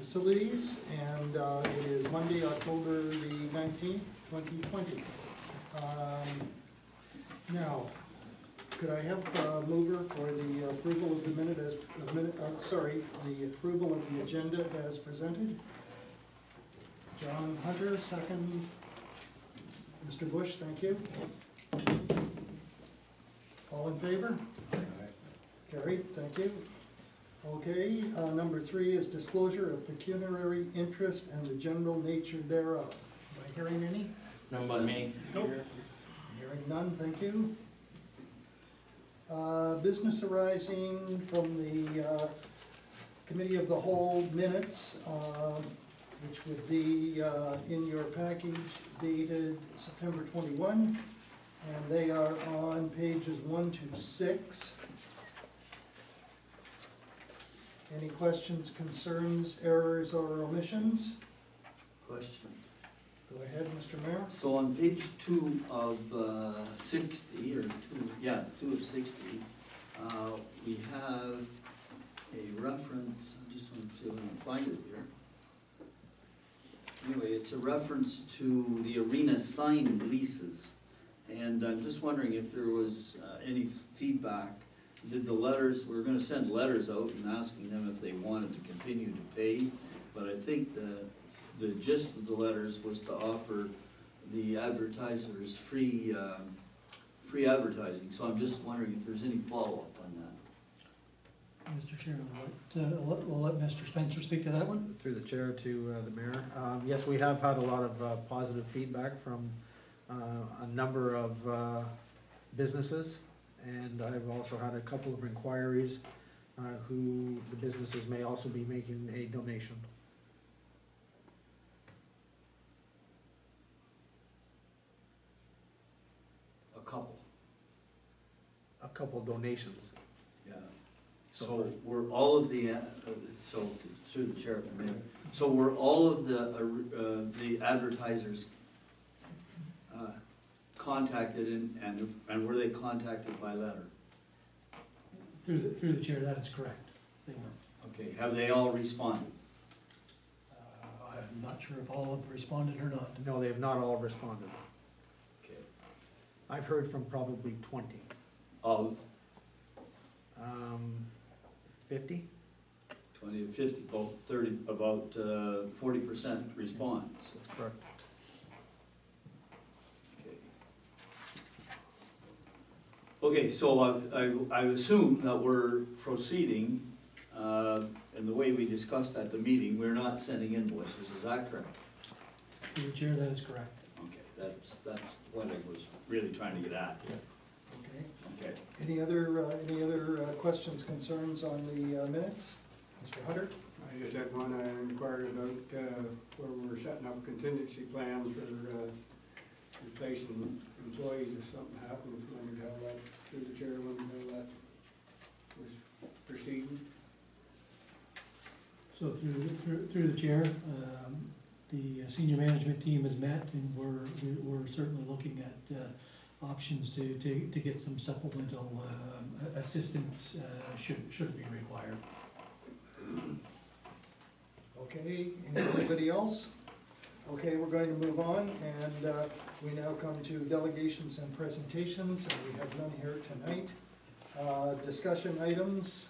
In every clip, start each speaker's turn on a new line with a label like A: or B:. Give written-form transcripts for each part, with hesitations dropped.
A: Facilities, and it is Monday, October the 19th, 2020. Now, could I have a mover for the approval of the the approval of the agenda as presented? John Hunter, second. Mr. Bush, thank you. All in favor? Carried, thank you. Okay, number 3 is disclosure of pecuniary interest and the general nature thereof. Am I hearing any?
B: None by me.
A: Nope. Hearing none, thank you. Business arising from the Committee of the Whole minutes, which would be in your package dated September 21, and they are on pages 1 to 6. Any questions, concerns, errors, or omissions?
B: Question.
A: Go ahead, Mr. Mayor.
B: So on page 2 of 60, or 2, yeah, 2 of 60, we have a reference, I just want to see if I can find it here. Anyway, it's a reference to the arena sign leases. And I'm just wondering if there was any feedback. Did the letters, we're going to send letters out and asking them if they wanted to continue to pay, but I think the gist of the letters was to offer the advertisers free advertising. So I'm just wondering if there's any follow-up on that.
C: Mr. Chairman, we'll let Mr. Spencer speak to that one.
D: Through the chair to the mayor. Yes, we have had a lot of positive feedback from a number of businesses, and I've also had a couple of inquiries who the businesses may also be making a donation. A couple donations.
B: Yeah. So were all of the, so through the chair, if I may, so were all of the advertisers contacted and were they contacted by letter?
C: Through the chair, that is correct. They were.
B: Okay, have they all responded?
C: I'm not sure if all have responded or not.
D: No, they have not all responded.
B: Okay.
D: I've heard from probably 20.
B: Of
D: 50?
B: 20 to 50, about 30, about 40% response.
D: That's correct.
B: Okay, so I assume that we're proceeding in the way we discussed at the meeting. We're not sending invoices, is that correct?
C: Through the chair, that is correct.
B: Okay, that's what I was really trying to get at.
A: Okay.
B: Okay.
A: Any other questions, concerns on the minutes? Mr. Hunter?
E: I just had one I inquired about where we're setting up a contingency plan for replacing employees if something happens. When we have that through the chair, when that was proceeding.
C: So through the chair, the senior management team has met, and we're certainly looking at options to get some supplemental assistance should it be required.
A: Okay, anybody else? Okay, we're going to move on, and we now come to delegations and presentations, and we have none here tonight. Discussion items,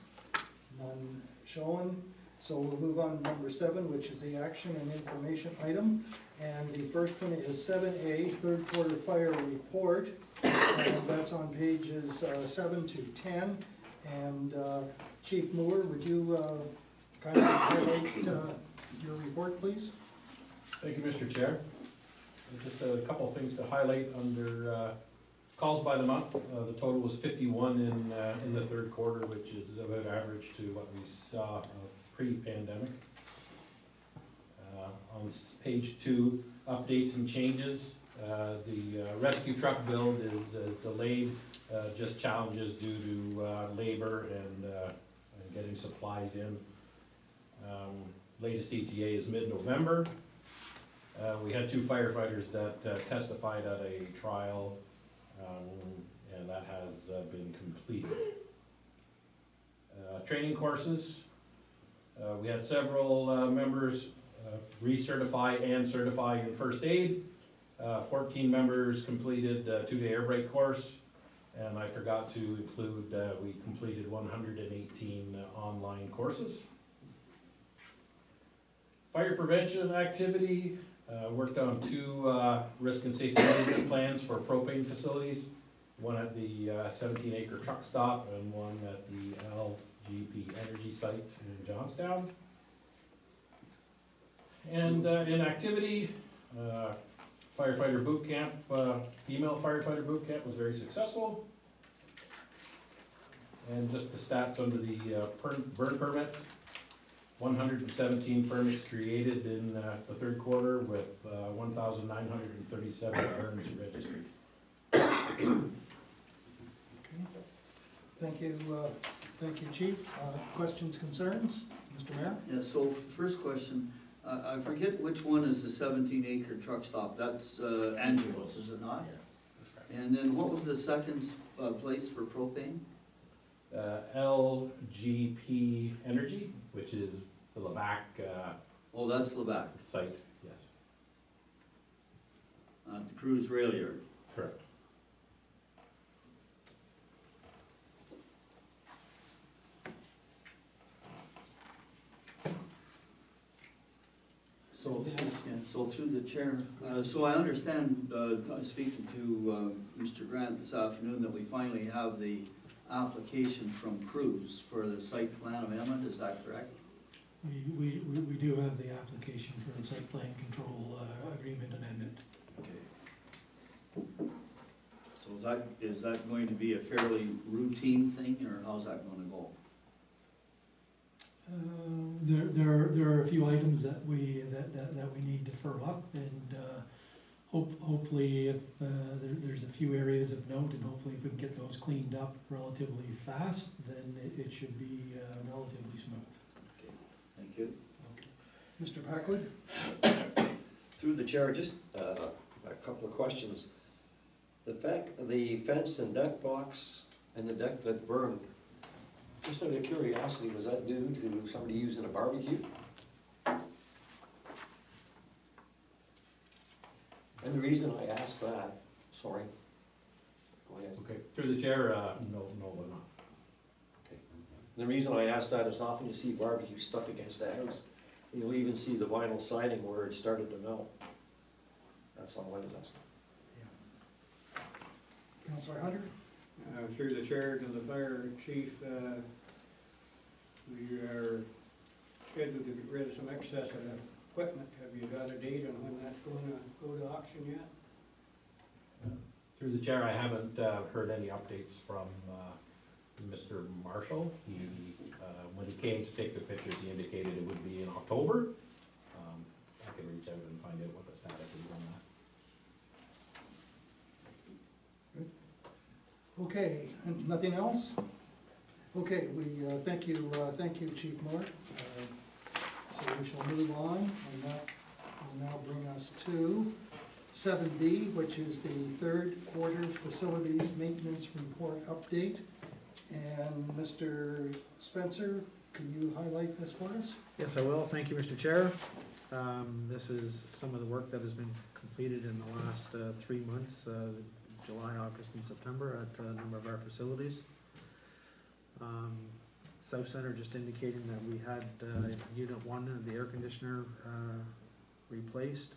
A: none shown. So we'll move on to number 7, which is the action and information item. And the first one is 7A, third quarter fire report. And that's on pages 7 to 10. And Chief Moore, would you kind of highlight your report, please?
F: Thank you, Mr. Chair. Just a couple of things to highlight under calls by the month. The total was 51 in the third quarter, which is about average to what we saw pre-pandemic. On page 2, updates and changes. The rescue truck build is delayed, just challenges due to labor and getting supplies in. Latest ETA is mid-November. We had 2 firefighters that testified at a trial, and that has been completed. Training courses. We had several members recertify and certify in first aid. 14 members completed a 2-day air brake course, and I forgot to include, we completed 118 online courses. Fire prevention activity, worked on 2 risk and safety management plans for propane facilities, one at the 17-acre truck stop and one at the LGP Energy site in Johnstown. And in activity, firefighter boot camp, female firefighter boot camp was very successful. And just the stats under the burn permits, 117 permits created in the third quarter with 1,937 burns registered.
A: Okay. Thank you, Chief. Questions, concerns? Mr. Mayor?
B: Yeah, so first question, I forget which one is the 17-acre truck stop, that's Angelo's, is it not? And then what was the second place for propane?
F: LGP Energy, which is the Levac
B: Oh, that's Levac,
F: site, yes,
B: the cruise rail yard.
F: correct.
B: So through the chair, so I understand, speaking to Mr. Grant this afternoon, that we finally have the application from Cruise for the site plan amendment, is that correct?
C: We do have the application for the site plan control agreement amendment.
B: Okay. So is that going to be a fairly routine thing, or how's that gonna go?
C: There are a few items that we need to fur up, and hopefully if there's a few areas of note, and hopefully if we can get those cleaned up relatively fast, then it should be relatively smooth.
B: Okay, thank you.
A: Mr. Packwood?
G: Through the chair, just a couple of questions. The fence and deck box and the deck that burned, just out of curiosity, was that due to somebody using a barbecue? And the reason I asked that, sorry, go ahead.
F: Okay, through the chair, no, we're not.
G: Okay. The reason I asked that is often you see barbecue stuck against the house. You'll even see the vinyl siding where it started to melt. That's all I was asking.
A: Councilor Hunter?
E: Through the chair to the fire chief, we are scheduled to get rid of some excess equipment. Have you got a date on when that's going to go to auction yet?
F: Through the chair, I haven't heard any updates from Mr. Marshall. He, when he came to take the pictures, he indicated it would be in October. I can reach out and find out what the status is on that.
A: Okay, and nothing else? Okay, we thank you, Chief Moore. So we shall move on, and that will now bring us to 7B, which is the third quarter facilities maintenance report update. And Mr. Spencer, can you highlight this for us?
D: Yes, I will. Thank you, Mr. Chair. This is some of the work that has been completed in the last 3 months, July, August, and September at a number of our facilities. South Center just indicating that we had Unit 1 of the air conditioner replaced.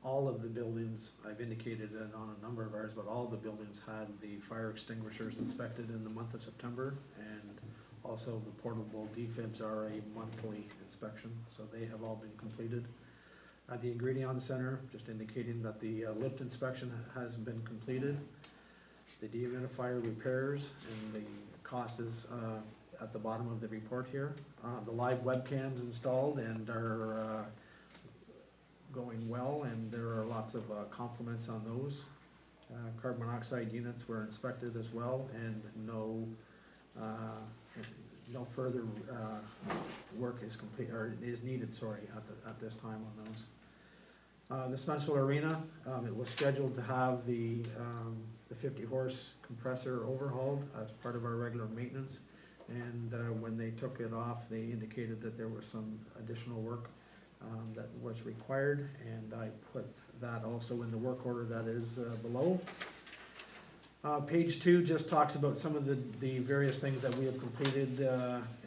D: All of the buildings, I've indicated it on a number of ours, but all the buildings had the fire extinguishers inspected in the month of September, and also the portable defibs are a monthly inspection, so they have all been completed. At the Ingredient Center, just indicating that the lift inspection has been completed. The dehumidifier repairs, and the cost is at the bottom of the report here. The live webcams installed and are going well, and there are lots of compliments on those. Carbon monoxide units were inspected as well, and no further work is complete, or is needed, sorry, at this time on those. The Spencerville Arena, it was scheduled to have the 50-horse compressor overhauled as part of our regular maintenance. And when they took it off, they indicated that there was some additional work that was required, and I put that also in the work order that is below. Page 2 just talks about some of the various things that we have completed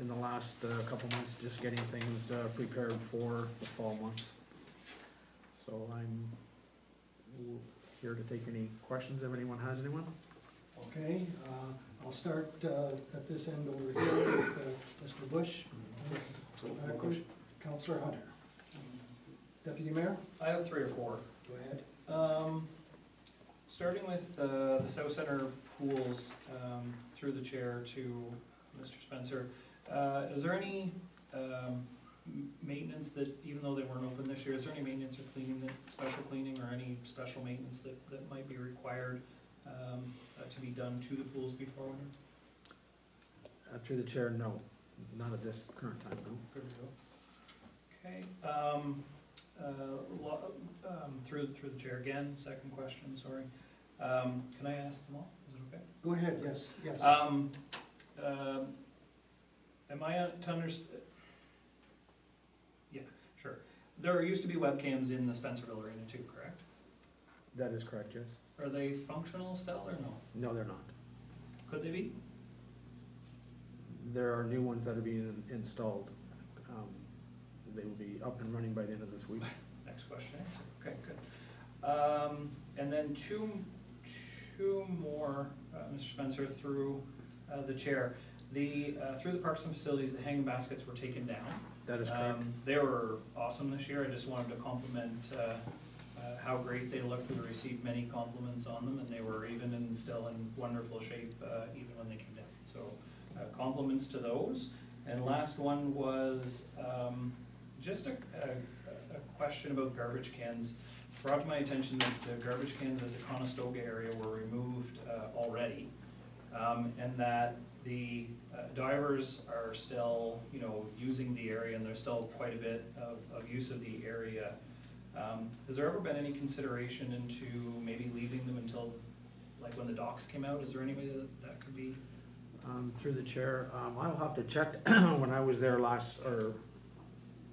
D: in the last couple months, just getting things prepared for the fall months. So I'm here to take any questions if anyone has anyone.
A: Okay, I'll start at this end over here with Mr. Bush. Backward. Councillor Hunter. Deputy Mayor,
H: I have 3 or 4.
A: go ahead.
H: Starting with the South Center pools, through the chair to Mr. Spencer, is there any maintenance that, even though they weren't open this year, is there any maintenance or cleaning, special cleaning or any special maintenance that might be required to be done to the pools before winter?
D: Through the chair, no, not at this current time, no.
H: Good to go. Okay, through the chair again, second question, sorry. Can I ask them all? Is it okay?
A: Go ahead, yes, yes.
H: Am I to understand? Yeah, sure. There used to be webcams in the Spencerville Arena too, correct?
D: That is correct, yes.
H: Are they functional still or no?
D: No, they're not.
H: Could they be?
D: There are new ones that are being installed. They will be up and running by the end of this week.
H: Next question answered. Okay, good. And then two more, Mr. Spencer, through the chair. Through the Parks and Facilities, the hanging baskets were taken down.
D: That is correct.
H: They were awesome this year. I just wanted to compliment how great they looked. We received many compliments on them, and they were still in wonderful shape even when they came down. So compliments to those. And last one was just a question about garbage cans. Brought to my attention that the garbage cans at the Conestoga area were removed already, and that the divers are still, using the area, and there's still quite a bit of use of the area. Has there ever been any consideration into maybe leaving them until, like, when the docks came out? Is there any way that could be?
D: Through the chair, I'll have to check. When I was there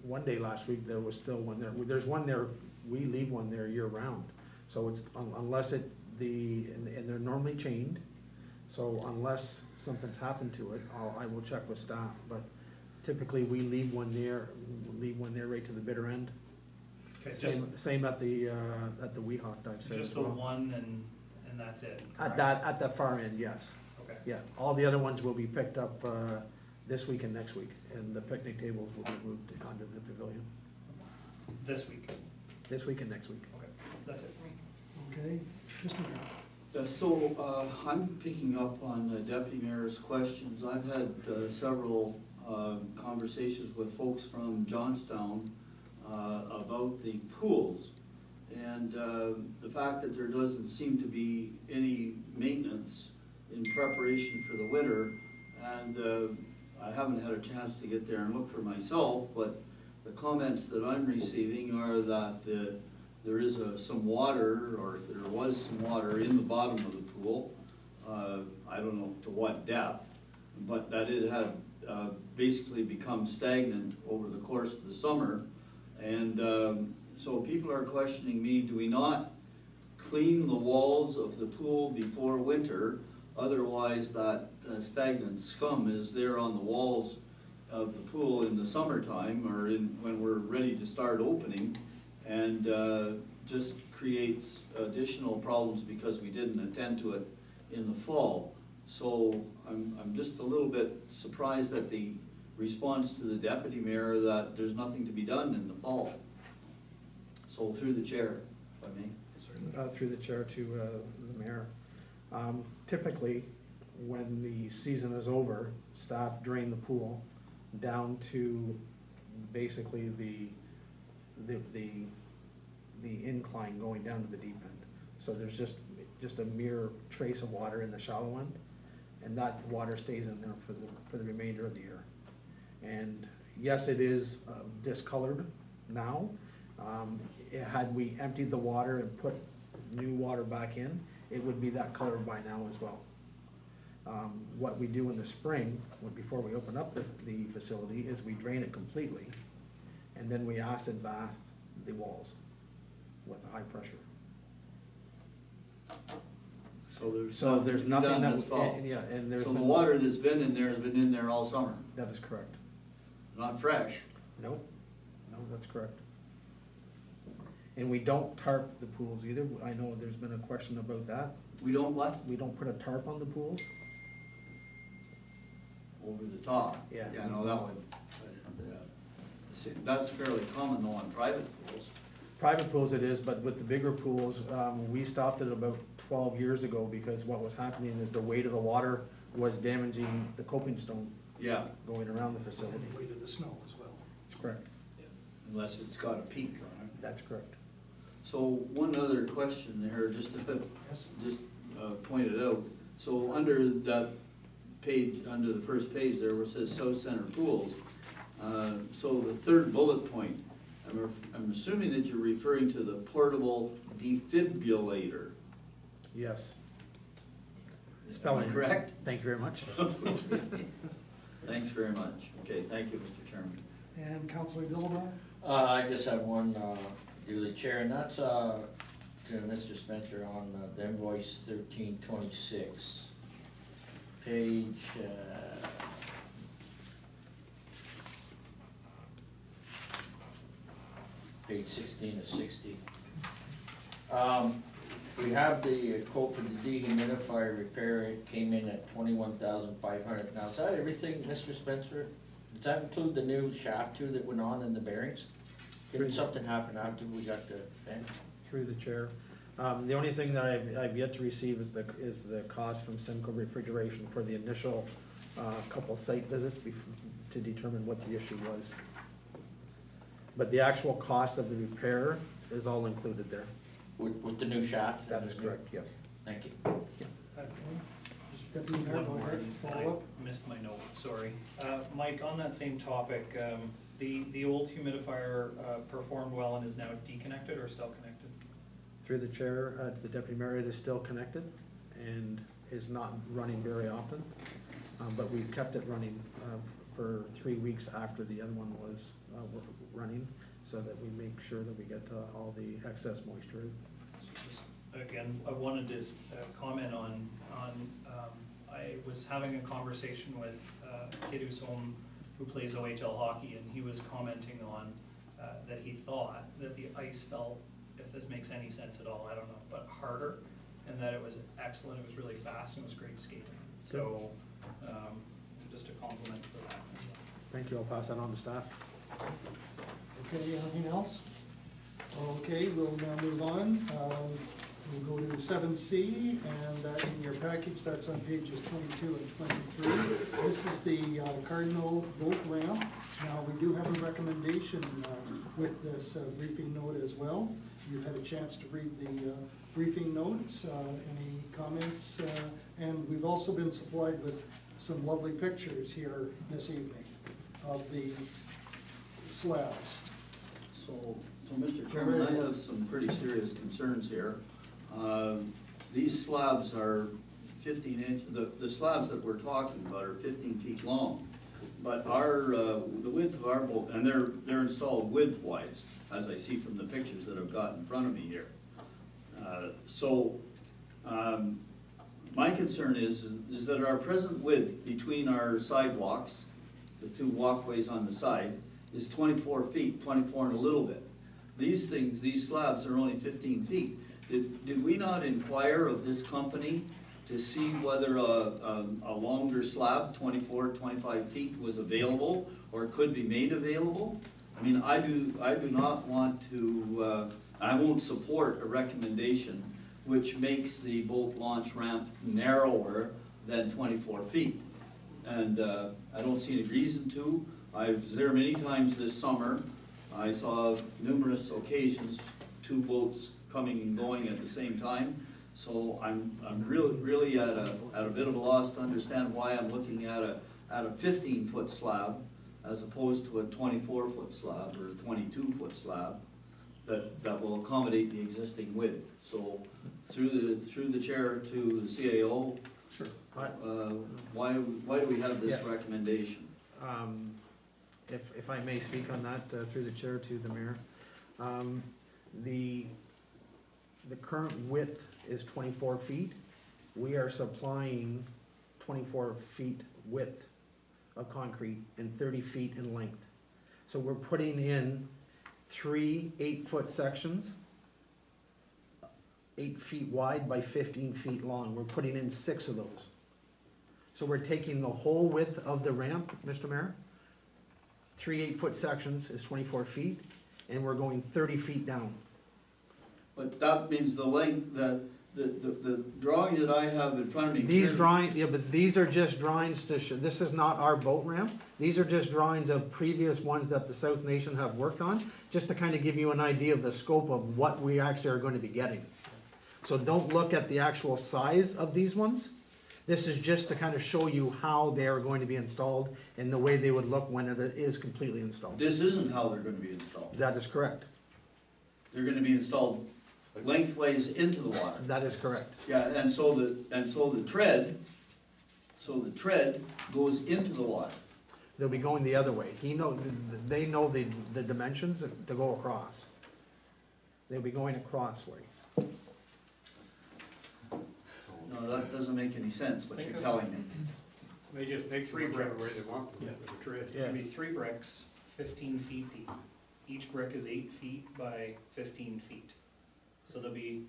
D: one day last week, there was still one there. There's one there, we leave one there year round. So it's, unless and they're normally chained. So unless something's happened to it, I will check with staff. But typically, we leave one there right to the bitter end.
H: Okay,
D: Same at the Weehawk dive site
H: just
D: as
H: the
D: well.
H: one and that's it, correct?
D: At the far end, yes.
H: Okay.
D: Yeah, all the other ones will be picked up this week and next week, and the picnic tables will be moved onto the pavilion
H: This week.
D: this week and next week.
H: Okay, that's it for me.
A: Okay, Mr. Mayor.
B: So I'm picking up on the Deputy Mayor's questions. I've had several conversations with folks from Johnstown about the pools. And the fact that there doesn't seem to be any maintenance in preparation for the winter. And I haven't had a chance to get there and look for myself, but the comments that I'm receiving are that there is some water, or there was some water in the bottom of the pool. I don't know to what depth, but that it had basically become stagnant over the course of the summer. And so people are questioning me, do we not clean the walls of the pool before winter? Otherwise that stagnant scum is there on the walls of the pool in the summertime, or when we're ready to start opening, and just creates additional problems because we didn't attend to it in the fall. So I'm just a little bit surprised at the response to the Deputy Mayor that there's nothing to be done in the fall. So through the chair, if I may.
D: Through the chair to the mayor. Typically, when the season is over, staff drain the pool down to basically the incline going down to the deep end. So there's just a mere trace of water in the shallow end, and that water stays in there for the remainder of the year. And yes, it is discolored now. Had we emptied the water and put new water back in, it would be that color by now as well. What we do in the spring, before we open up the facility, is we drain it completely, and then we acid bath the walls with high pressure. So there's nothing
B: done
D: that,
B: this fall.
D: yeah, and there's
B: So the
D: been,
B: water that's been in there has been in there all summer,
D: that is correct.
B: not fresh.
D: No, that's correct. And we don't tarp the pools either. I know there's been a question about that.
B: We don't what?
D: We don't put a tarp on the pools.
B: Over the top.
D: Yeah.
B: Yeah, no, that would, see, that's fairly common though on private pools.
D: Private pools it is, but with the bigger pools, we stopped it about 12 years ago because what was happening is the weight of the water was damaging the coping stone
B: Yeah,
D: going around the facility.
A: And the weight of the snow as well.
D: That's correct.
B: unless it's got a peak on it.
D: That's correct.
B: So one other question there, just
A: Yes?
B: pointed out. So under that page, under the first page there where it says South Center Pools, so the third bullet point, I'm assuming that you're referring to the portable defibrillator.
D: Yes.
B: Am I
D: Spelling.
B: correct?
D: Thank you very much.
B: Thanks very much. Okay, thank you, Mr. Chairman.
A: And Councilor Dillabar?
I: I just have one, through the chair, and that's, to Mr. Spencer on the invoice 1326. Page, page 16 of 60. We have the quote for the dehumidifier repair, it came in at 21,500. Now, is that everything, Mr. Spencer? Does that include the new shaft too that went on in the bearings? Didn't something happen after we got the fan?
D: Through the chair. The only thing that I've yet to receive is the cost from Simco Refrigeration for the initial couple site visits to determine what the issue was. But the actual cost of the repair is all included there.
I: With the new shaft?
D: That is correct, yes.
I: Thank you.
A: Okay. Just Deputy Mayor, go ahead,
H: I
A: follow up.
H: missed my note, sorry. Mike, on that same topic, the old humidifier performed well and is now deconnected or still connected?
D: Through the chair, to the deputy mayor, it is still connected and is not running very often. But we've kept it running for 3 weeks after the other one was running, so that we make sure that we get all the excess moisture.
H: So just, again, I wanted to comment on I was having a conversation with a kid who's home who plays OHL hockey, and he was commenting on that he thought that the ice felt, if this makes any sense at all, I don't know, but harder, and that it was excellent, it was really fast, and it was great skating. So, just a compliment for that.
D: Thank you, I'll pass that on to staff.
A: Okay, anything else? Okay, we'll now move on. We'll go to 7C, and in your package, that's on pages 22 and 23. This is the Cardinal boat ramp. Now, we do have a recommendation with this briefing note as well. You've had a chance to read the briefing notes. Any comments? And we've also been supplied with some lovely pictures here this evening of the slabs.
B: So Mr. Chairman, I have some pretty serious concerns here. These slabs are 15 inch, the slabs that we're talking about are 15 feet long. But the width of our boat, and they're installed width-wise, as I see from the pictures that I've got in front of me here. My concern is that our present width between our sidewalks, the two walkways on the side, is 24 feet, 24 and a little bit. These slabs are only 15 feet. Did we not inquire of this company to see whether a longer slab, 24, 25 feet, was available or could be made available? I mean, I do not want to, I won't support a recommendation which makes the boat launch ramp narrower than 24 feet. And I don't see any reason to. I was there many times this summer. I saw numerous occasions, 2 boats coming and going at the same time. So I'm really at a bit of a loss to understand why I'm looking at a 15-foot slab as opposed to a 24-foot slab or a 22-foot slab that will accommodate the existing width. So through the chair to the CAO,
C: Sure.
B: Why do we have this
D: Yeah.
B: recommendation?
D: If I may speak on that, through the chair to the mayor. The, the current width is 24 feet. We are supplying 24 feet width of concrete and 30 feet in length. So we're putting in 3 8-foot sections, 8 feet wide by 15 feet long. We're putting in 6 of those. So we're taking the whole width of the ramp, Mr. Mayor. 3 8-foot sections is 24 feet, and we're going 30 feet down.
B: But that means the length, the drawing that I have in front of me.
D: These
B: clearly-
D: drawings, yeah, but these are just drawings to show, this is not our boat ramp. These are just drawings of previous ones that the South Nation have worked on, just to kind of give you an idea of the scope of what we actually are going to be getting. So don't look at the actual size of these ones. This is just to kind of show you how they are going to be installed and the way they would look when it is completely installed.
B: This isn't how they're gonna be installed.
D: That is correct.
B: They're gonna be installed lengthways into the water.
D: That is correct.
B: Yeah, and so the tread goes into the water.
D: They'll be going the other way. They know the dimensions to go across. They'll be going across way.
B: No, that doesn't make any sense, what
H: Think
B: you're
H: of-
B: telling me.
E: They just make
H: Three
E: whatever way
H: bricks.
E: they want with the tread.
D: Yeah.
H: It'd be 3 bricks, 15 feet deep. Each brick is 8 feet by 15 feet. So there'll be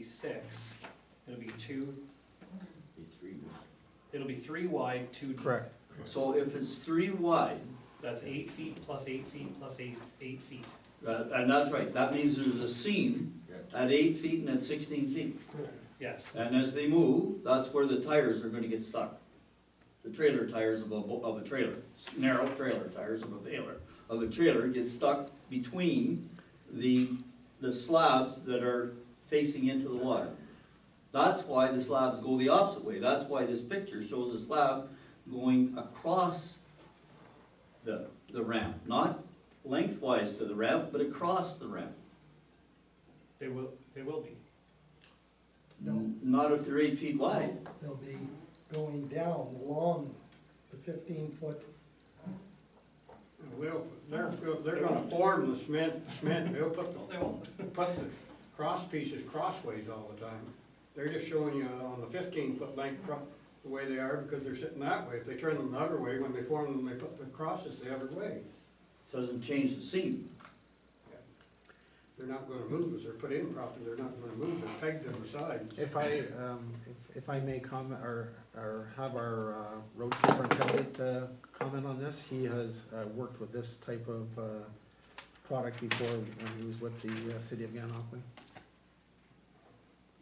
H: 6. It'll be 2, it'll be 3 wide, 2 deep.
D: Correct.
B: So if it's 3 wide,
H: That's 8 feet plus 8 feet plus 8 feet.
B: and that's right, that means there's a seam at 8 feet and at 16 feet.
H: Yes.
B: And as they move, that's where the tires are gonna get stuck. The trailer tires of a trailer, narrow trailer tires of a trailer get stuck between the slabs that are facing into the water. That's why the slabs go the opposite way. That's why this picture shows the slab going across the ramp, not lengthwise to the ramp, but across the ramp.
H: They will be.
A: No,
B: Not if they're 8 feet wide.
A: they'll be going down along the 15-foot.
E: They're gonna form the cement, they'll put
H: No, they won't.
E: the cross pieces crossways all the time. They're just showing you on the 15-foot length the way they are because they're sitting that way. If they turn them the other way, when they form them, they put the crosses the other way.
B: Doesn't change the seam.
E: They're not gonna move as they're put in properly, they're not gonna move, they're pegged to the sides.
D: If I may comment, or have our road superintendent comment on this, he has worked with this type of product before when he was with the city of Gananoque.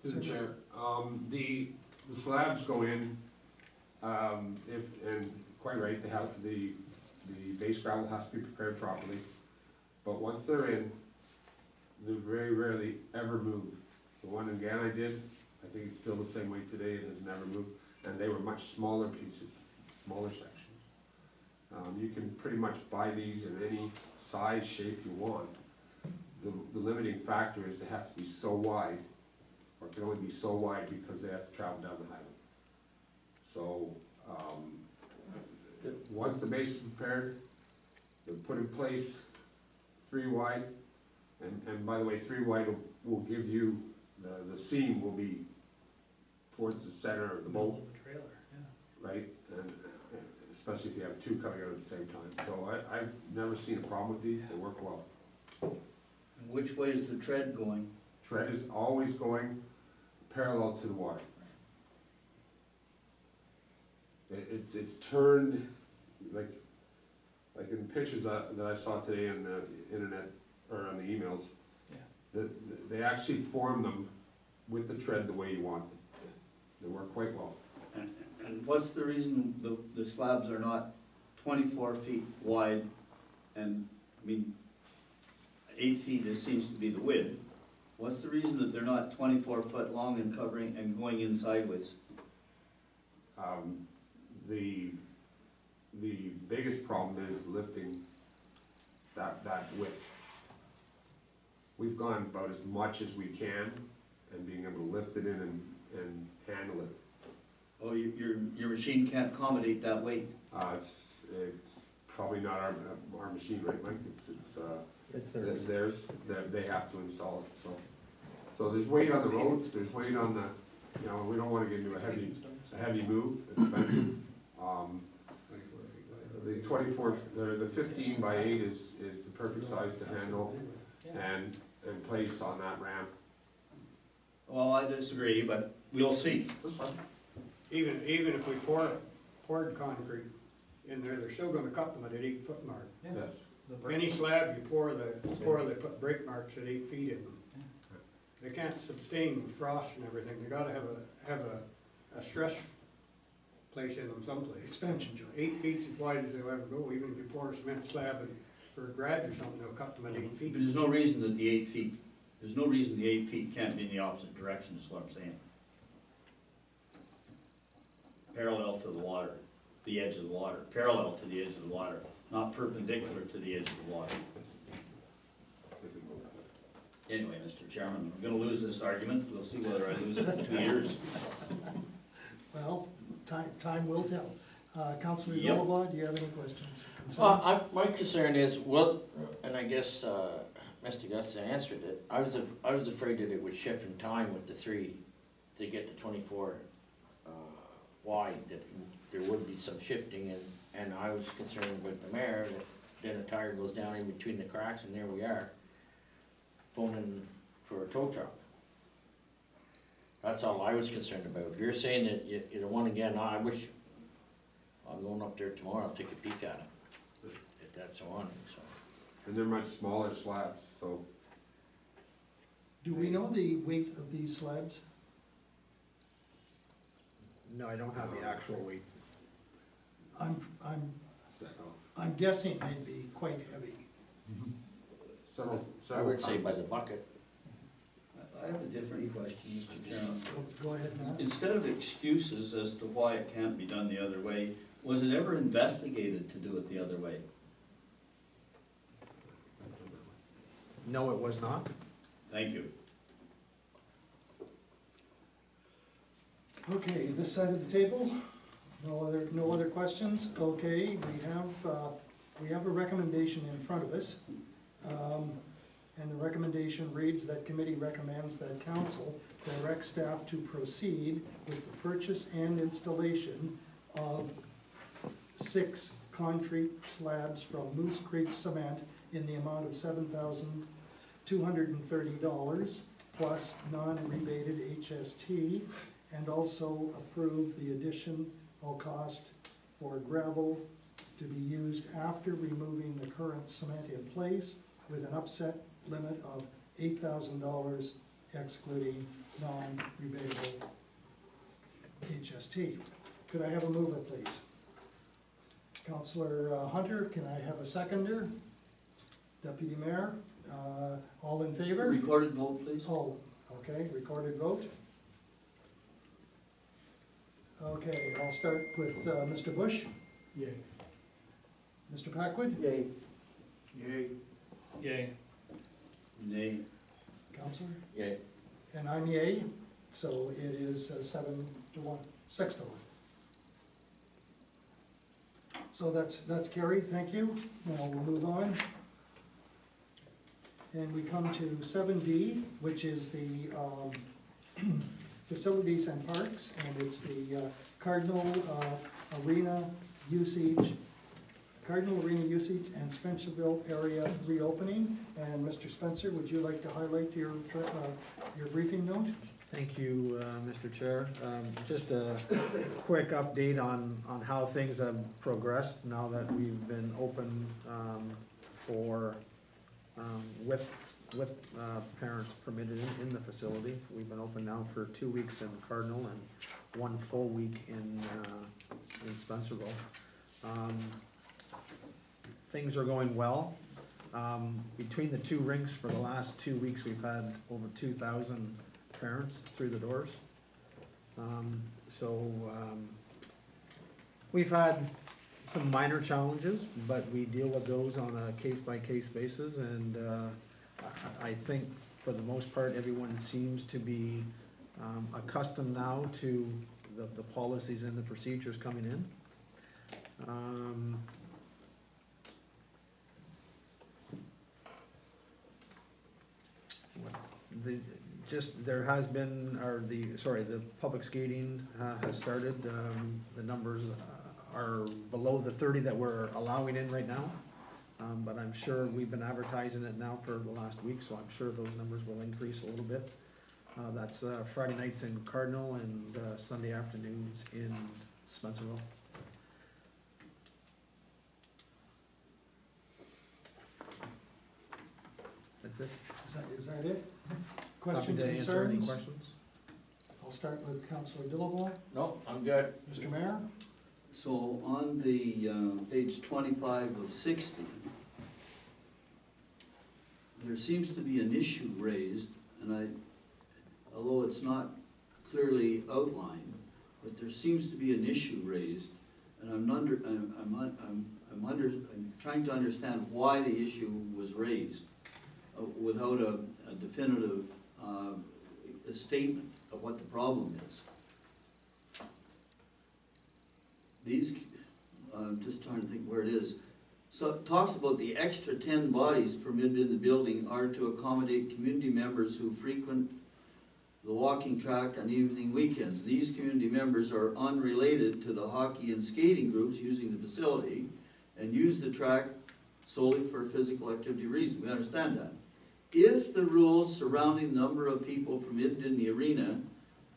J: Through the chair, the slabs go in, and quite right, they have, the base gravel has to be prepared properly. But once they're in, they very rarely ever move. The one in Gannai did, I think it's still the same way today, it has never moved, and they were much smaller pieces, smaller sections. You can pretty much buy these in any size, shape you want. The limiting factor is they have to be so wide, or can only be so wide because they have to travel down the highway. So, once the base is prepared, they're put in place, 3 wide, and by the way, 3 wide will give you, the seam will be towards the center of the
H: Middle
J: boat,
H: of the trailer, yeah.
J: right? And especially if you have 2 coming out at the same time. So I've never seen a problem with these, they work well.
B: And which way is the tread going?
J: Tread is always going parallel to the water. It's turned, like in pictures that I saw today on the internet, or on the emails,
H: Yeah.
J: they actually form them with the tread the way you want them. They work quite well.
B: And what's the reason the slabs are not 24 feet wide and, 8 feet, it seems to be the width. What's the reason that they're not 24 foot long and covering and going in sideways?
J: The biggest problem is lifting that width. We've gone about as much as we can and being able to lift it in and handle it.
B: Oh, your machine can't accommodate that weight?
J: It's probably not our machine, right, Mike? It's
D: It's theirs.
J: theirs, they have to install it, so. So there's weight on the roads, there's weight on the, you know, we don't wanna get into a heavy move, expensive. The 24, the 15 by 8 is the perfect size to handle and place on that ramp.
B: Well, I disagree, but we'll see.
J: That's fine.
E: Even if we poured concrete in there, they're still gonna cut them at an 8-foot mark.
J: Yes.
E: Any slab you pour, they put brake marks at 8 feet in them. They can't sustain frost and everything, they gotta have a stress place in them someplace.
A: Expansion joint.
E: 8 feet's as wide as they'll ever go, even if you pour a cement slab for a garage or something, they'll cut them at 8 feet.
B: But there's no reason that the 8 feet, there's no reason the 8 feet can't be in the opposite direction, is what I'm saying. Parallel to the water, the edge of the water, parallel to the edge of the water, not perpendicular to the edge of the water. Anyway, Mr. Chairman, I'm gonna lose this argument, we'll see whether I lose it in 2 years.
A: Well, time will tell. Councilor
B: Yep.
A: Noah, do you have any questions or concerns?
I: Well, my concern is, well, and I guess, Mr. Gus answered it, I was afraid that it would shift in time with the 3 to get to 24 wide, that there would be some shifting, and I was concerned with the mayor, that then a tire goes down in between the cracks, and there we are, phoning for a tow truck. That's all I was concerned about. If you're saying that you don't want to get, I wish, I'm going up there tomorrow, I'll take a peek at it, if that's on, so.
J: And they're much smaller slabs, so.
A: Do we know the weight of these slabs?
D: No, I don't have the actual weight.
A: I'm guessing they'd be quite heavy.
J: Several
I: I would say by
J: tons.
I: the bucket.
B: I have a different question, Mr. Chairman.
A: Go ahead, Matt.
B: Instead of excuses as to why it can't be done the other way, was it ever investigated to do it the other way?
D: No, it was not.
B: Thank you.
A: Okay, this side of the table, no other questions? Okay, we have a recommendation in front of us. And the recommendation reads that committee recommends that council direct staff to proceed with the purchase and installation of 6 concrete slabs from Moose Creek Cement in the amount of $7,230 plus non-rebated HST, and also approve the additional cost for gravel to be used after removing the current cement in place with an upset limit of $8,000 excluding non-rebatable HST. Could I have a mover, please? Councillor Hunter, can I have a seconder? Deputy Mayor, all in favor?
B: Recorded vote, please.
A: Oh, okay, recorded vote. Okay, I'll start with Mr. Bush.
C: Yay.
A: Mr. Packwood?
G: Yay.
H: Yay.
B: Nay.
A: Counselor?
I: Yeah.
A: And I'm yay, so it is 7 to 1, 6 to 1. So that's carried, thank you. Now we'll move on. And we come to 7D, which is the facilities and parks, and it's the Cardinal Arena usage and Spencerville area reopening. And Mr. Spencer, would you like to highlight your briefing note?
D: Thank you, Mr. Chair. Just a quick update on how things have progressed now that we've been open with parents permitted in the facility. We've been open now for 2 weeks in Cardinal and 1 full week in Spencerville. Things are going well. Between the 2 rinks for the last 2 weeks, we've had over 2,000 parents through the doors. We've had some minor challenges, but we deal with those on a case-by-case basis, and I think for the most part, everyone seems to be accustomed now to the policies and the procedures coming in. There has been, the public skating has started. The numbers are below the 30 that we're allowing in right now. But I'm sure we've been advertising it now for the last week, so I'm sure those numbers will increase a little bit. That's Friday nights in Cardinal and Sunday afternoons in Spencerville. That's it.
A: Is that it?
D: Happy
A: Questions,
D: to answer any
A: concerns?
D: questions.
A: I'll start with Councillor Dillable.
I: No, I'm good.
A: Mr. Mayor?
B: So on the page 25 of 60, there seems to be an issue raised, and although it's not clearly outlined, but there seems to be an issue raised, and I'm trying to understand why the issue was raised without a definitive a statement of what the problem is. I'm just trying to think where it is. So it talks about the extra 10 bodies permitted in the building are to accommodate community members who frequent the walking track on evening weekends. These community members are unrelated to the hockey and skating groups using the facility and use the track solely for physical activity reasons. We understand that. If the rules surrounding the number of people permitted in the arena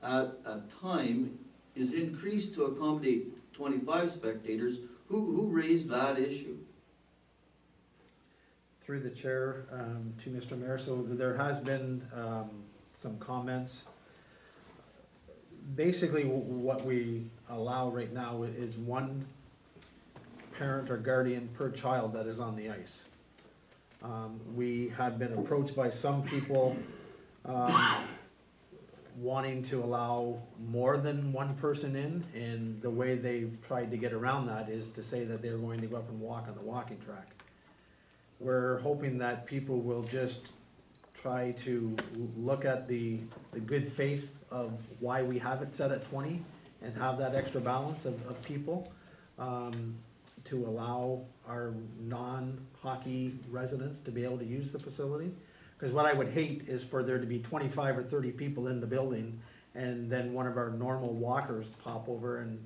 B: at a time is increased to accommodate 25 spectators, who raised that issue?
D: Through the chair to Mr. Mayor, so there has been some comments. Basically, what we allow right now is one parent or guardian per child that is on the ice. We have been approached by some people wanting to allow more than one person in, and the way they've tried to get around that is to say that they're going to go up and walk on the walking track. We're hoping that people will just try to look at the good faith of why we have it set at 20 and have that extra balance of people to allow our non-hockey residents to be able to use the facility. Because what I would hate is for there to be 25 or 30 people in the building and then one of our normal walkers pop over and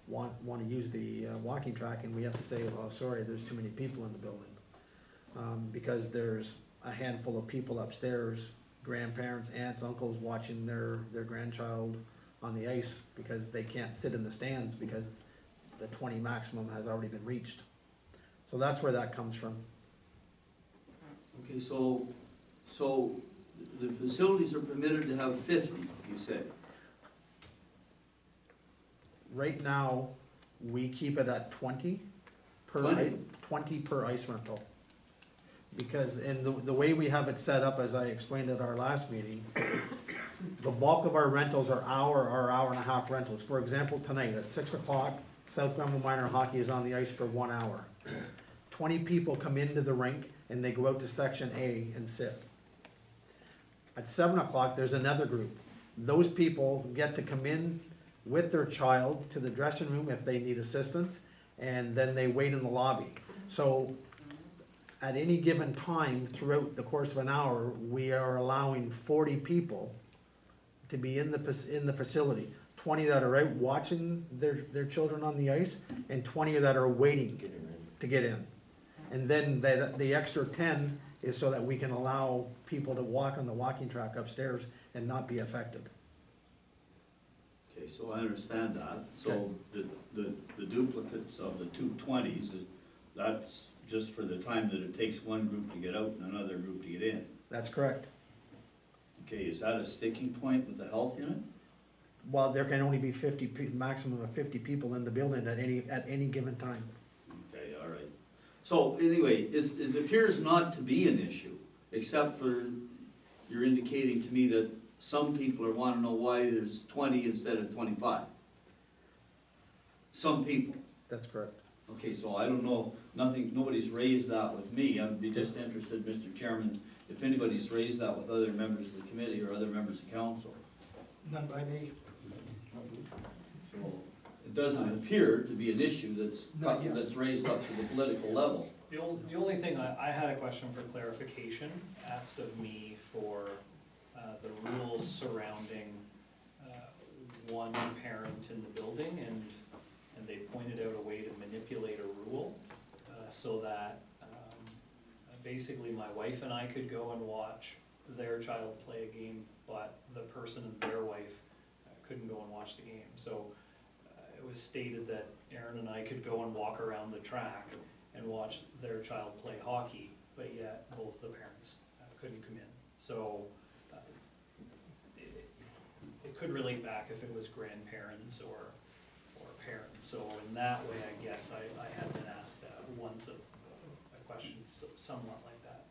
D: want to use the walking track, and we have to say, oh, sorry, there's too many people in the building. Because there's a handful of people upstairs, grandparents, aunts, uncles, watching their grandchild on the ice because they can't sit in the stands because the 20 maximum has already been reached. So that's where that comes from.
B: Okay, so the facilities are permitted to have 50, you said?
D: Right now, we keep it at 20 per 20 per ice rental. Because in the way we have it set up, as I explained at our last meeting, the bulk of our rentals are hour and a half rentals. For example, tonight at 6 o'clock, South Granville Minor Hockey is on the ice for 1 hour. 20 people come into the rink and they go out to section A and sit. At 7 o'clock, there's another group. Those people get to come in with their child to the dressing room if they need assistance, and then they wait in the lobby. So at any given time throughout the course of an hour, we are allowing 40 people to be in the facility. 20 that are out watching their children on the ice, and 20 that are waiting to get in. And then the extra 10 is so that we can allow people to walk on the walking track upstairs and not be affected.
B: Okay, so I understand that. So the duplicates of the 220s, that's just for the time that it takes one group to get out and another group to get in.
D: That's correct.
B: Okay, is that a sticking point with the health unit?
D: Well, there can only be maximum of 50 people in the building at any given time.
B: Okay, all right. So anyway, it appears not to be an issue, except for you're indicating to me that some people are wanting to know why there's 20 instead of 25. Some people.
D: That's correct.
B: Okay, so I don't know, nobody's raised that with me. I'd be just interested, Mr. Chairman, if anybody's raised that with other members of the committee or other members of council.
A: None by me.
B: Well, it doesn't appear to be an issue
A: Not yet.
B: that's raised up to the political level.
H: The only thing, I had a question for clarification asked of me for the rules surrounding one parent in the building, and they pointed out a way to manipulate a rule so that basically my wife and I could go and watch their child play a game, but the person and their wife couldn't go and watch the game. So it was stated that Aaron and I could go and walk around the track and watch their child play hockey, but yet both the parents couldn't come in. So it could relate back if it was grandparents or parents. So in that way, I guess I had been asked once a question somewhat like that.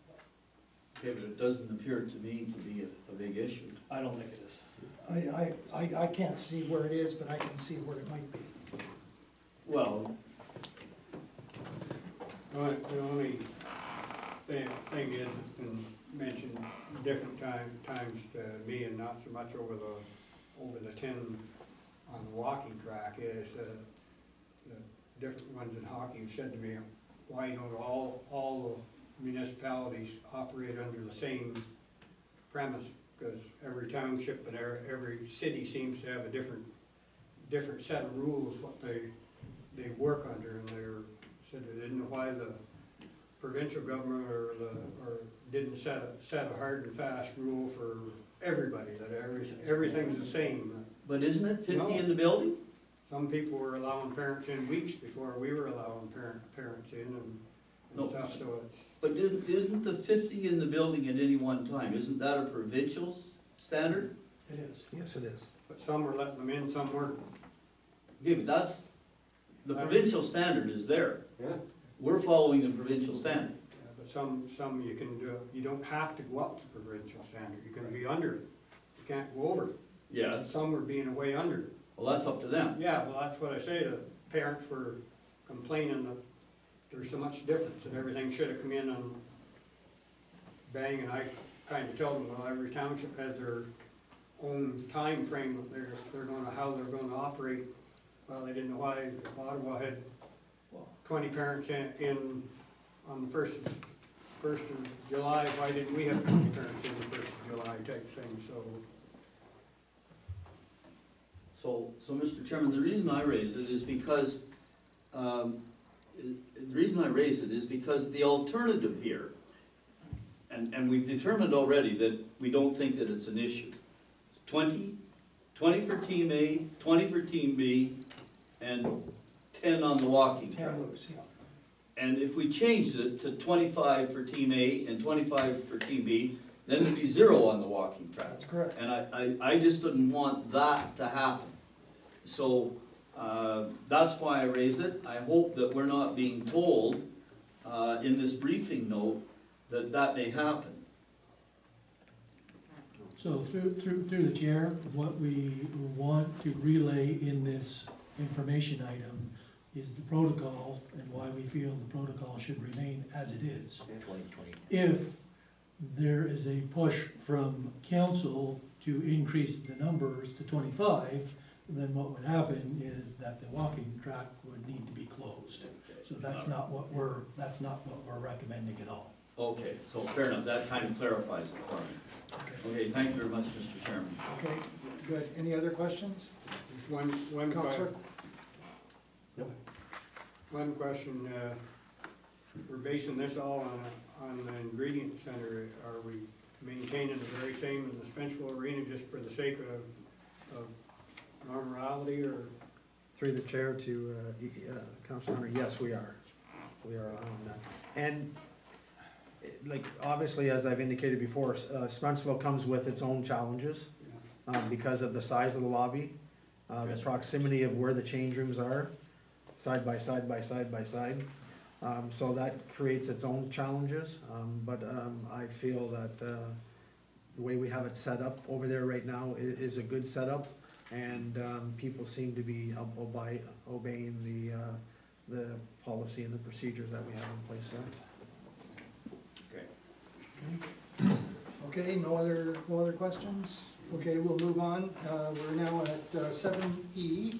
B: Okay, but it doesn't appear to me to be a big issue.
H: I don't think it is.
A: I can't see where it is, but I can see where it might be.
B: Well,
E: The only thing is, it's been mentioned different times to me, and not so much over the tin on the walking track, is the different ones in hockey have said to me, why don't all the municipalities operate under the same premise? Because every township and every city seems to have a different set of rules, what they work under, and said they didn't know why the provincial government or didn't set a hard and fast rule for everybody, that everything's the same.
B: but isn't it 50
E: No.
B: in the building?
E: Some people were allowing parents in weeks before we were allowing parents in and
B: No.
E: stuff, so it's,
B: But isn't the 50 in the building at any one time, isn't that a provincial standard?
A: It is.
D: Yes, it is.
E: but some were letting them in, some weren't.
B: Okay, but that's, the provincial standard is there.
J: Yeah.
B: We're following the provincial standard.
E: But some you can do, you don't have to go up to provincial standard, you can be under it. You can't go over it.
B: Yes.
E: Some were being way under it.
B: Well, that's up to them.
E: Yeah, well, that's what I say, the parents were complaining that there's so much difference, and everything should have come in on bang, and I kind of tell them, well, every township has their own time frame that how they're gonna operate. Well, they didn't know why Ottawa had 20 parents in on the first of July, why didn't we have 20 parents in the 1st of July type thing, so.
B: So, Mr. Chairman, the reason I raise it is because, the alternative here, and we've determined already that we don't think that it's an issue. It's 20 for Team A, 20 for Team B, and 10 on the walking track.
A: 10 loose, yeah.
B: And if we changed it to 25 for Team A and 25 for Team B, then it'd be 0 on the walking track.
A: That's correct.
B: And I just didn't want that to happen. So, that's why I raised it. I hope that we're not being told, in this briefing note, that may happen.
C: So through the chair, what we want to relay in this information item is the protocol and why we feel the protocol should remain as it is.
I: 2020.
C: If there is a push from council to increase the numbers to 25, then what would happen is that the walking track would need to be closed. So that's not what we're recommending at all.
B: Okay, so fair enough, that kind of clarifies it for me. Okay, thank you very much, Mr. Chairman.
A: Okay, good. Any other questions?
E: There's one
A: Counselor?
E: One question, we're basing this all on the ingredient center. Are we maintaining the very same in the Spencerville Arena just for the sake of normality, or?
D: Through the chair to Councilor Hunter, yes, we are. We are on that. And like, obviously, as I've indicated before, Spencerville comes with its own challenges because of the size of the lobby, the proximity of where the change rooms are, side by side by side by side. So that creates its own challenges, but I feel that the way we have it set up over there right now is a good setup, and people seem to be obeying the policy and the procedures that we have in place there.
A: Okay, no other questions? Okay, we'll move on. We're now at 7E,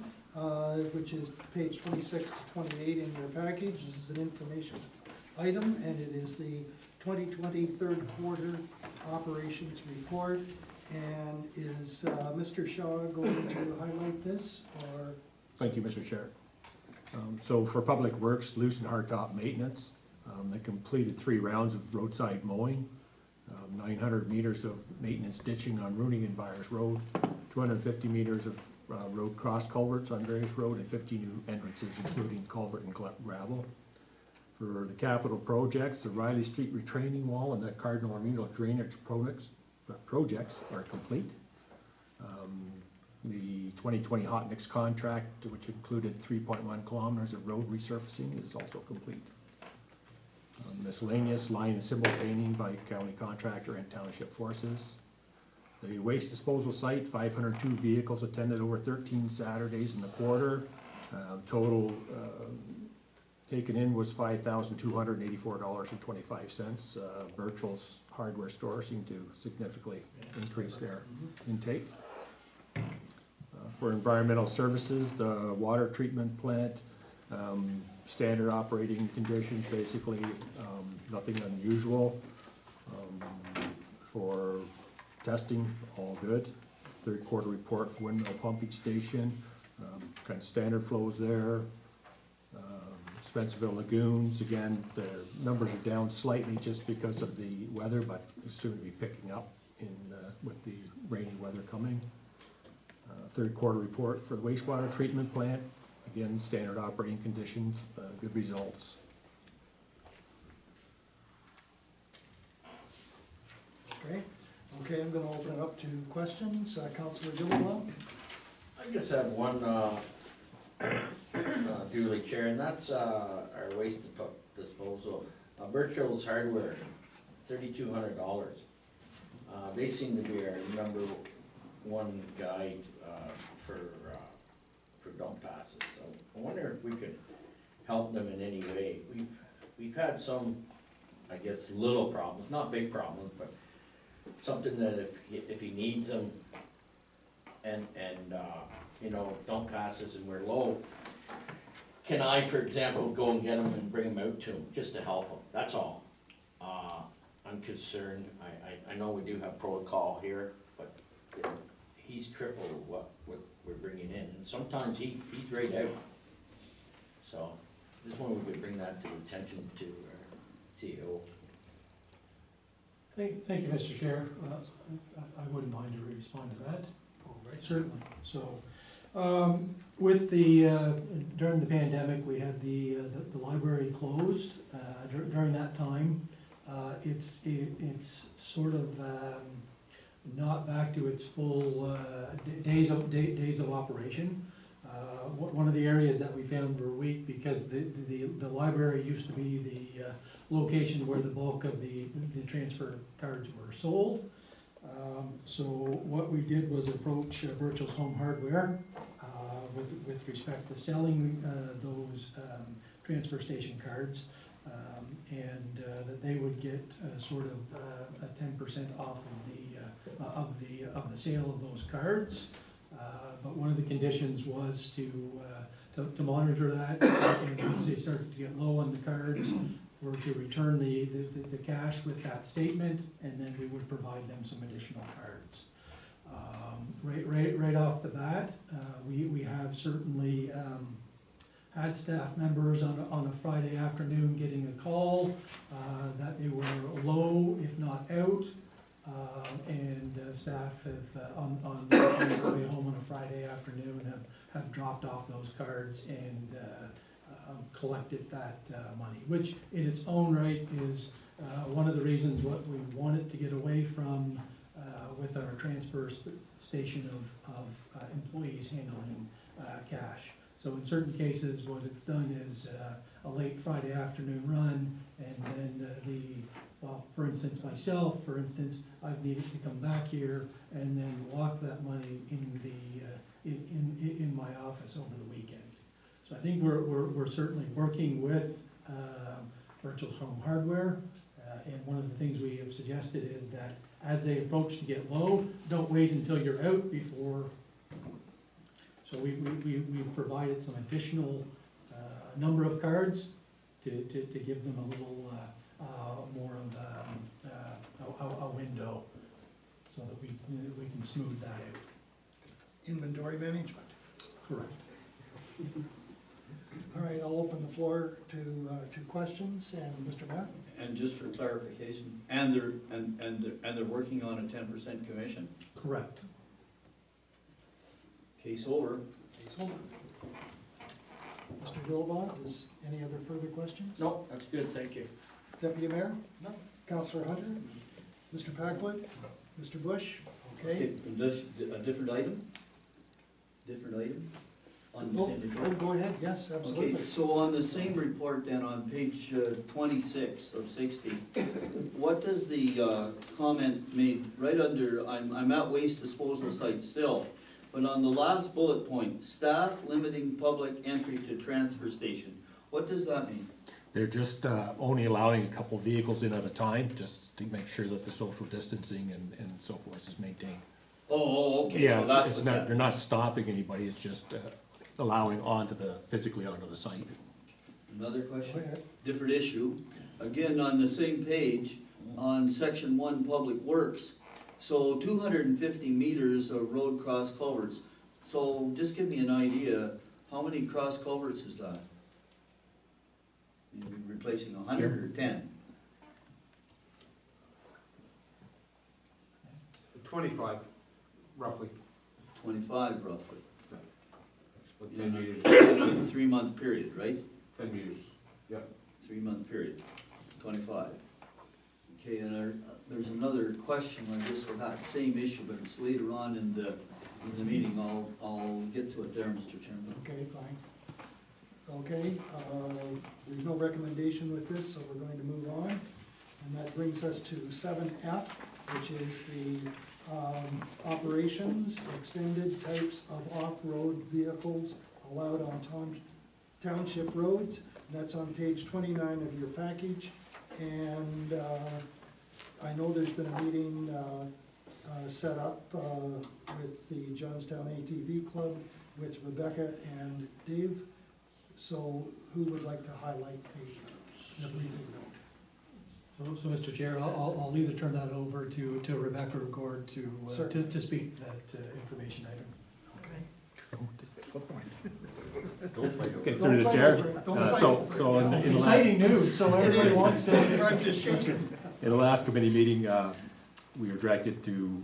A: which is page 26 to 28 in your package. This is an information item, and it is the 2020 third quarter operations report. And is Mr. Shaw going to highlight this, or?
K: Thank you, Mr. Chair. So for Public Works, loose and hardtop maintenance, they completed 3 rounds of roadside mowing, 900 meters of maintenance ditching on Rooney and Byers Road, 250 meters of road cross culverts on various road, and 50 new entrances, including culvert and gravel. For the capital projects, the Riley Street retraining wall and that Cardinal Armino drainage projects are complete. The 2020 hot mix contract, which included 3.1 kilometers of road resurfacing, is also complete. Miscellaneous line and symbol painting by county contractor and township forces. The waste disposal site, 502 vehicles attended over 13 Saturdays in the quarter. Total taken in was $5,284.25. Virtual's hardware store seemed to significantly increase their intake. For environmental services, the water treatment plant, standard operating conditions, basically, nothing unusual. For testing, all good. Third quarter report for Windmill Pumping Station, kind of standard flows there. Spencerville Lagoons, again, the numbers are down slightly just because of the weather, but soon to be picking up with the rainy weather coming. Third quarter report for the wastewater treatment plant, again, standard operating conditions, good results.
A: Okay, I'm gonna open it up to questions. Councillor Gilliland?
I: I just have one, duly chair, and that's, our waste disposal. Birchall's Hardware, $3,200. They seem to be our #1 guide, for dump passes, so I wonder if we could help them in any way. We've had some, I guess, little problems, not big problems, but something that if he needs them and you know, dump passes and we're low, can I, for example, go and get them and bring them out to him, just to help him, that's all. I'm concerned, I know we do have protocol here, but he's triple what we're bringing in, and sometimes he's right out. So, just wonder if we could bring that to attention to our CEO.
C: Thank you, Mr. Chair. I wouldn't mind to respond to that.
A: All right.
C: Certainly. So, with during the pandemic, we had the library closed. During that time, it's sort of not back to its full days of operation. One of the areas that we found were weak because the library used to be the location where the bulk of the transfer cards were sold. So what we did was approach Birchall's Home Hardware with respect to selling those transfer station cards, and that they would get sort of a 10% off of the sale of those cards. But one of the conditions was to monitor that, and once they started to get low on the cards, were to return the cash with that statement, and then we would provide them some additional cards. Right off the bat, we have certainly had staff members on a Friday afternoon getting a call that they were low, if not out, and staff have on their way home on a Friday afternoon have dropped off those cards and collected that money, which in its own right is one of the reasons what we wanted to get away from with our transfer station of employees handling cash. So in certain cases, what it's done is a late Friday afternoon run, and then for instance, myself, I've needed to come back here and then lock that money in my office over the weekend. So I think we're certainly working with Birchall's Home Hardware, and one of the things we have suggested is that as they approach to get low, don't wait until you're out before So we've provided some additional number of cards to give them a little more of a window, so that we can smooth that out.
A: Inventory management.
C: Correct.
A: All right, I'll open the floor to questions, and Mr. Mayor?
B: And just for clarification, and they're working on a 10% commission?
C: Correct.
B: Case over.
A: Case over. Mr. Dillabaugh, is any other further questions?
I: No, that's good, thank you.
A: Deputy Mayor?
I: No.
A: Councillor Hunter? Mr. Packwood? Mr. Bush? Okay.
B: And this, a different item? Different item? On the
A: Oh,
B: same
A: oh,
B: report?
A: go ahead, yes,
B: Okay,
A: absolutely.
B: so on the same report then, on page 26 of 60, what does the comment made right under, I'm at waste disposal site still, but on the last bullet point, staff limiting public entry to transfer station, what does that mean?
K: They're just only allowing a couple vehicles in at a time, just to make sure that the social distancing and so forth is maintained.
B: Oh, okay,
K: Yeah,
B: so that's
K: it's
B: what
K: not,
B: that.
K: they're not stopping anybody, it's just allowing physically onto the site.
B: Another
A: Go
B: question?
A: ahead.
B: Different issue, again, on the same page, on section 1, public works. So 250 meters of road cross culverts, so just give me an idea, how many cross culverts is that? You're replacing 100 or 10?
J: 25, roughly.
B: 25 roughly,
J: With 10 meters,
B: in a 3-month period, right?
J: 10 meters.
B: 3-month period, 25. Okay, and there's another question on this with that same issue, but it's later on in the meeting. I'll get to it there, Mr. Chairman.
A: Okay, fine. Okay, there's no recommendation with this, so we're going to move on. And that brings us to 7F, which is the operations, extended types of off-road vehicles allowed on township roads. That's on page 29 of your package. And I know there's been a meeting set up with the Johnstown ATV Club with Rebecca and Dave. So who would like to highlight the briefing note?
C: So, Mr. Chair, I'll either turn that over to Rebecca or Gord to speak to that information item.
A: Okay.
K: Okay, through the chair. So in
C: It's
K: the last,
C: exciting news, so
A: It
C: everybody
A: is.
C: wants to.
A: I'm just shaking.
K: in the last committee meeting, we were directed to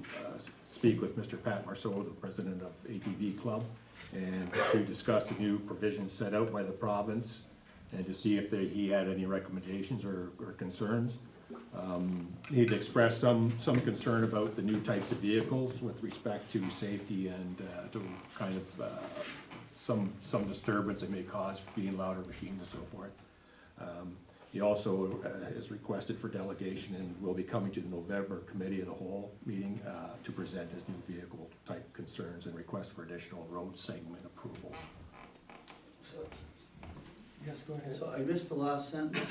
K: speak with Mr. Pat Marceau, the president of ATV Club, and to discuss the new provisions set out by the province, and to see if he had any recommendations or concerns. He'd expressed some concern about the new types of vehicles with respect to safety and to kind of some disturbance it may cause being louder machines and so forth. He also has requested for delegation and will be coming to the November Committee of the Whole meeting to present his new vehicle type concerns and request for additional road segment approval.
A: Yes, go ahead.
B: So I missed the last sentence.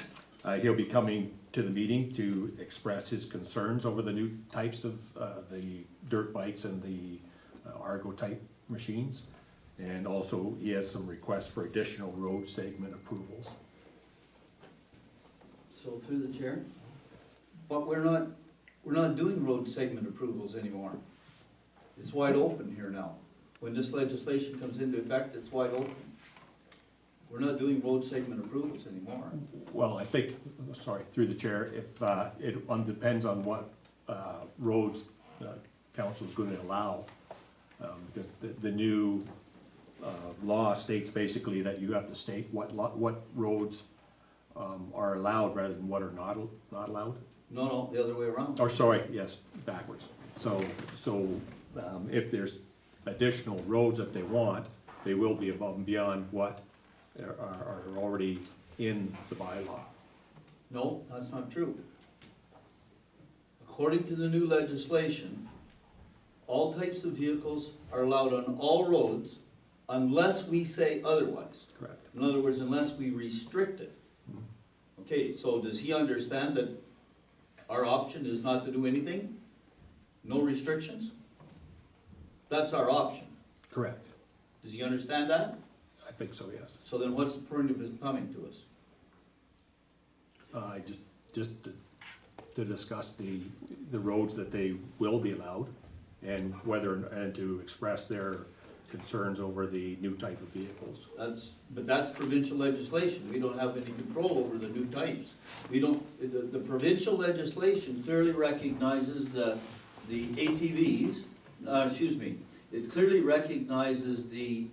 K: He'll be coming to the meeting to express his concerns over the new types of the dirt bikes and the Argo type machines. And also he has some requests for additional road segment approvals.
B: So through the chair, but we're not doing road segment approvals anymore. It's wide open here now. When this legislation comes into effect, it's wide open. We're not doing road segment approvals anymore.
K: Well, I think, sorry, through the chair, if it depends on what roads council is going to allow. Because the new law states basically that you have to state what roads are allowed rather than what are not allowed.
B: No, the other way around.
K: Or sorry, yes, backwards. So if there's additional roads that they want, they will be above and beyond what are already in the bylaw.
B: No, that's not true. According to the new legislation, all types of vehicles are allowed on all roads unless we say otherwise.
K: Correct.
B: In other words, unless we restrict it. Okay, so does he understand that our option is not to do anything? No restrictions? That's our option.
K: Correct.
B: Does he understand that?
K: I think so, yes.
B: So then what's the point of his coming to us?
K: Just to discuss the roads that they will be allowed and and to express their concerns over the new type of vehicles.
B: But that's provincial legislation, we don't have any control over the new types. We don't, the provincial legislation clearly recognizes the ATVs, it clearly recognizes the,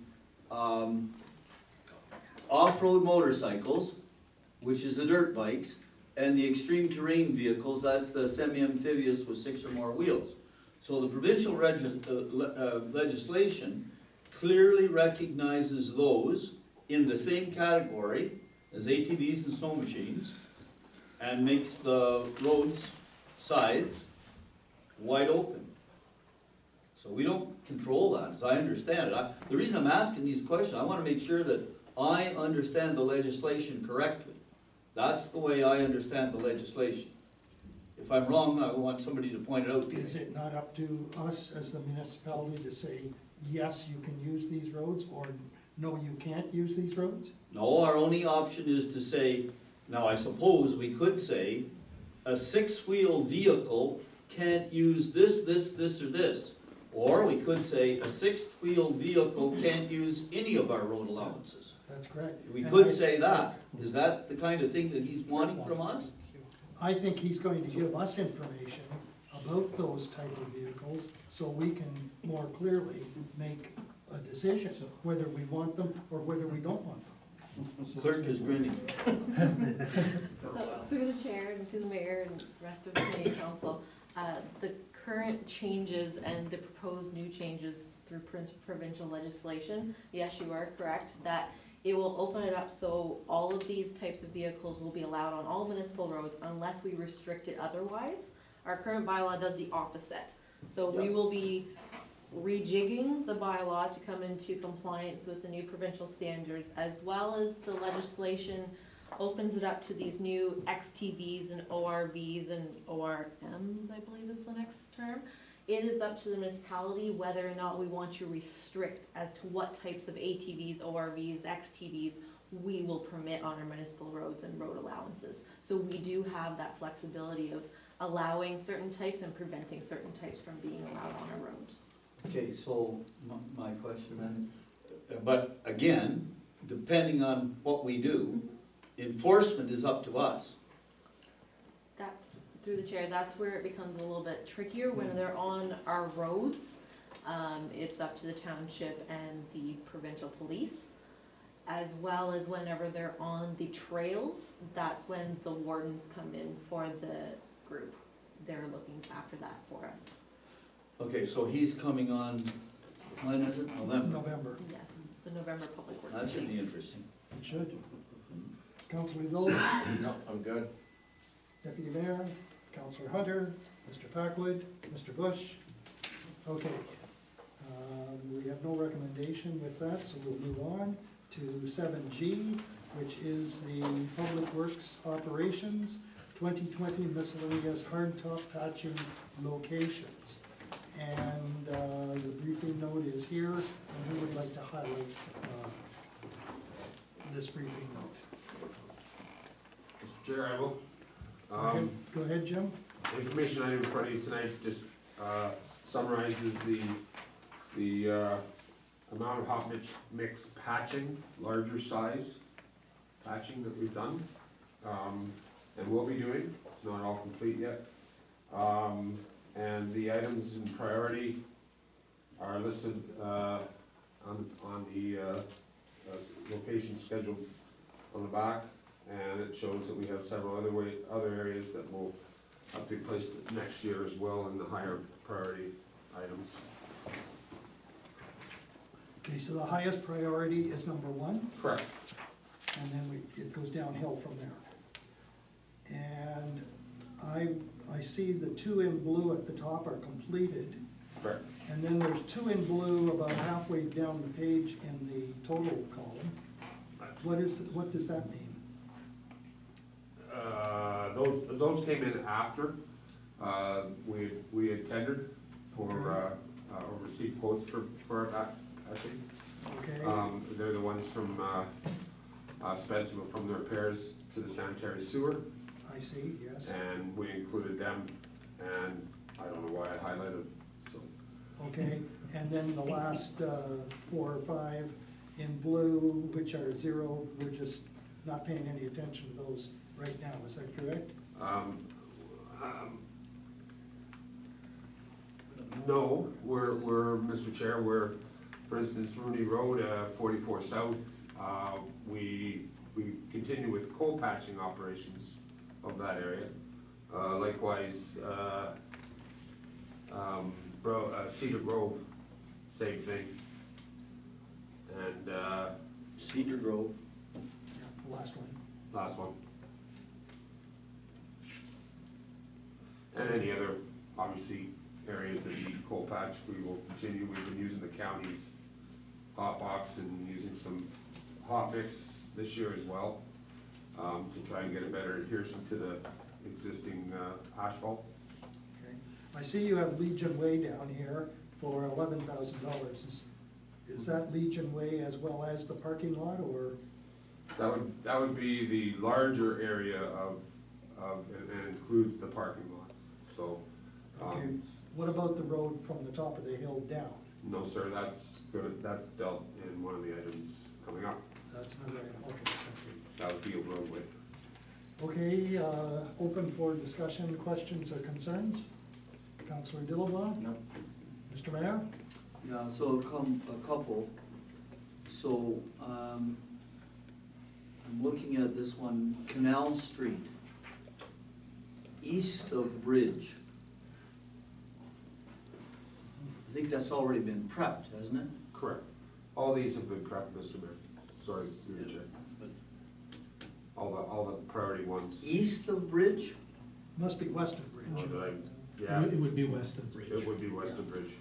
B: off-road motorcycles, which is the dirt bikes, and the extreme terrain vehicles, that's the semi-amphibious with 6 or more wheels. So the provincial legislation clearly recognizes those in the same category as ATVs and snow machines, and makes the roads, sides, wide open. So we don't control that, as I understand it. The reason I'm asking these questions, I want to make sure that I understand the legislation correctly. That's the way I understand the legislation. If I'm wrong, I want somebody to point it out to me.
A: Is it not up to us as the municipality to say, yes, you can use these roads, or no, you can't use these roads?
B: No, our only option is to say, now I suppose we could say, a 6-wheel vehicle can't use this, or this. Or we could say, a 6-wheel vehicle can't use any of our road allowances.
A: That's correct.
B: We
A: And
B: could say that. Is that the kind of thing that he's wanting from us?
A: I think he's going to give us information about those type of vehicles, so we can more clearly make a decision whether we want them or whether we don't want them.
B: Clerk is grinning.
L: So through the chair and to the mayor and rest of the committee council, the current changes and the proposed new changes through provincial legislation, yes, you are correct, that it will open it up so all of these types of vehicles will be allowed on all municipal roads unless we restrict it otherwise. Our current bylaw does the opposite. So we will be rejigging the bylaw to come into compliance with the new provincial standards, as well as the legislation opens it up to these new XTVs and ORVs and ORMs, I believe is the next term. It is up to the municipality whether or not we want to restrict as to what types of ATVs, ORVs, XTVs we will permit on our municipal roads and road allowances. So we do have that flexibility of allowing certain types and preventing certain types from being allowed on our roads.
B: Okay, so my question then, but again, depending on what we do, enforcement is up to us.
L: That's, through the chair, that's where it becomes a little bit trickier when they're on our roads. It's up to the township and the provincial police, as well as whenever they're on the trails, that's when the wardens come in for the group. They're looking after that for us.
B: Okay, so he's coming on, when is it, November?
A: November,
L: Yes, the November Public Works.
B: That should
L: meeting.
B: be interesting.
A: it should. Councilor Dole,
I: No, I'm good.
A: Deputy Mayor, Councilor Hunter, Mr. Packwood, Mr. Bush. Okay, we have no recommendation with that, so we'll move on to 7G, which is the Public Works Operations 2020 miscellaneous hardtop patching locations. And the briefing note is here, and who would like to highlight this briefing note?
J: Mr. Chair, I will.
A: Go ahead, Jim.
J: Information item in front of you tonight just summarizes the amount of hot mix patching, larger size patching that we've done, and will be doing. It's not all complete yet. And the items in priority are listed on the location scheduled on the back, and it shows that we have several other areas that will have to be placed next year as well in the higher priority items.
A: Okay, so the highest priority is number 1,
J: Correct.
A: and then it goes downhill from there. And I see the 2 in blue at the top are completed,
J: Correct.
A: and then there's 2 in blue about halfway down the page in the total column. What does that mean?
J: Those came in after we had tendered for, or received quotes for our patching.
A: Okay,
J: They're the ones from, Spencerville, from the repairs to the sanitary sewer,
A: I see, yes.
J: and we included them, and I don't know why I highlighted, so.
A: Okay, and then the last 4 or 5 in blue, which are 0, we're just not paying any attention to those right now, is that correct?
J: No, we're, Mr. Chair, for instance, Rooney Road, 44 South, we continue with coal patching operations of that area. Likewise, Cedar Grove, same thing. And,
B: Cedar Grove,
A: Yeah, last one.
J: last one. And any other, obviously, areas that need coal patch, we will continue. We've been using the county's hot box and using some hot mix this year as well, to try and get a better adhesion to the existing asphalt.
A: Okay. I see you have Legion Way down here for $11,000. Is that Legion Way as well as the parking lot, or?
J: That would be the larger area and includes the parking lot, so.
A: Okay, what about the road from the top of the hill down?
J: No, sir, that's dealt in one of the items coming up.
A: That's another item, okay, thank
J: That would be a roadway.
A: you. Okay, open for discussion, questions or concerns? Councillor Dillabaugh?
I: No.
A: Mr. Mayor?
B: yeah, so a couple. So, I'm looking at this one, Canal Street, east of Bridge. I think that's already been prepped, hasn't it?
J: Correct. All these have been prepped, Mr. Mayor. Sorry, through the chair. All the priority ones.
B: East of Bridge?
A: Must be west of
J: Oh,
A: Bridge.
J: did I? Yeah,
C: It would be west of Bridge.
J: it would be west of Bridge.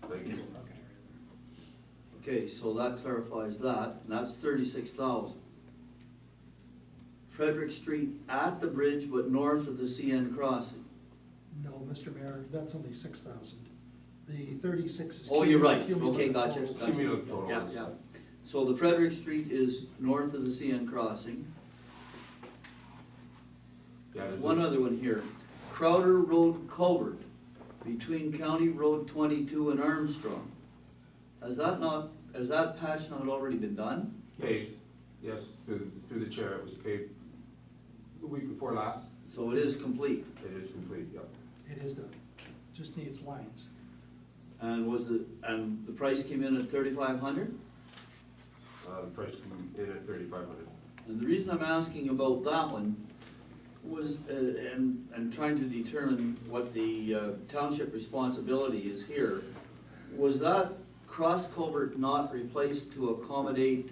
J: Thank you.
B: Okay, so that clarifies that, and that's 36,000. Frederick Street at the bridge, but north of the CN crossing.
A: No, Mr. Mayor, that's only 6,000. The 36 is.
B: Oh, you're right,
A: cumulative
B: okay, gotcha,
A: totals.
B: gotcha.
J: Cumulative total.
B: Yeah, yeah. So the Frederick Street is north of the CN crossing.
J: Yeah,
B: There's one other one here. Crowder Road culvert between County Road 22 and Armstrong. Has that patch not already been done?
J: Paid, yes, through the chair, it was paid the week before last.
B: So it is complete.
J: It is complete, yep.
A: It is done, just needs lines.
B: And the price came in at 3,500?
J: The price came in at 3,500.
B: And the reason I'm asking about that one was, and trying to determine what the township responsibility is here, was that cross culvert not replaced to accommodate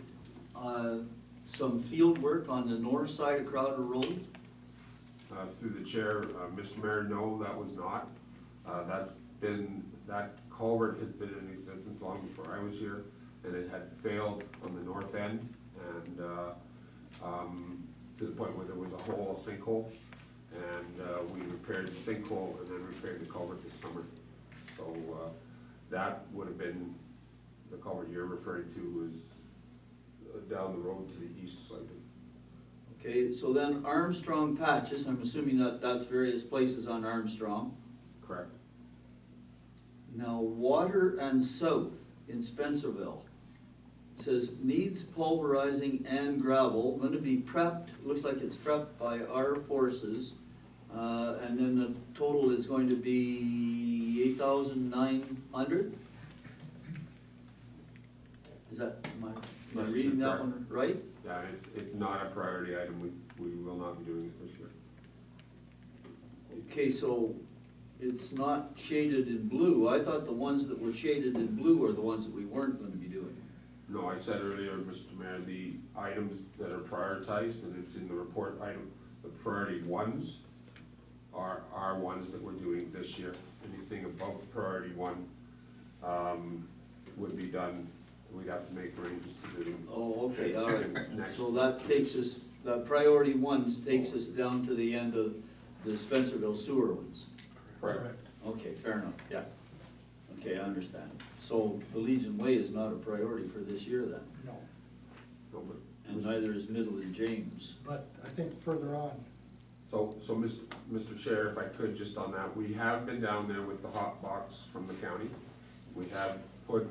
B: some field work on the north side of Crowder Road?
J: Through the chair, Mr. Mayor, no, that was not. That culvert has been in existence long before I was here, and it had failed on the north end, and to the point where there was a hole, a sinkhole, and we repaired the sinkhole and then repaired the culvert this summer. So that would have been, the culvert you're referring to was down the road to the east slightly.
B: Okay, so then Armstrong patches, I'm assuming that's various places on Armstrong.
J: Correct.
B: Now, Water and South in Spencerville, it says needs pulverizing and gravel, going to be prepped, looks like it's prepped by our forces, and then the total is going to be 8,900? Is that, am I
J: Yes,
B: reading that
J: correct.
B: one right?
J: Yeah, it's not a priority item, we will not be doing it this year.
B: Okay, so it's not shaded in blue. I thought the ones that were shaded in blue are the ones that we weren't going to be doing.
J: No, I said earlier, Mr. Mayor, the items that are prioritized, and it's in the report item, the priority ones are ones that we're doing this year. Anything above priority one, would be done, we'd have to make arrangements to do.
B: Oh, okay, all right.
J: Next.
B: So that takes us, that priority ones takes us down to the end of the Spencerville sewer ones.
J: Correct.
B: Okay, fair enough, yeah. Okay, I understand. So the Legion Way is not a priority for this year then?
A: No,
J: No, but-
B: And neither is Midland James.
A: but I think further on,
J: So, Mr. Chair, if I could, just on that, we have been down there with the hot box from the county. We have put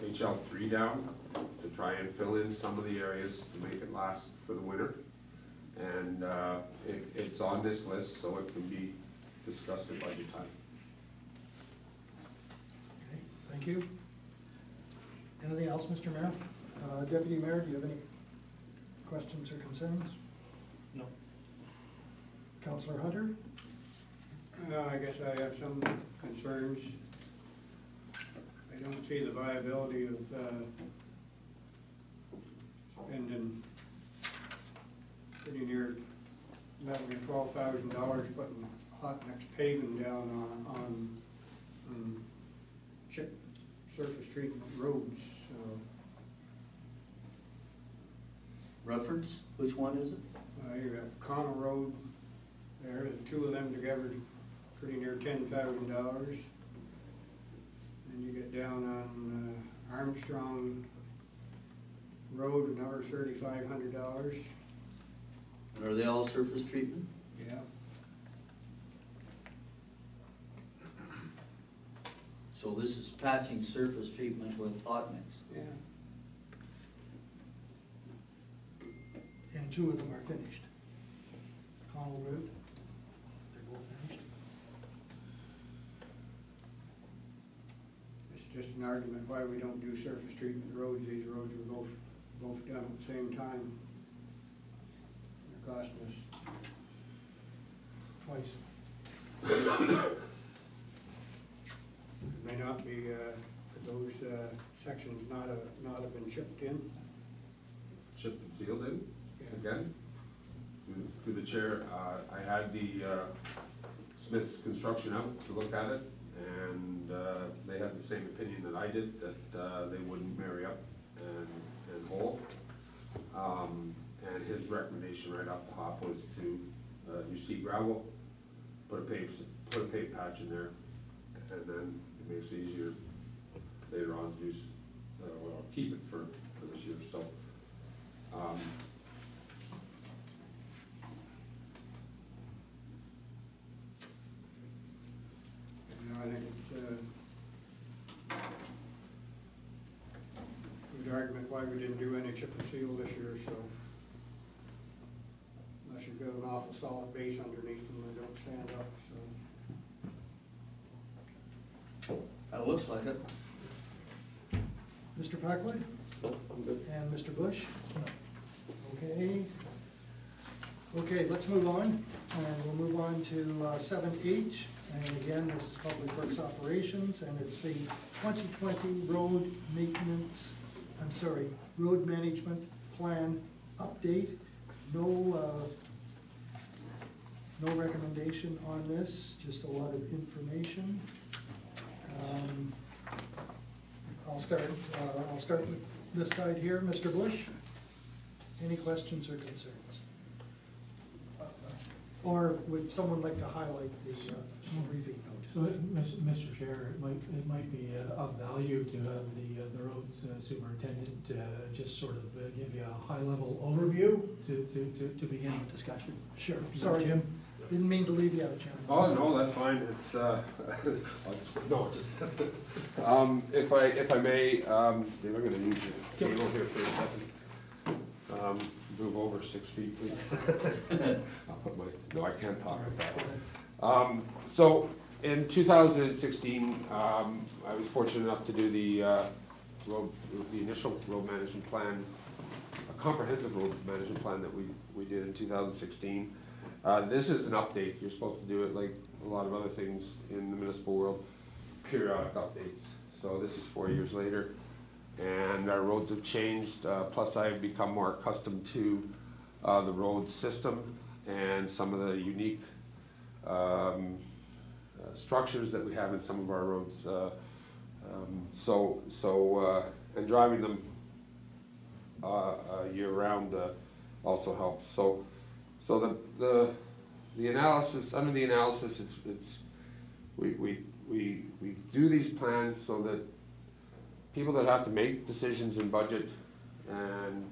J: HL3 down to try and fill in some of the areas to make it last for the winter. And it's on this list, so it can be discussed at budget time.
A: okay, thank you. Anything else, Mr. Mayor? Deputy Mayor, do you have any questions or concerns?
H: No.
A: Councillor Hunter?
E: I guess I have some concerns. I don't see the viability of spending pretty near $11,000 or $12,000 putting hot mix paving down on chip surface treatment roads.
B: Reference, which one is it?
E: You got Connell Road there, the two of them together is pretty near $10,000. Then you get down on Armstrong Road, another $3,500.
B: Are they all surface treatment?
E: Yeah.
B: So this is patching surface treatment with hot mix.
E: Yeah.
A: And two of them are finished. Connell Road, they're both finished.
E: It's just an argument why we don't do surface treatment roads. These roads were both done at the same time. They're costing us.
A: Twice.
E: It may not be, those sections not have been chipped in.
J: Chipped and sealed in,
E: Yeah.
J: again. Through the chair, I had the Smith's Construction out to look at it, and they had the same opinion that I did, that they wouldn't marry up and hold. And his recommendation right off the hop was to, you see gravel, put a paved patch in there, and then it makes it easier later on to use, well, keep it for this year, so.
E: I think it's a good argument why we didn't do any chip and seal this year, so. Unless you've got an awful solid base underneath them, they don't stand up, so.
B: That looks like it.
A: Mr. Packwood?
G: I'm good.
A: And Mr. Bush? Okay. Okay, let's move on, and we'll move on to 7H. And again, this is Public Works Operations, and it's the 2020 road maintenance, road management plan update. No recommendation on this, just a lot of information. I'll start with this side here. Mr. Bush, any questions or concerns? Or would someone like to highlight the briefing note?
C: So, Mr. Chair, it might be of value to have the roads superintendent just sort of give you a high-level overview to begin the discussion.
A: Sure,
C: Is that
A: sorry,
C: Jim?
A: didn't mean to leave you out, Jim.
J: Oh, no, that's fine, it's, if I may, Dave, I'm gonna use your table here for a second. Move over 6 feet, please. I'll put no, I can't talk with that. So, in 2016, I was fortunate enough to do the initial road management plan, a comprehensive road management plan that we did in 2016. This is an update. You're supposed to do it like a lot of other things in the municipal world, periodic updates. So this is 4 years later, and our roads have changed. Plus, I've become more accustomed to the road system and some of the unique structures that we have in some of our roads. And driving them year round also helps. So the analysis, under the analysis, we do these plans so that people that have to make decisions in budget and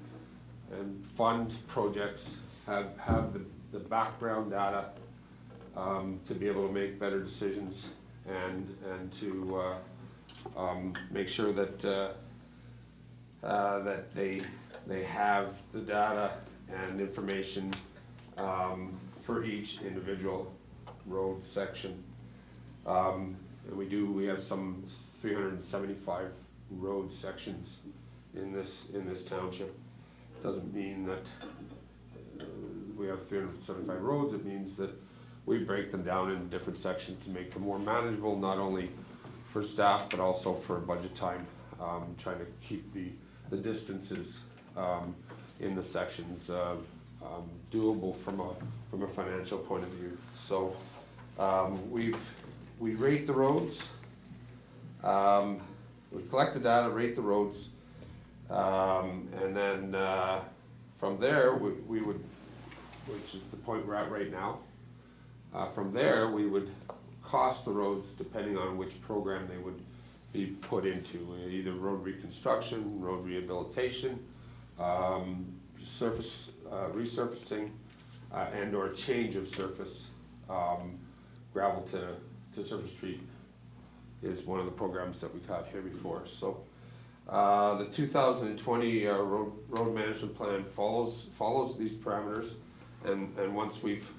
J: fund projects have the background data to be able to make better decisions and to make sure that that they have the data and information for each individual road section. And we have some 375 road sections in this township. Doesn't mean that we have 375 roads. It means that we break them down into different sections to make them more manageable, not only for staff but also for budget time. Trying to keep the distances in the sections doable from a financial point of view. So we rate the roads. We collect the data, rate the roads, and then from there we would, which is the point we're at right now. From there we would cost the roads depending on which program they would be put into, either road reconstruction, road rehabilitation, surface resurfacing, and or change of surface. Gravel to surface street is one of the programs that we've had here before. So the 2020 road management plan follows these parameters, and once we've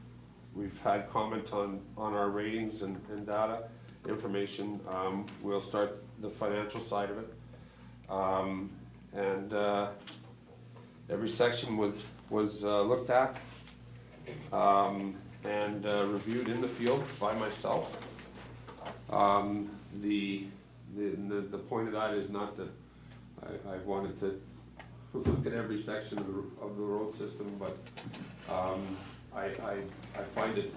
J: had comment on our ratings and data information, we'll start the financial side of it. And every section was looked at and reviewed in the field by myself. The point of that is not that I wanted to look at every section of the road system, but I find it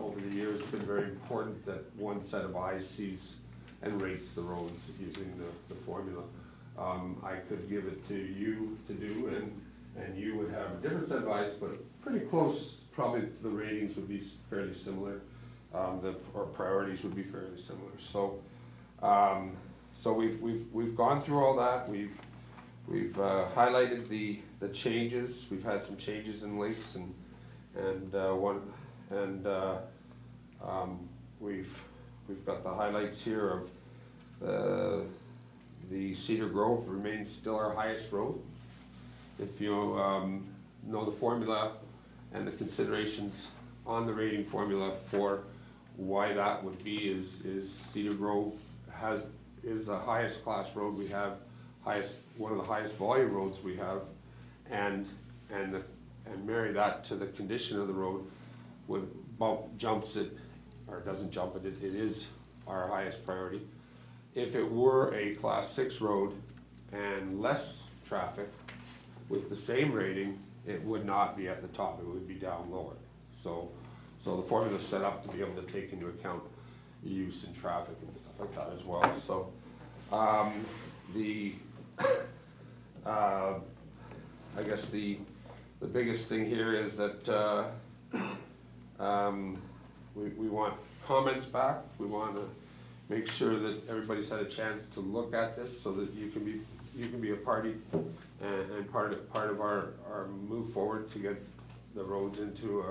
J: over the years been very important that one set of eyes sees and rates the roads using the formula. I could give it to you to do, and you would have a different set of eyes, but pretty close. Probably the ratings would be fairly similar. Our priorities would be fairly similar. So, so we've gone through all that. We've highlighted the changes. We've had some changes in links we've got the highlights here of the Cedar Grove remains still our highest road. If you know the formula and the considerations on the rating formula for why that would be is Cedar Grove is the highest class road we have, one of the highest volume roads we have, and marry that to the condition of the road would jumps it, or doesn't jump it, it is our highest priority. If it were a class 6 road and less traffic with the same rating, it would not be at the top, it would be down lower. So the formula is set up to be able to take into account use and traffic and stuff like that as well. So I guess the biggest thing here is that we want comments back. We want to make sure that everybody's had a chance to look at this so that you can be a party and part of our move forward to get the roads into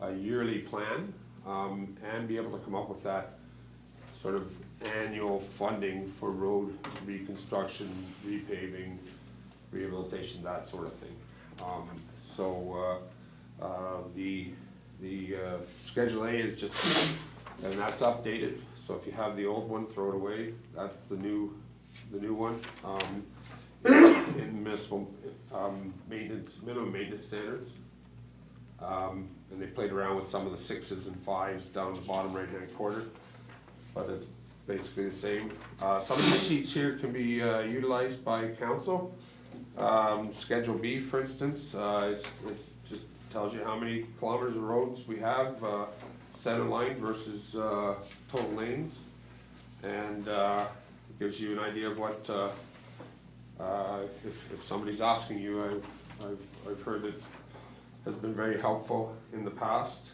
J: a yearly plan, and be able to come up with that sort of annual funding for road reconstruction, repaving, rehabilitation, that sort of thing. The Schedule A is just, and that's updated, so if you have the old one, throw it away. That's the new one. In municipal minimum maintenance standards. And they played around with some of the 6s and 5s down in the bottom right hand corner, but it's basically the same. Some of these sheets here can be utilized by council. Schedule B, for instance, it's just tells you how many kilometers of roads we have, center line versus total lanes, and gives you an idea of what if somebody's asking you. I've heard it has been very helpful in the past.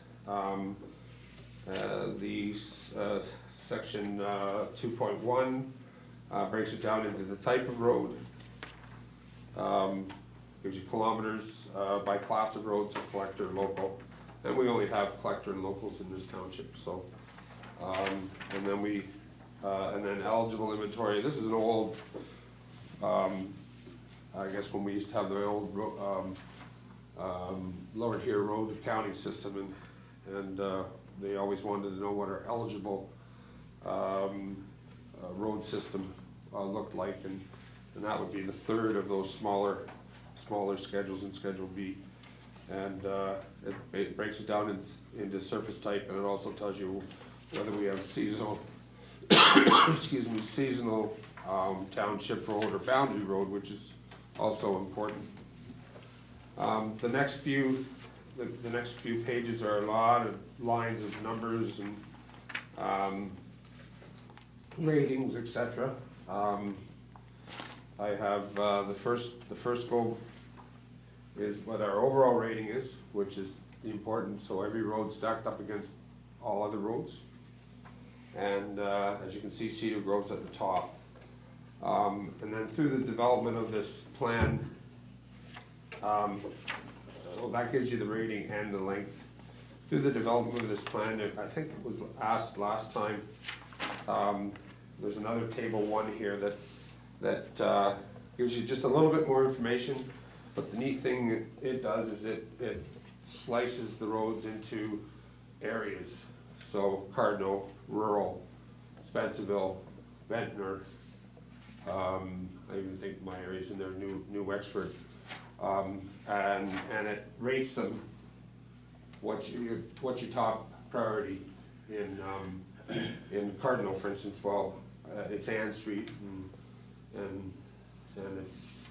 J: Section 2.1 breaks it down into the type of road. Gives you kilometers by class of roads, so collector and local. And we only have collector and locals in this township, so. And then and then eligible inventory. This is an old, I guess when we used to have the old Lower Tier road accounting system, and they always wanted to know what our eligible road system looked like, and that would be the third of those smaller schedules in Schedule B. And it breaks it down into surface type, and it also tells you whether we have seasonal, excuse me, seasonal township road or boundary road, which is also important. The next few pages are a lot of lines of numbers and ratings, etc. I have the first goal is what our overall rating is, which is important. So every road stacked up against all other roads, and as you can see, Cedar Grove's at the top. And then through the development of this plan, well, that gives you the rating and the length. Through the development of this plan, I think it was asked last time, there's another table 1 here that gives you just a little bit more information, but the neat thing it does is it slices the roads into areas. So Cardinal, rural, Spencerville, Ventnor, I even think my area's in there, New Wexford. And it rates them what's your top priority in Cardinal, for instance. Well, it's Ann Street, and it's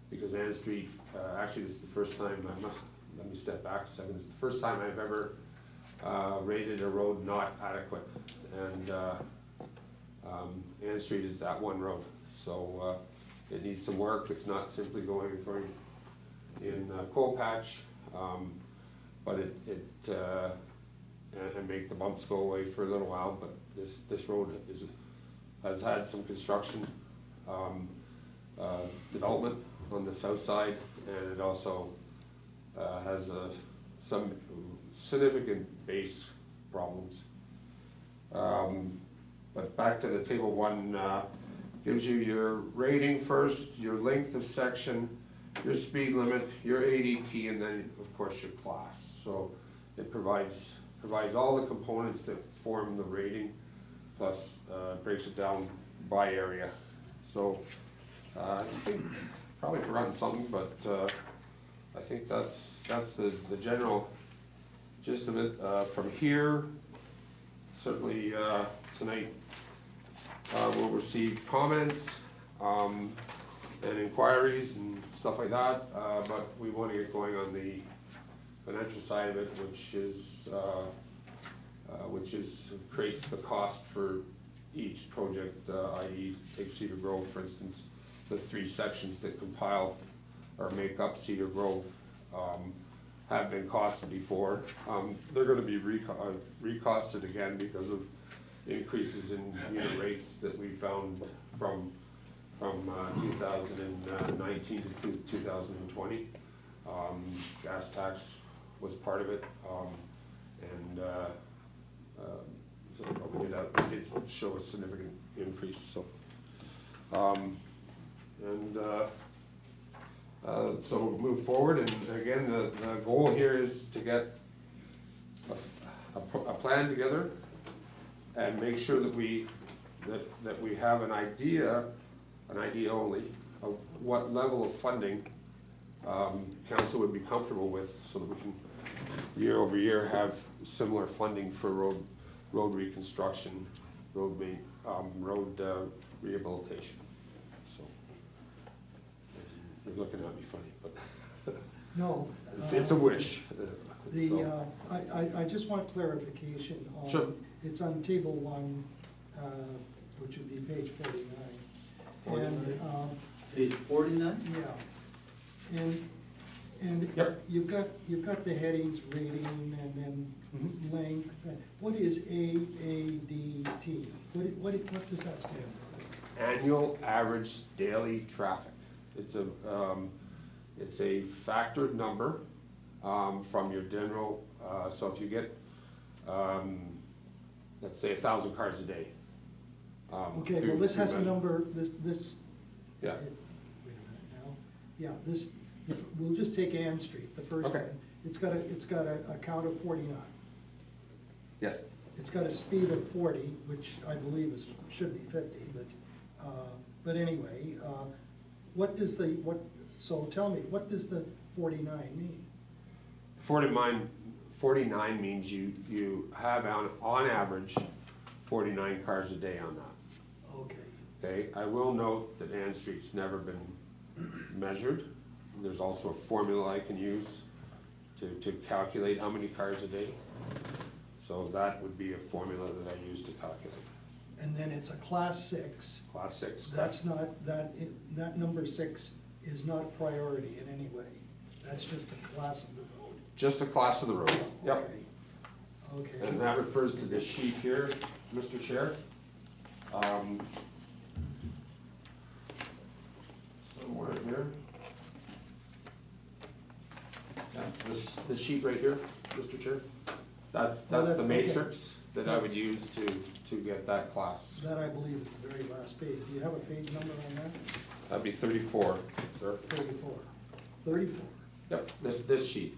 J: because Ann Street, actually this is the first time, let me step back a second, it's the first time I've ever rated a road not adequate, and Ann Street is that one road, so it needs some work. It's not simply going in coal patch, but and make the bumps go away for a little while. But this road has had some construction development on the south side, and it also has some significant base problems. But back to the table 1, gives you your rating first, your length of section, your speed limit, your ADT, and then of course your class. So it provides all the components that form the rating, plus breaks it down by area. So I think probably forgotten something, but I think that's the general gist of it. From here, certainly tonight we'll receive comments and inquiries and stuff like that, but we want to get going on the financial side of it, which creates the cost for each project, i.e. take Cedar Grove, for instance. The 3 sections that compile or make up Cedar Grove have been costed before. They're going to be recosted again because of increases in unit rates that we found from 2019 to 2020. Gas tax was part of it, and so we did show a significant increase. So, so we'll move forward, and again, the goal here is to get a plan together and make sure that we have an idea only of what level of funding council would be comfortable with, so that we can year over year have similar funding for road reconstruction, road rehabilitation. So you're looking at me funny, but
A: No.
J: it's a wish.
A: I just want clarification on.
J: Sure.
A: It's on table 1, which would be page 49. And,
B: Page 49?
A: yeah, and
J: Yep.
A: you've got the headings, rating, and then length, what is AADT? What does that stand for?
J: Annual average daily traffic. It's a factored number, from your general, so if you get, let's say 1,000 cars a day.
A: Okay,
J: through-
A: well, this
J: through
A: has a
J: measure-
A: number, this.
J: Yeah.
A: Wait a minute now. Yeah, this, we'll just take Ann Street, the first
J: Okay.
A: one. It's got a count of 49.
J: Yes.
A: It's got a speed of 40, which I believe should be 50, but anyway, so tell me, what does the 49 mean?
J: 49 means you have on average 49 cars a day on that.
A: Okay,
J: Okay, I will note that Ann Street's never been measured. There's also a formula I can use to calculate how many cars a day. So that would be a formula that I use to calculate.
A: and then it's a class 6.
J: Class 6.
A: That's not, that number 6 is not a priority in any way. That's just a class of the road.
J: Just a class of the road. Yep.
A: Okay. Okay.
J: And that refers to this sheet here, Mr. Chair. Somewhere here. Yeah, this sheet right here, Mr. Chair. That's the
A: okay.
J: matrix that I would use to get that class.
A: That, I believe, is the very last page. Do you have a page number on that?
J: That'd be 34, sir.
A: 34. 34.
J: Yep, this sheet.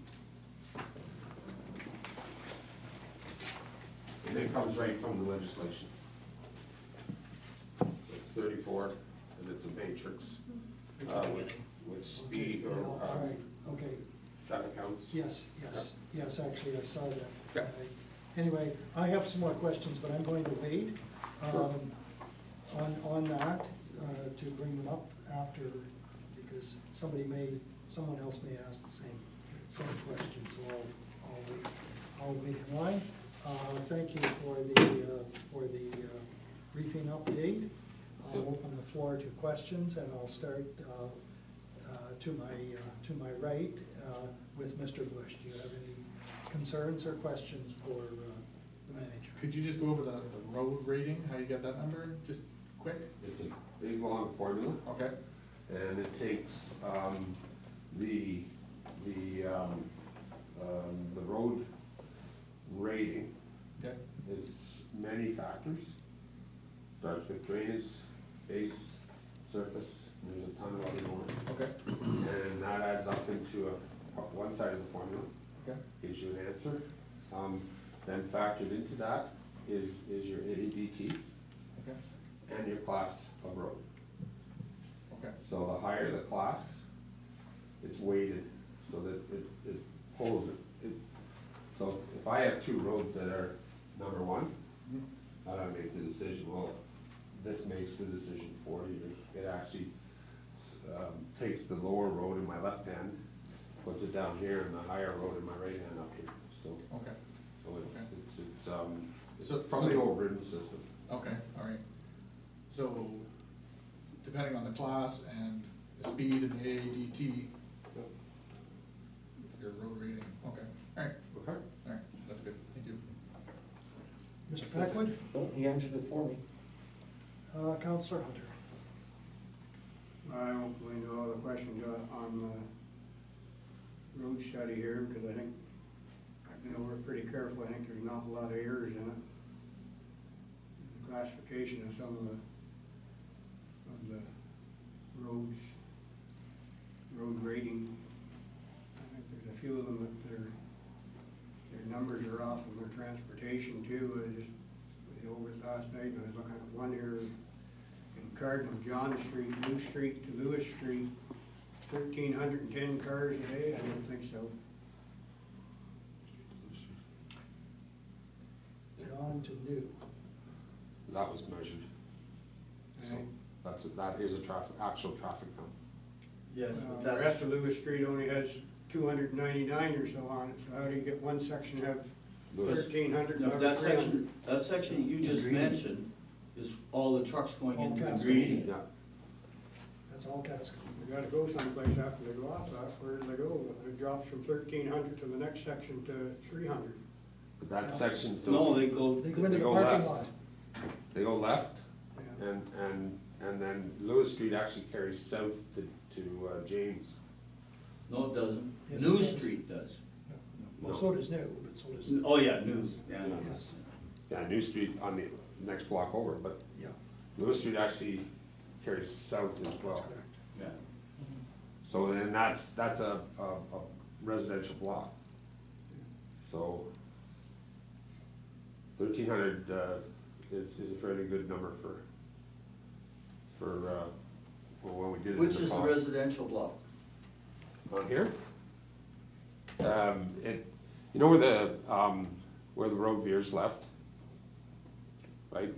J: And it comes right from the legislation. So it's 34, and it's a matrix, with speed
A: Okay, yeah,
J: or,
A: all right, okay.
J: traffic counts.
A: Yes, actually, I saw that.
J: Yeah.
A: Anyway, I have some more questions, but I'm going to wait on that, to bring them up after, because someone else may ask the same question, so I'll wait in line. Thank you for the briefing update. I'll open the floor to questions, and I'll start to my right with Mr. Bush. Do you have any concerns or questions for the manager?
M: Could you just go over the road rating, how you got that number, just quick?
J: It's a big, long formula,
M: Okay,
J: and it takes, the road rating
M: okay,
J: is many factors. Starts with drainage, base, surface, and there's a ton of other more.
M: okay,
J: And that adds up into one side of the formula,
M: okay,
J: gives you an answer. Then factored into that is your ADT
M: okay,
J: and your class of road.
M: okay,
J: So the higher the class, it's weighted so that it pulls it. So if I have two roads that are number 1, how do I make the decision? Well, this makes the decision for you. It actually takes the lower road in my left hand, puts it down here, and the higher road in my right hand up here. So
M: okay,
J: it's
M: So-
J: from the old written system.
M: okay, all right. So, depending on the class and the speed and the AADT, your road rating, okay, all right,
J: Okay.
M: all right, that's good, thank you.
A: Mr. Packwood?
G: No, he answered it for me.
A: Counselor Hunter?
E: I won't go into all the questions on the road study here, because I think I've been over it pretty carefully. I think there's an awful lot of errors in it. The classification of some of the roads, road grading. I think there's a few of them that their numbers are off on their transportation too. I just was over it last night, and I was looking at one here in Cardinal, John Street, New Street to Lewis Street, 1,310 cars a day. I don't think so.
A: John to New.
J: That was measured. So that is actual traffic count.
B: Yes, but
E: The
B: that's,
E: rest of Lewis Street only has 299 or so on it, so how do you get one section have
J: Lewis-
E: 1,300
B: no,
E: and
B: that
E: another 300?
B: section you just mentioned is all the trucks going
A: All
B: into the
A: Casco.
B: green.
J: Yeah,
A: That's all Casco.
E: They gotta go someplace after they go off that. Where do they go? It drops from 1,300 to the next section to 300.
J: But that section
B: No,
J: still,
B: they go,
A: They go into the
J: go
A: parking
J: left.
A: lot.
J: they go left,
E: Yeah.
J: and then Lewis Street actually carries south to James.
B: no, it doesn't.
A: Yes, it
B: New
A: does.
B: Street does.
A: Well, so does new, but so does,
B: Oh, yeah, News, yeah.
A: yes,
J: Yeah, New Street on the next block over, but
A: yeah,
J: Lewis Street actually carries south as
A: that's
J: well.
A: correct.
B: Yeah.
J: So then that's a residential block. So 1,300 is a fairly good number for well, when we did it in
B: Which
J: the
B: is the
J: past.
B: residential block?
J: On here? You know where the road veers left? Right?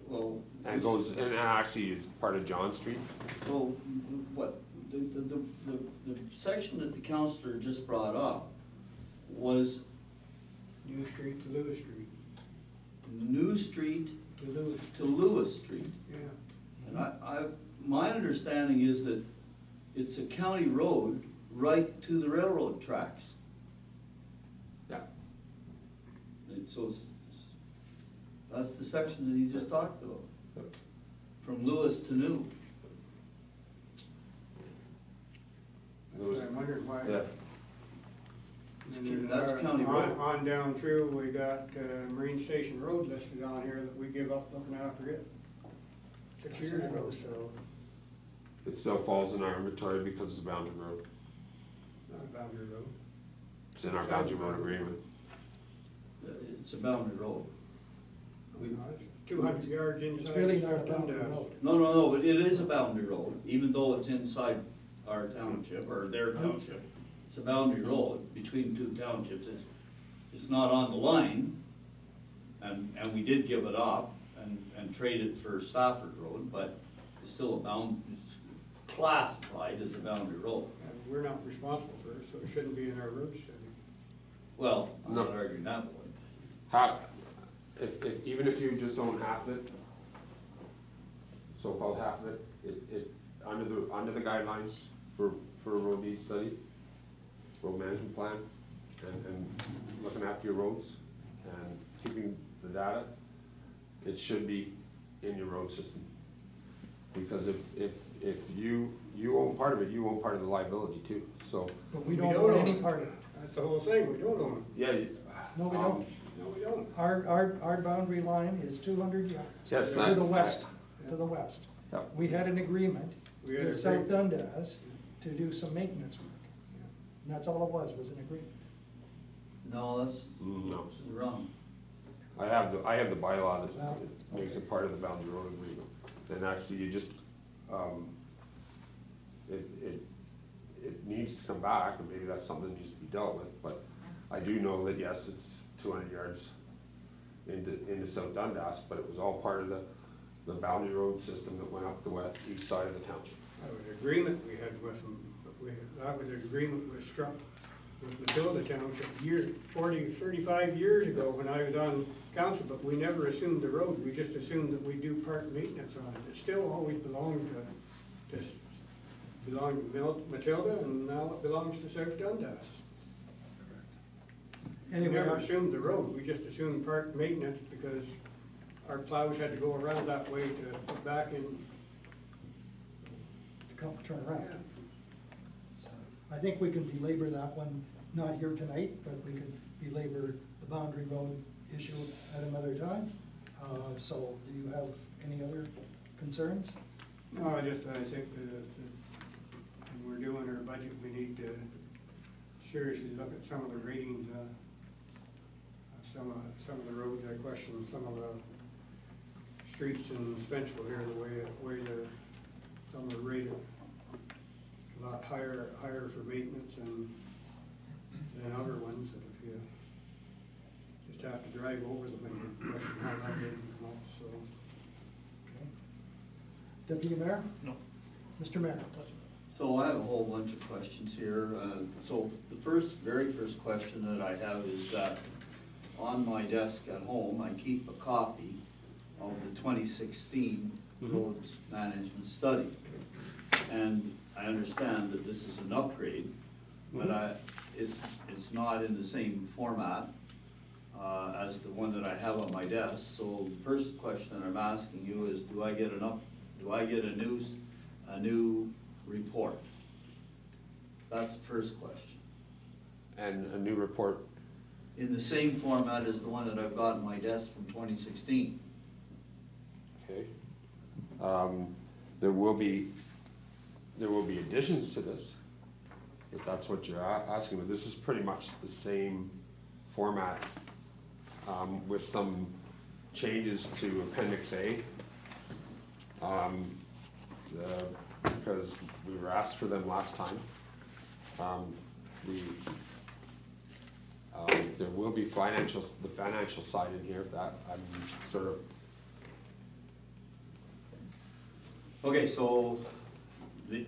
B: Well.
J: And goes, and actually is part of John Street?
B: Well, what, the section that the counselor just brought up was
E: New Street to Lewis Street,
B: New Street
E: to Lewis,
B: to Lewis Street.
E: yeah.
B: And my understanding is that it's a county road right to the railroad tracks.
J: Yeah.
B: That's the section that he just talked about.
J: Yep.
B: From Lewis to New.
E: That's why I'm wondering why.
J: Yeah.
E: And then,
B: That's county road.
E: On down through, we got Marine Station Road listed on here that we give up looking after it 6 years ago, so,
J: It still falls in our inventory because it's a boundary road.
E: not a boundary road.
J: It's in our boundary road agreement.
B: It's a boundary road. We-
E: It's 200 yards
A: It's
E: inside.
A: really
E: the
A: not a
E: South
A: boundary
E: Dundas.
A: road.
B: No, but it is a boundary road, even though it's inside our township, or their township. It's a boundary road between two townships. It's not on the line, and we did give it up and trade it for Stafford Road, but it's still it's classified as a boundary road.
E: And we're not responsible for it, so it shouldn't be in our road study.
B: Well, I'm not
J: No.
B: arguing that point.
J: Even if you just own half of it, so-called half of it, under the guidelines for a road need study, road management plan, and looking after your roads and keeping the data, it should be in your road system. Because if you own part of it, you own part of the liability too, so.
A: But we don't own any part of it.
E: That's the whole thing, we don't own
J: Yeah.
A: No, we don't.
E: it. No, we don't.
A: Our boundary line is 200 yards.
J: Yes,
A: To the west, to the west.
J: Yep.
A: We had an agreement
E: We had
A: with
E: a
A: South
E: great-
A: Dundas to do some maintenance work. And that's all it was an agreement.
B: No, that's
J: No.
B: wrong.
J: I have the bylaw that
A: Well,
J: makes it part of the boundary road agreement. And actually, you just, it needs to come back, and maybe that's something that needs to be dealt with, but I do know that, yes, it's 200 yards into South Dundas, but it was all part of the boundary road system that went up the east side of the township.
E: That was an agreement we had with them, but that was an agreement was struck with Matilda Township 35 years ago when I was on council, but we never assumed the road, we just assumed that we do part maintenance on it. It still always belonged to Matilda, and now it belongs to South Dundas. We
A: Anyway,
E: never assumed the road, we just assumed part maintenance because our plows had to go around that way to put back in.
A: to come turn around. So I think we can belabor that one, not here tonight, but we can belabor the boundary road issue at another time. So do you have any other concerns?
E: No, I think that when we're doing our budget, we need to seriously look at some of the ratings, some of the roads. I question some of the streets in Spencerville here, the way some of the rated a lot higher for maintenance than other ones, that if you just have to drive over them and you question how that didn't come up, so.
A: Okay. Deputy Mayor?
H: No.
A: Mr. Mayor?
B: So I have a whole bunch of questions here. So the very first question that I have is that on my desk at home, I keep a copy of the 2016 roads management study. And I understand that this is an upgrade, but it's not in the same format as the one that I have on my desk. So the first question that I'm asking you is, do I get a new report? That's the first question.
J: And a new report,
B: In the same format as the one that I've got on my desk from 2016.
J: okay? There will be additions to this, if that's what you're asking, but this is pretty much the same format, with some changes to Appendix A. Because we were asked for them last time. There will be the financial side in here, if that, I'm sort of,
B: Okay, so the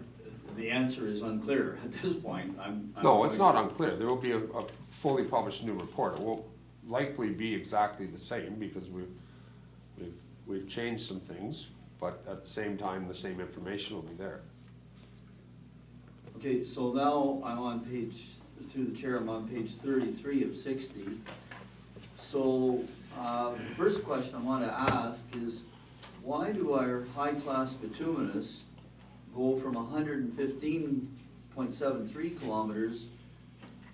B: answer is unclear at this point. I'm
J: no, it's not unclear, there will be a fully published new report. It won't likely be exactly the same, because we've changed some things, but at the same time, the same information will be there.
B: Okay, so now I'm on page, through the chair, I'm on page 33 of 60. So, the first question I want to ask is, why do our high-class bituminous go from 115.73 kilometers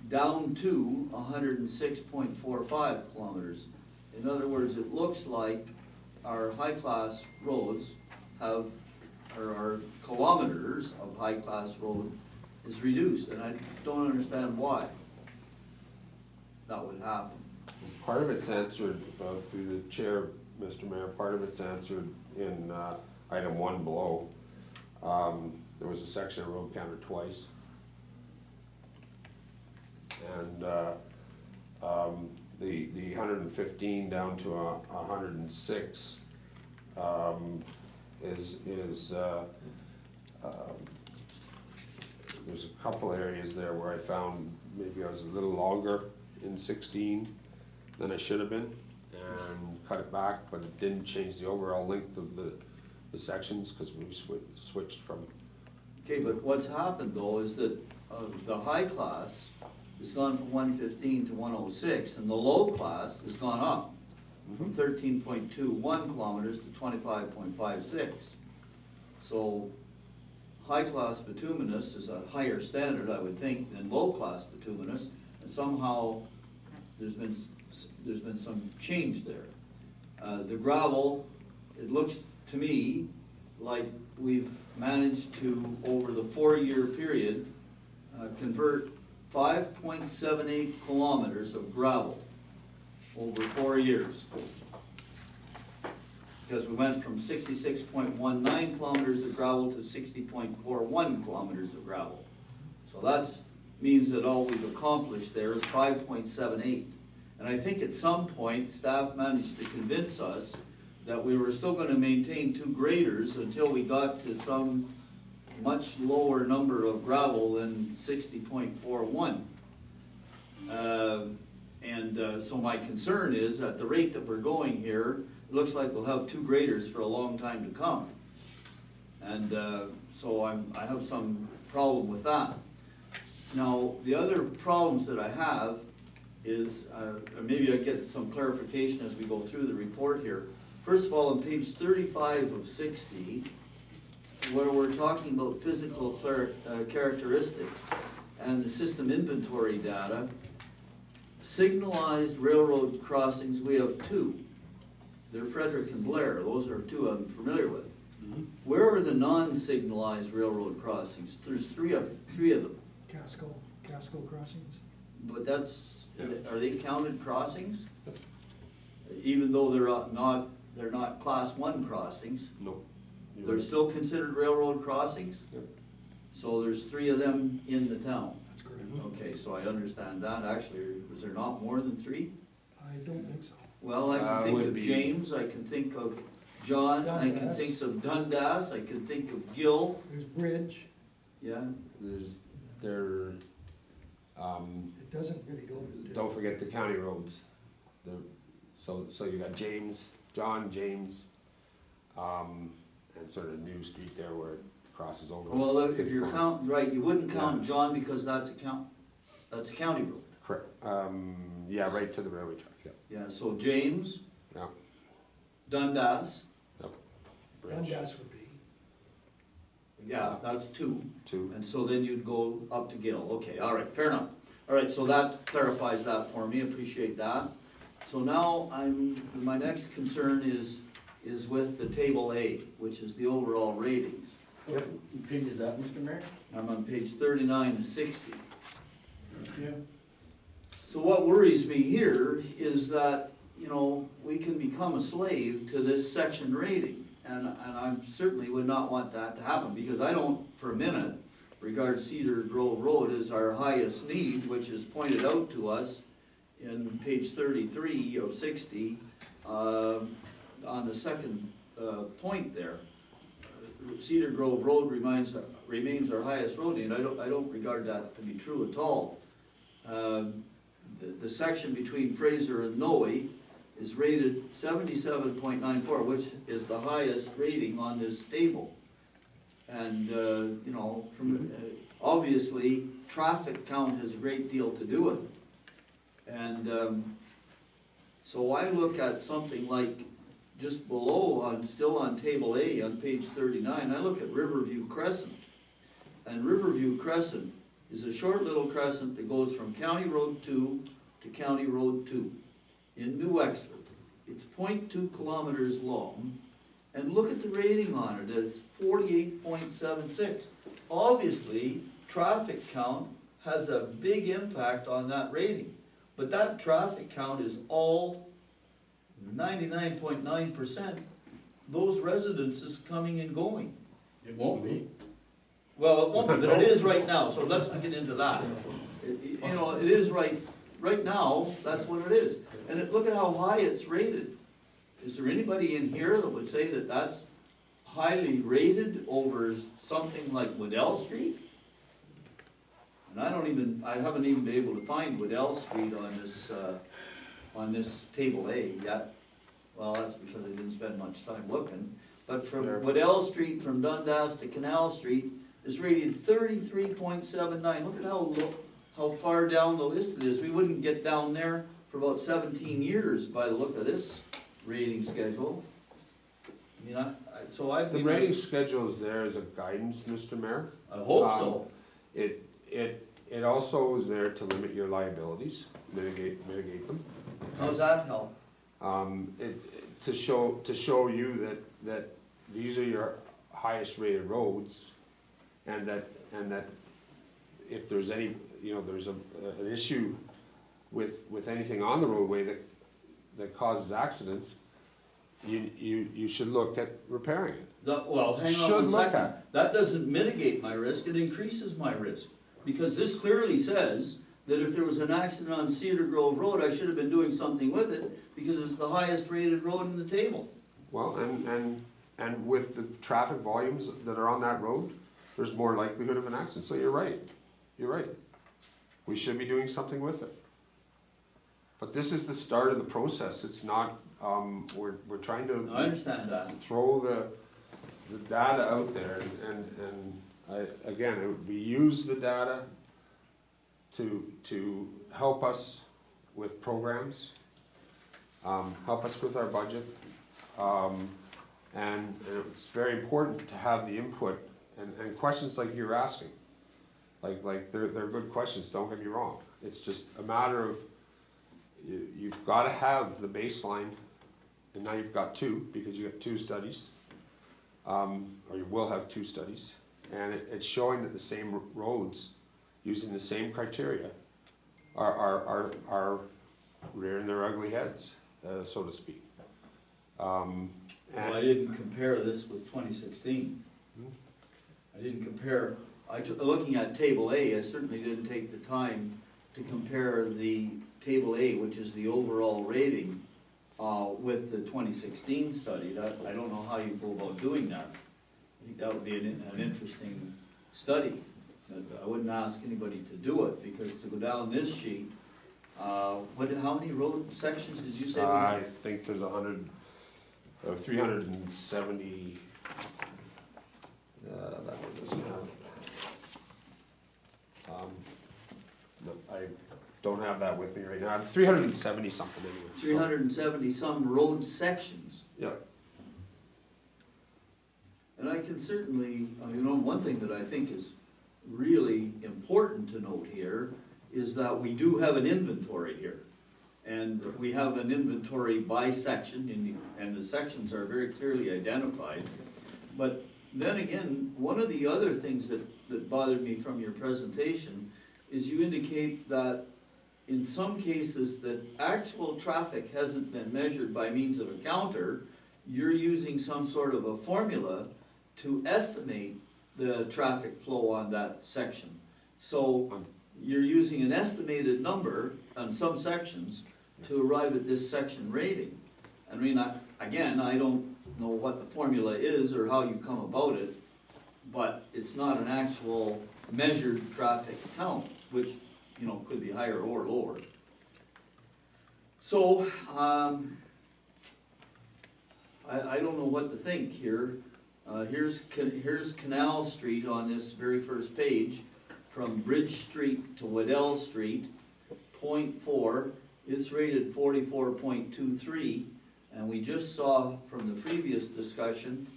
B: down to 106.45 kilometers? In other words, it looks like our high-class roads have, or our kilometers of high-class road is reduced, and I don't understand why that would happen.
J: Part of it's answered, through the chair, Mr. Mayor, part of it's answered in item 1 below. There was a section of road counted twice. And the 115 down to 106 there's a couple areas there where I found maybe I was a little longer in 16 than I should have been, and cut it back, but it didn't change the overall length of the sections, because we switched from.
B: Okay, but what's happened though is that the high class has gone from 115 to 106, and the low class has gone up from 13.21 kilometers to 25.56. So high-class bituminous is a higher standard, I would think, than low-class bituminous, and somehow there's been some change there. The gravel, it looks to me like we've managed to, over the 4-year period, convert 5.78 kilometers of gravel over 4 years. Because we went from 66.19 kilometers of gravel to 60.41 kilometers of gravel. So that means that all we've accomplished there is 5.78. And I think at some point, staff managed to convince us that we were still going to maintain 2 graders until we got to some much lower number of gravel than 60.41. So my concern is, at the rate that we're going here, it looks like we'll have 2 graders for a long time to come. And so I have some problem with that. Now, the other problems that I have is, maybe I get some clarification as we go through the report here. First of all, on page 35 of 60, where we're talking about physical characteristics and the system inventory data, signalized railroad crossings, we have 2. They're Frederick and Blair. Those are 2 I'm familiar with. Where are the non-signalized railroad crossings? There's 3 of them.
A: Casco crossings.
B: But that's, are they counted crossings? Even though they're not class 1 crossings?
J: No.
B: They're still considered railroad crossings?
J: Yep.
B: So there's 3 of them in the town?
A: That's correct.
B: Okay, so I understand that. Actually, was there not more than 3?
A: I don't think so.
B: Well, I can think
J: would
B: of
J: be-
B: James, I can think of John, I can
A: Dundas.
B: think of Dundas, I can think of Gill,
A: There's Bridge.
B: yeah.
A: It doesn't really go to.
J: Don't forget the county roads. So you got John, James, and sort of New Street there where it crosses over.
B: Well, if you're right, you wouldn't count John because that's a county road.
J: Correct. Yeah, right to the railway track, yeah.
B: Yeah, so James,
J: Yeah.
B: Dundas,
J: Bridge.
A: Dundas would be.
B: yeah, that's two.
J: Two.
B: And so then you'd go up to Gill, okay, all right, fair enough. All right, so that clarifies that for me, appreciate that. So now my next concern is with the table A, which is the overall ratings.
I: What page is that, Mr. Mayor?
B: I'm on page 39 to 60.
I: Yeah.
B: So what worries me here is that, you know, we can become a slave to this section rating. And I certainly would not want that to happen, because I don't, for a minute, regard Cedar Grove Road as our highest need, which is pointed out to us in page 33 of 60, on the second point there. Cedar Grove Road remains our highest road need. I don't regard that to be true at all. The section between Fraser and Noe is rated 77.94, which is the highest rating on this table. And, you know, obviously, traffic count has a great deal to do with it. And so I look at something like just below, still on table A, on page 39, I look at Riverview Crescent. And Riverview Crescent is a short little crescent that goes from County Road 2 to County Road 2 in New Wexford. It's 0.2 kilometers long, and look at the rating on it, it's 48.76. Obviously, traffic count has a big impact on that rating, but that traffic count is all 99.9% those residences coming and going.
F: It won't be.
B: Well, it won't be, but it is right now, so let's not get into that. You know, it is right now, that's what it is. And look at how high it's rated. Is there anybody in here that would say that that's highly rated over something like Waddell Street? And I haven't even been able to find Waddell Street on this table A yet. Well, that's because I didn't spend much time looking. But from Waddell Street, from Dundas to Canal Street, is rated 33.79. Look at how far down the list it is. We wouldn't get down there for about 17 years by the look of this rating schedule. I mean,
J: The rating schedule is there as a guidance, Mr. Mayor.
B: I hope so.
J: It also is there to limit your liabilities, mitigate them.
B: How's that help?
J: To show you that these are your highest rated roads, and that if there's any, you know, there's an issue with anything on the roadway that causes accidents, you should look at repairing it.
B: Well, hang on one second. That doesn't mitigate my risk, it increases my risk. Because this clearly says that if there was an accident on Cedar Grove Road, I should have been doing something with it, because it's the highest rated road in the table.
J: Well, and with the traffic volumes that are on that road, there's more likelihood of an accident, so you're right. We should be doing something with it. But this is the start of the process, it's not, we're trying to.
B: I understand that.
J: Throw the data out there, and we use the data to help us with programs, help us with our budget, and it's very important to have the input and questions like you're asking. Like they're good questions, don't get me wrong. It's just a matter of you've got to have the baseline, and now you've got two, because you have two studies, or you will have two studies, and it's showing that the same roads, using the same criteria, are rearing their ugly heads, so to speak.
B: Well, I didn't compare this with 2016. I didn't compare, looking at table A, I certainly didn't take the time to compare the table A, which is the overall rating, with the 2016 study. I don't know how you go about doing that. I think that would be an interesting study. I wouldn't ask anybody to do it, because to go down this sheet, how many road sections did you say?
J: I think there's 370. I don't have that with me right now, 370 something anyway. so.
B: 370 some road sections.
J: Yeah,
B: And I can certainly, one thing that I think is really important to note here is that we do have an inventory here. And we have an inventory by section, and the sections are very clearly identified. But then again, one of the other things that bothered me from your presentation is you indicate that in some cases that actual traffic hasn't been measured by means of a counter, you're using some sort of a formula to estimate the traffic flow on that section. So you're using an estimated number on some sections to arrive at this section rating. I mean, again, I don't know what the formula is or how you come about it, but it's not an actual measured traffic count, which, could be higher or lower. So, I don't know what to think here. Here's Canal Street on this very first page, from Bridge Street to Waddell Street, 0.4, it's rated 44.23, and we just saw from the previous discussion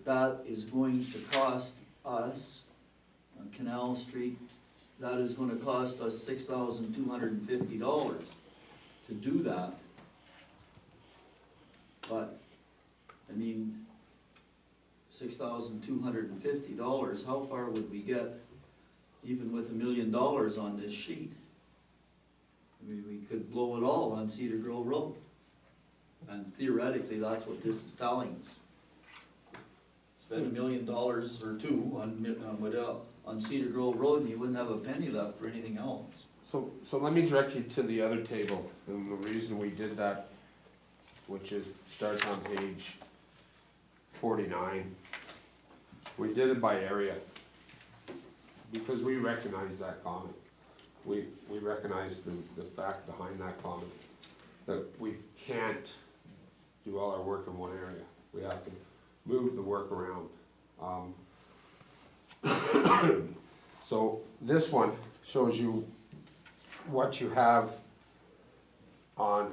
B: that is going to cost us, Canal Street, that is going to cost us $6,250 to do that. But, I mean, $6,250, how far would we get even with $1 million on this sheet? I mean, we could blow it all on Cedar Grove Road. And theoretically, that's what this is telling us. Spend $1 million or two on Cedar Grove Road, and you wouldn't have a penny left for anything else.
J: so let me direct you to the other table, and the reason we did that, which starts on page 49. We did it by area, because we recognize that comment. We recognize the fact behind that comment, that we can't do all our work in one area. We have to move the work around. So this one shows you what you have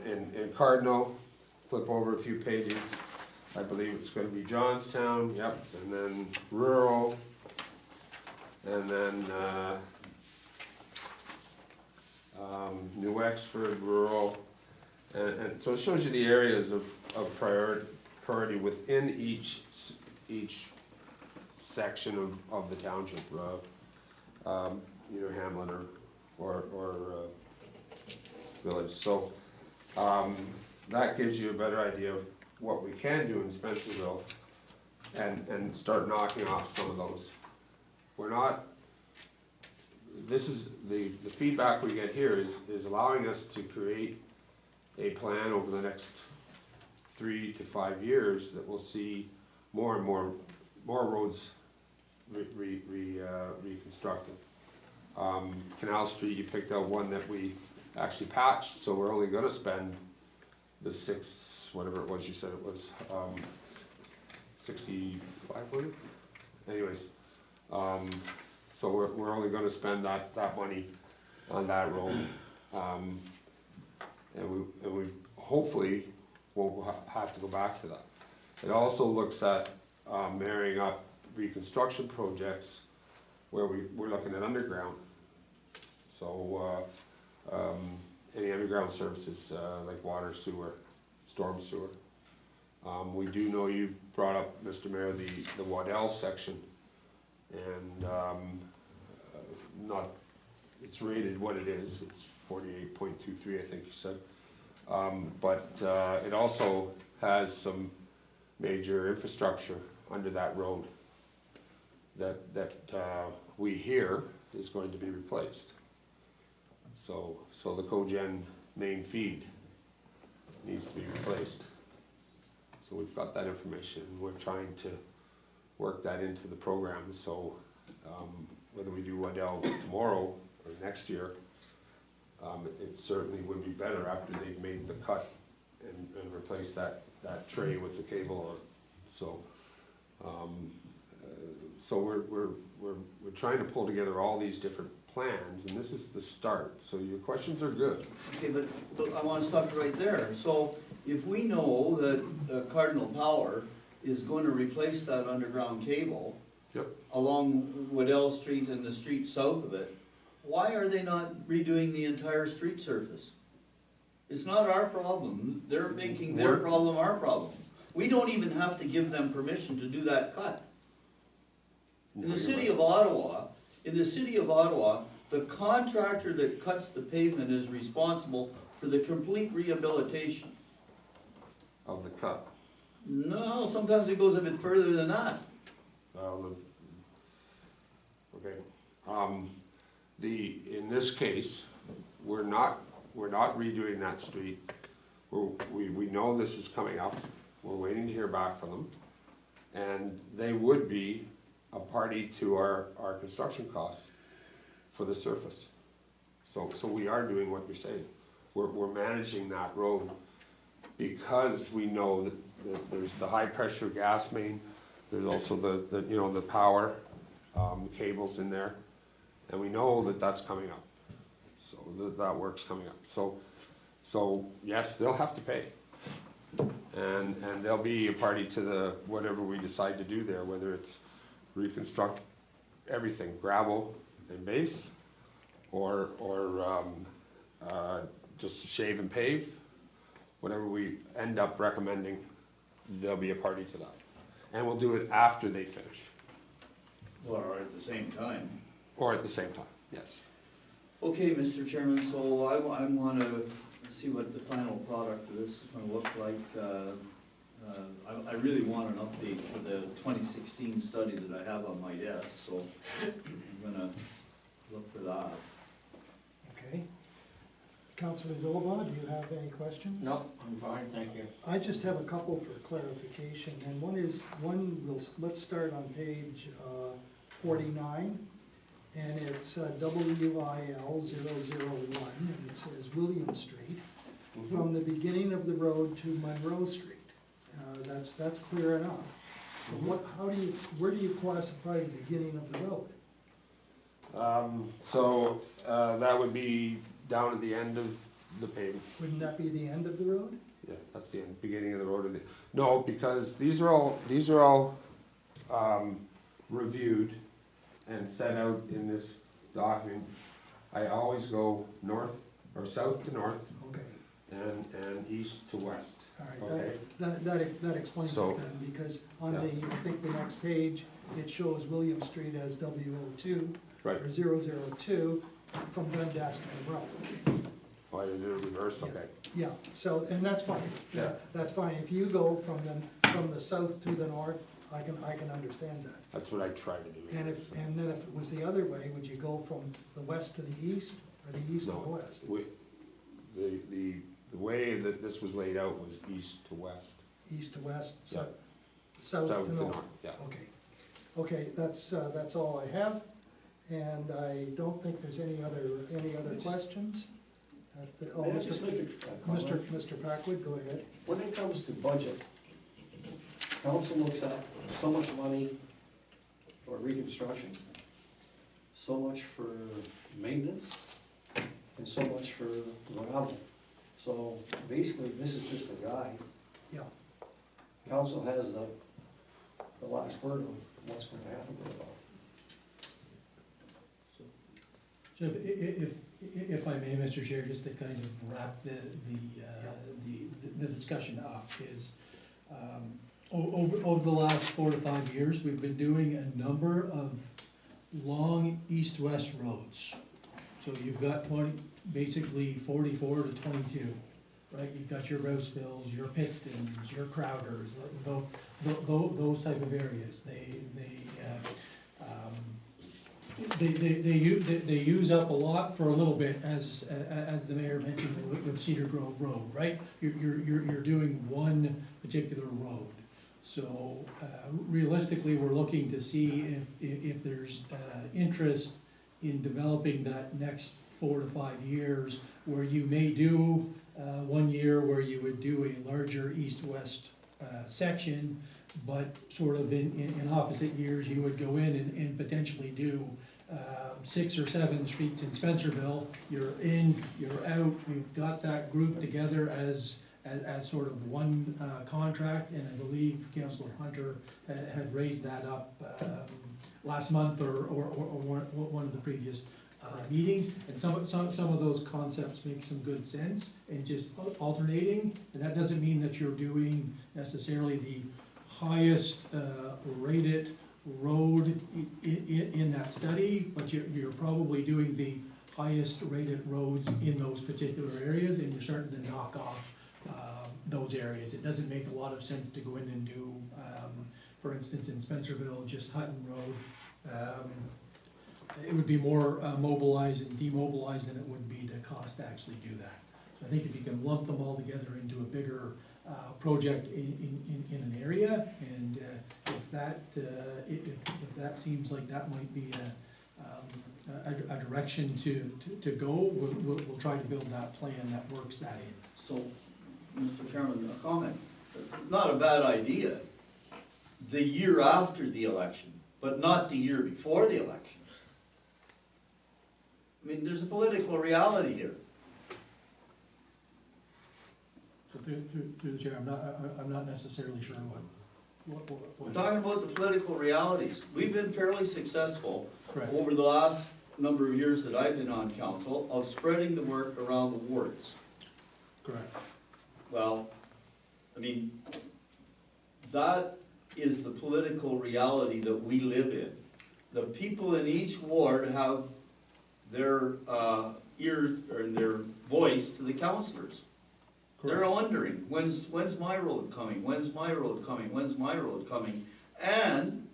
J: in Cardinal. Flip over a few pages. I believe it's going to be Johnstown, yep, and then rural, and then New Wexford, rural, and so it shows you the areas of priority within each section of the township, hamlet or village. So that gives you a better idea of what we can do in Spencerville, and start knocking off some of those. This is the feedback we get here is allowing us to create a plan over the next 3 to 5 years that will see more and more roads reconstructed. Canal Street, you picked out one that we actually patched, so we're only gonna spend the whatever it was you said it was, 65, was it? Anyways, so we're only gonna spend that money on that road. And we hopefully won't have to go back to that. It also looks at marrying up reconstruction projects where we're looking at underground. So any underground services like water, sewer, storm sewer. We do know you brought up, Mr. Mayor, the Waddell section, and it's rated what it is. It's 48.23, I think you said. But it also has some major infrastructure under that road that we hear is going to be replaced. So the cogen main feed needs to be replaced. So we've got that information. We're trying to work that into the program. So whether we do Waddell tomorrow or next year, it certainly would be better after they've made the cut and replaced that tray with the cable on. So we're trying to pull together all these different plans, and this is the start, so your questions are good.
B: Okay, but I wanna stop you right there. So if we know that Cardinal Power is going to replace that underground cable
J: Yep.
B: along Waddell Street and the street south of it, why are they not redoing the entire street surface? It's not our problem. They're making their problem our problem. We don't even have to give them permission to do that cut. In the city of Ottawa, the contractor that cuts the pavement is responsible for the complete rehabilitation.
J: Of the cut.
B: No, sometimes it goes a bit further than that.
J: Okay, in this case, we're not redoing that street. We know this is coming up, we're waiting to hear back from them. And they would be a party to our construction costs for the surface. So we are doing what you're saying. We're managing that road because we know that there's the high pressure gas main, there's also the power cables in there, and we know that that's coming up. So that work's coming up. So yes, they'll have to pay. And they'll be a party to whatever we decide to do there, whether it's reconstruct everything, gravel and base, or just shave and pave. Whatever we end up recommending, they'll be a party to that. And we'll do it after they finish.
B: Or at the same time.
J: Or at the same time, yes.
B: Okay, Mr. Chairman, so I want to see what the final product of this is going to look like. I really want an update for the 2016 study that I have on my desk, so I'm going to look for that.
A: Okay. Councilor Dillabaugh, do you have any questions?
I: No, I'm fine, thank you.
A: I just have a couple for clarification, and let's start on page 49, and it's WIL 001, and it says William Street, from the beginning of the road to Monroe Street. That's clear enough. But where do you classify the beginning of the road?
J: That would be down at the end of the pavement.
A: Wouldn't that be the end of the road?
J: Yeah, that's the end, beginning of the road. No, because these are all reviewed and set out in this document. I always go north or south to north.
A: Okay.
J: And east to west.
A: All right,
J: Okay.
A: that explains
J: So-
A: it then, because on I think the next page, it shows William Street as W02,
J: Right.
A: or 002, from Dundas to Monroe.
J: Oh, I did it reverse, okay.
A: Yeah, so, and that's fine,
J: Yeah.
A: that's fine, if you go from the south to the north, I can understand that.
J: That's what I try to do.
A: And then if it was the other way, would you go from the west to the east, or the east to the
J: No,
A: west?
J: the way that this was laid out was east to west.
A: East to west,
J: Yeah.
A: south to north?
J: Yeah.
A: Okay, okay, that's all I have, and I don't think there's any other questions? Oh,
G: May I just make a comment?
A: Mr. Packwood, go ahead.
G: When it comes to budget, council looks at so much money for reconstruction, so much for maintenance, and so much for gravel. So basically, this is just a guide.
A: Yeah.
G: Council has the last word on what's gonna happen with it all.
C: So if I may, Mr. Chair, just to kind of wrap the discussion up is, over the last 4 to 5 years, we've been doing a number of long east-west roads. So you've got basically 44 to 22, right? You've got your Rousevilles, your Pitstons, your Crowders, those type of areas. They use up a lot for a little bit, as the mayor mentioned with Cedar Grove Road, right? You're doing one particular road. So realistically, we're looking to see if there's interest in developing that next 4 to 5 years, where you may do 1 year where you would do a larger east-west section, but sort of in opposite years, you would go in and potentially do 6 or 7 streets in Spencerville. You're in, you're out, we've got that group together as sort of one contract, and I believe Councillor Hunter had raised that up last month or one of the previous meetings. And some of those concepts make some good sense, and just alternating, and that doesn't mean that you're doing necessarily the highest rated road in that study, but you're probably doing the highest rated roads in those particular areas, and you're starting to knock off those areas. It doesn't make a lot of sense to go in and do, for instance, in Spencerville, just Hutton Road. It would be more mobilized and demobilized than it would be to cost to actually do that. So I think if you can lump them all together into a bigger project in an area, and if that seems like that might be a direction to go, we'll try to build that plan that works that in.
B: So, Mr. Chairman, a comment, not a bad idea, the year after the election, but not the year before the election. I mean, there's a political reality here.
C: So through the chair, I'm not necessarily sure what.
B: We're talking about the political realities. We've been fairly successful
C: Correct.
B: over the last number of years that I've been on council of spreading the work around the wards.
C: Correct.
B: Well, I mean, that is the political reality that we live in. The people in each ward have their ear or their voice to the councillors. They're wondering, when's my road coming? When's my road coming? When's my road coming? And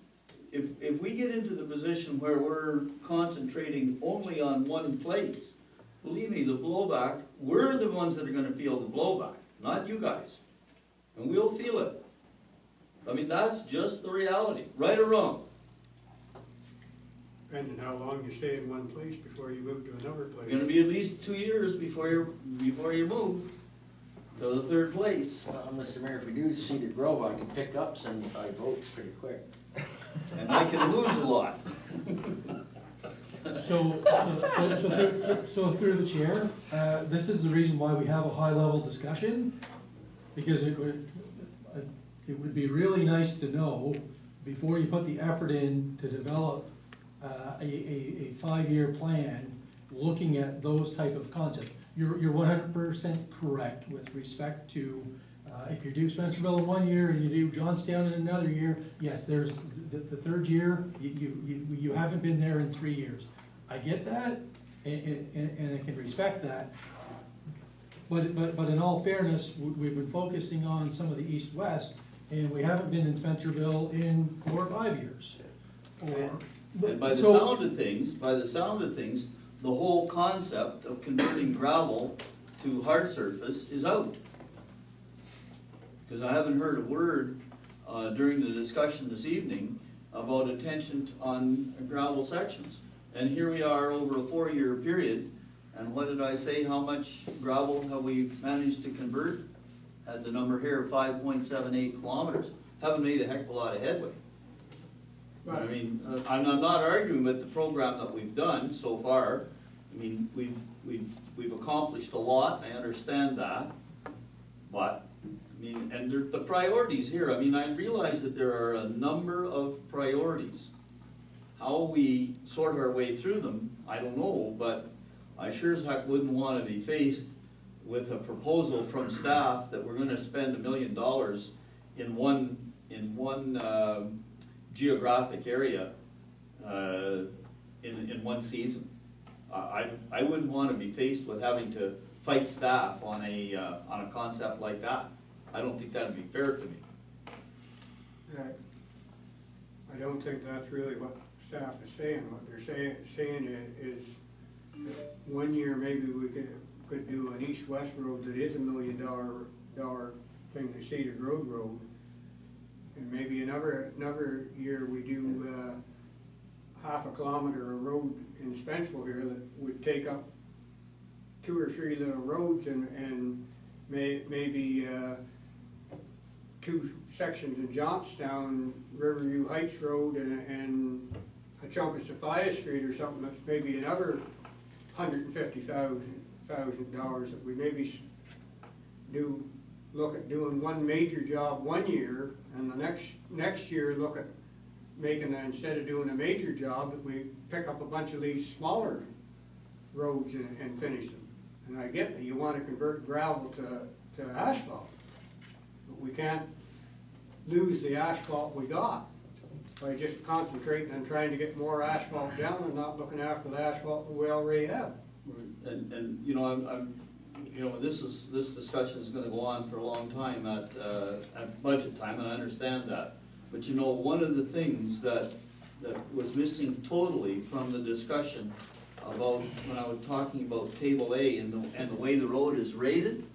B: if we get into the position where we're concentrating only on one place, believe me, the blowback, we're the ones that are gonna feel the blowback, not you guys. And we'll feel it. I mean, that's just the reality, right or wrong.
E: Depends on how long you stay in one place before you move to another place.
B: It's gonna be at least 2 years before you move to the third place.
I: Well, Mr. Mayor, if we do Cedar Grove, I can pick up 75 votes pretty quick.
B: And I can lose a lot.
C: So through the chair, this is the reason why we have a high-level discussion, because it would be really nice to know, before you put the effort in to develop a 5-year plan, looking at those type of concepts. You're 100% correct with respect to, if you do Spencerville in 1 year and you do Johnstown in another year, yes, there's the third year, you haven't been there in 3 years. I get that, and I can respect that. But in all fairness, we've been focusing on some of the east-west, and we haven't been in Spencerville in 4 or 5 years.
B: And by the sound of things, the whole concept of converting gravel to hard surface is out. Because I haven't heard a word during the discussion this evening about attention on gravel sections. And here we are over a 4-year period, and what did I say, how much gravel have we managed to convert? Had the number here, 5.78 kilometers. Haven't made a heck of a lot of headway. But I mean, I'm not arguing with the program that we've done so far. I mean, we've accomplished a lot, I understand that. But, I mean, and the priorities here, I mean, I realize that there are a number of priorities. How we sort our way through them, I don't know, but I sure as heck wouldn't want to be faced with a proposal from staff that we're gonna spend $1 million in one geographic area in one season. I wouldn't want to be faced with having to fight staff on a concept like that. I don't think that'd be fair to me.
E: I don't think that's really what staff is saying. What they're saying is that 1 year maybe we could do an east-west road that is $1 million thing, the Cedar Grove Road. And maybe another year we do half a kilometer of road in Spencerville here that would take up 2 or 3 little roads and maybe 2 sections in Johnstown, Riverview Heights Road and a chunk of Sophia Street or something that's maybe another $150,000 that we maybe look at doing one major job one year, and the next year look at making, instead of doing a major job, that we pick up a bunch of these smaller roads and finish them. And I get that you wanna convert gravel to asphalt, but we can't lose the asphalt we got by just concentrating on trying to get more asphalt down and not looking after the asphalt that we already have.
B: And, you know, I'm, you know, this discussion is gonna go on for a long time at budget time, and I understand that. But you know, one of the things that was missing totally from the discussion about, when I was talking about table A and the way the road is rated,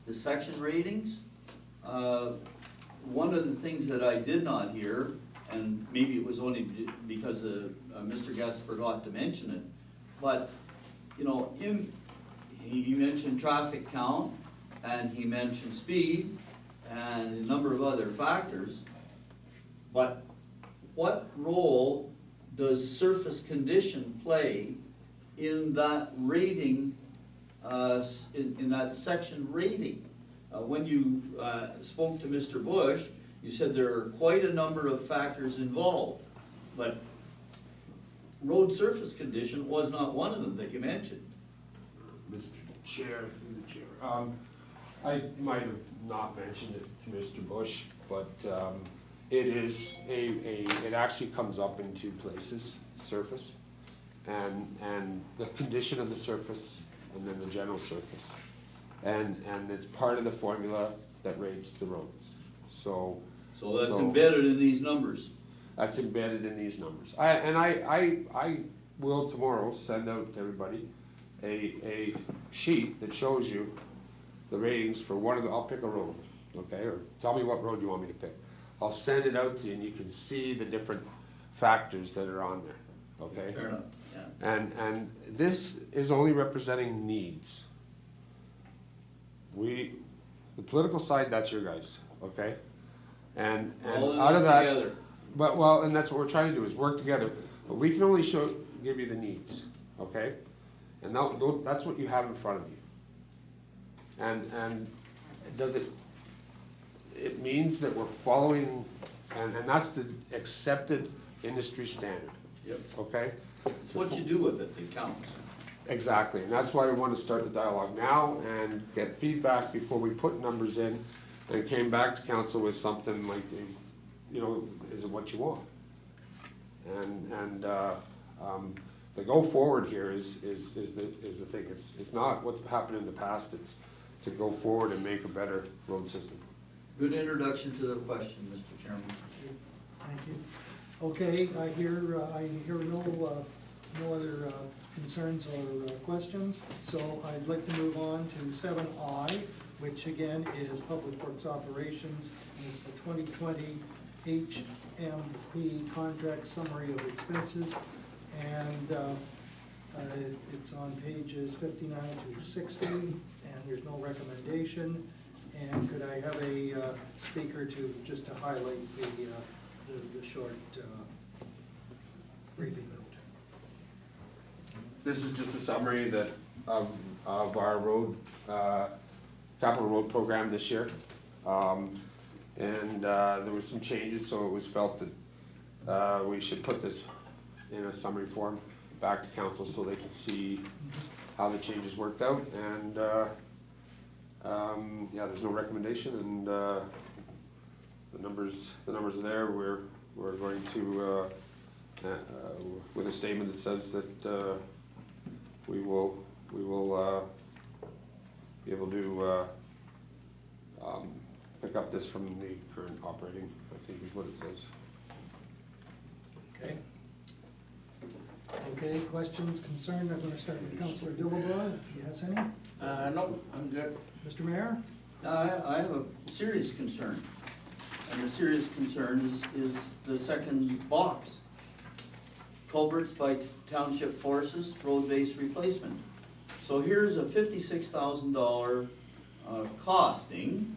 B: the section ratings, one of the things that I did not hear, and maybe it was only because Mr. Guest forgot to mention it, but, you know, he mentioned traffic count, and he mentioned speed, and a number of other factors, but what role does surface condition play in that rating, in that section rating? When you spoke to Mr. Bush, you said there are quite a number of factors involved, but road surface condition was not one of them that you mentioned.
J: Mr. Chair, through the chair, I might have not mentioned it to Mr. Bush, but it is it actually comes up in two places, surface, and the condition of the surface, and then the general surface. And it's part of the formula that rates the roads. So
B: that's embedded in these numbers.
J: That's embedded in these numbers. I will tomorrow send out to everybody a sheet that shows you the ratings for one of the, I'll pick a road, okay? Or tell me what road you want me to pick. I'll send it out to you and you can see the different factors that are on there, okay?
B: Fair enough, yeah.
J: And this is only representing needs. The political side, that's your guys, okay? And out of that,
B: together.
J: but well, and that's what we're trying to do, is work together. But we can only give you the needs, okay? And that's what you have in front of you. And it means that we're following, and that's the accepted industry standard.
B: Yep.
J: Okay?
B: It's what you do with it that counts.
J: Exactly, and that's why we want to start the dialogue now and get feedback before we put numbers in, and came back to council with something like, you know, is it what you want? And the go forward here is the thing. It's not what's happened in the past. It's to go forward and make a better road system.
B: Good introduction to the question, Mr. Chairman.
A: Thank you. Okay, I hear no other concerns or questions, so I'd like to move on to 7I, which again is Public Works Operations, and it's the 2020 HMP Contract Summary of Expenses, and it's on pages 59 to 60, and there's no recommendation. And could I have a speaker just to highlight the short briefing note?
J: This is just a summary of our road, capital road program this year. And there was some changes, so it was felt that we should put this in a summary form back to council so they can see how the changes worked out. And yeah, there's no recommendation, and the numbers are there. We're going to with a statement that says that we will be able to pick up this from the current operating, I think is what it says.
A: Okay. Okay, questions, concerns? I'm going to start with Councillor Dillabaugh, if he has any.
I: No, I'm good.
A: Mr. Mayor?
B: I have a serious concern, and the serious concern is the second box. Culverts by township forces, road-based replacement. So here's a $56,000 costing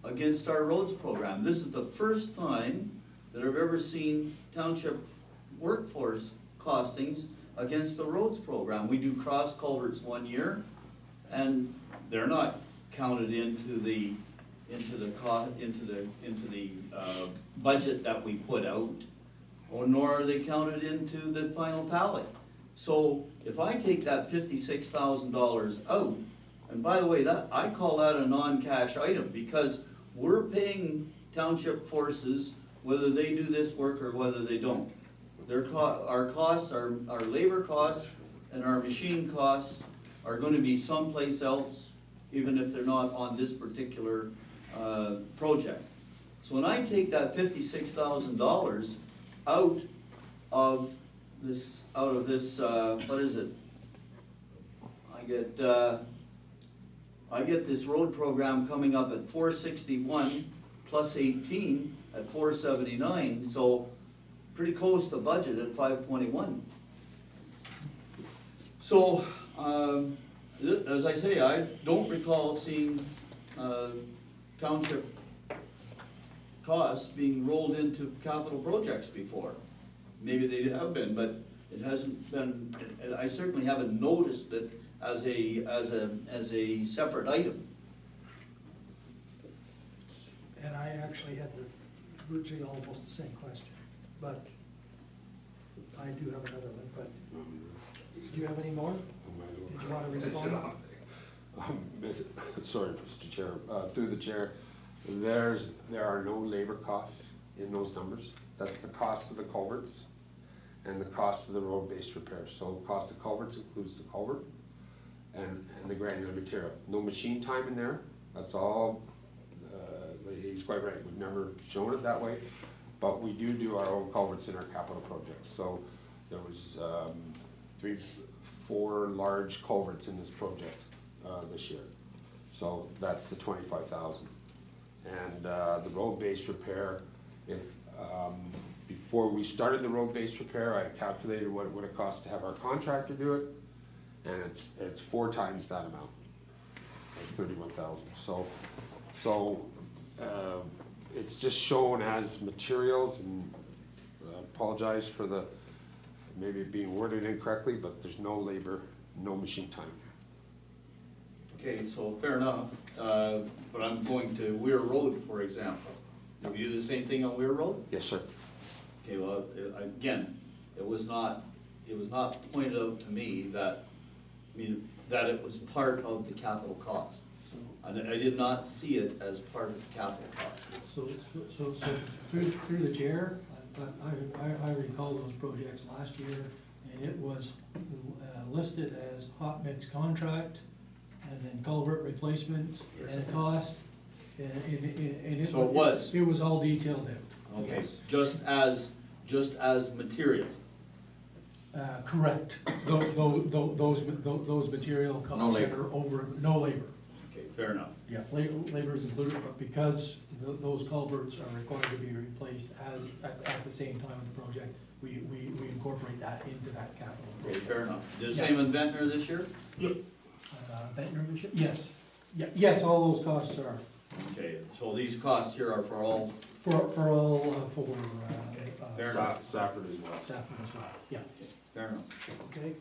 B: against our roads program. This is the first time that I've ever seen township workforce costings against the roads program. We do cross culverts one year, and they're not counted into the budget that we put out, or nor are they counted into the final tally. So if I take that $56,000 out, and by the way, that, I call that a non-cash item, because we're paying township forces whether they do this work or whether they don't. Our costs, our labor costs and our machine costs are gonna be someplace else, even if they're not on this particular project. So when I take that $56,000 out of this, what is it? I get this road program coming up at 461 plus 18 at 479, so pretty close to budget at 521. So, as I say, I don't recall seeing township costs being rolled into capital projects before. Maybe they have been, but it hasn't been, I certainly haven't noticed it as a separate item.
A: And I actually had virtually almost the same question, but I do have another one, but do you have any more? Did you want to respond?
J: Sorry, Mr. Chair, through the chair, there are no labor costs in those numbers. That's the cost of the culverts and the cost of the road-based repairs. So cost of culverts includes the culvert and the granular material. No machine time in there, that's all, he's quite right, we've never shown it that way, but we do our own culverts in our capital projects. So there was 4 large culverts in this project this year. So that's the 25,000. And the road-based repair, if before we started the road-based repair, I calculated what it would have cost to have our contractor do it, and it's 4 times that amount, like 31,000. So it's just shown as materials, and I apologize for the maybe being worded incorrectly, but there's no labor, no machine time.
B: Okay, so fair enough, but I'm going to Weir Road, for example. Do we do the same thing on Weir Road?
J: Yes, sir.
B: Okay, well, again, it was not pointed out to me that it was part of the capital cost. And I did not see it as part of the capital cost.
C: So through the chair, I recall those projects last year, and it was listed as hot mix contract, and then culvert replacement,
A: Yes,
C: and
A: it
C: cost, and it.
B: So it was?
C: It was all detailed out.
B: Okay,
C: Yes.
B: just as material.
C: Correct. Those material
I: No
C: costs that
I: labor.
C: are over, no labor.
B: Okay, fair enough.
C: Yeah, labor is included, but because those culverts are required to be replaced at the same time of the project, we incorporate that into that capital.
B: Okay, fair enough. The same in Ventnor this year?
C: Ventnor, yes, yes, all those costs are,
B: Okay, so these costs here are for all,
C: for
B: fair enough.
J: Safford as well.
C: Safford as well, yeah.
B: Fair enough.
A: Okay,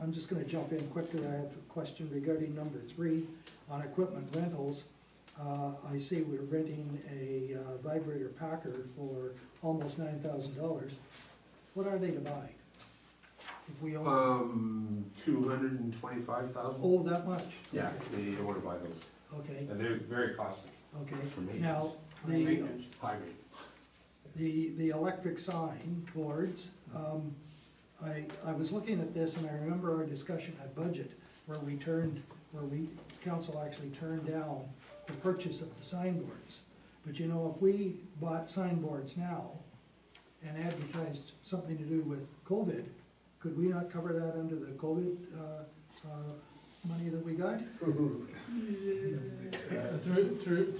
A: I'm just gonna jump in quickly. I have a question regarding number 3 on equipment rentals. I see we're renting a vibrator packer for almost $9,000. What are they to buy? If we own,
J: 225,000.
A: oh, that much?
J: Yeah,
A: Okay.
J: they don't want to buy those,
A: Okay,
J: and they're very costly
A: okay.
J: for maintenance.
A: Now,
J: High maintenance.
A: the electric sign boards, I was looking at this and I remember our discussion at budget where council actually turned down the purchase of the signboards. But you know, if we bought signboards now and advertised something to do with COVID, could we not cover that under the COVID, money that we got?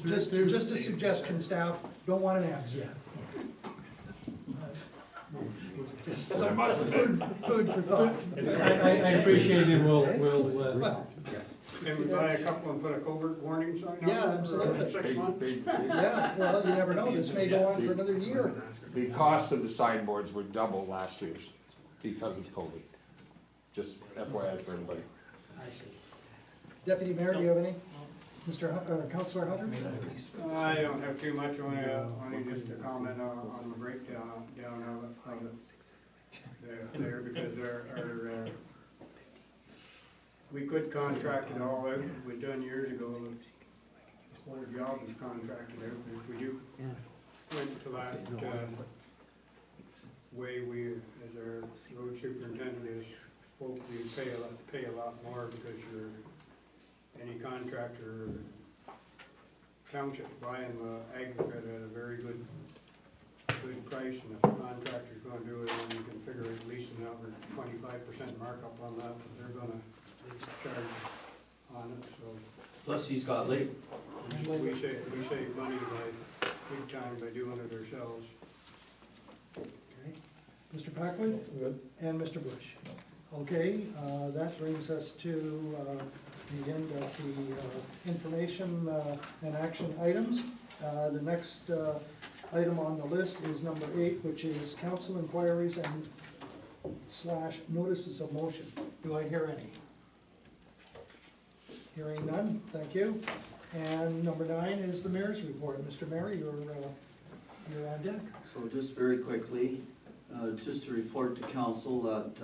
A: Just a suggestion, staff, don't want an answer. Just some food for thought.
C: I appreciate it, we'll,
A: Well,
E: Can we buy a couple and put a covert warning sign on
A: Yeah,
E: it
A: absolutely.
E: for 6 months?
A: Yeah, well, you never know, this may go on for another year.
J: The cost of the signboards were double last year's because of COVID. Just FYI for everybody.
A: I see. Deputy Mayor, do you have any? Councillor Hunter?
E: I don't have too much, only just a comment on the breakdown of it there, because our we could contract it all out, we done years ago, the whole job was contracted out, but if we do went to that way, we, as our road superintendent is, hopefully pay a lot more, because any contractor or township's buying the aggregate at a very good price, and if the contractor's gonna do it, then you can figure at least another 25% markup on that they're gonna charge on it, so.
B: Plus he's got labor.
E: We save money big time by doing it ourselves.
A: Okay. Mr. Packwood? Good. And Mr. Bush? Okay, that brings us to the end of the information and action items. The next item on the list is number 8, which is council inquiries and / notices of motion. Do I hear any? Hearing none, thank you. And number 9 is the mayor's report. Mr. Mayor, you're on deck.
B: So just very quickly, just to report to council that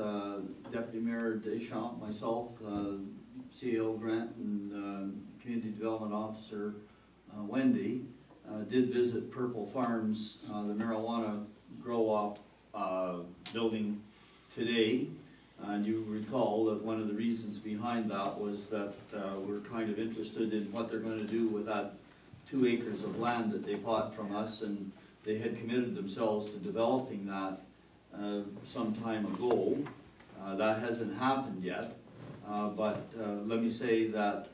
B: Deputy Mayor Deschamps, myself, CEO Grant, and Community Development Officer Wendy did visit Purple Farms, the marijuana grow-op building today. And you recall that one of the reasons behind that was that we're kind of interested in what they're going to do with that 2 acres of land that they bought from us, and they had committed themselves to developing that some time ago. That hasn't happened yet, but let me say that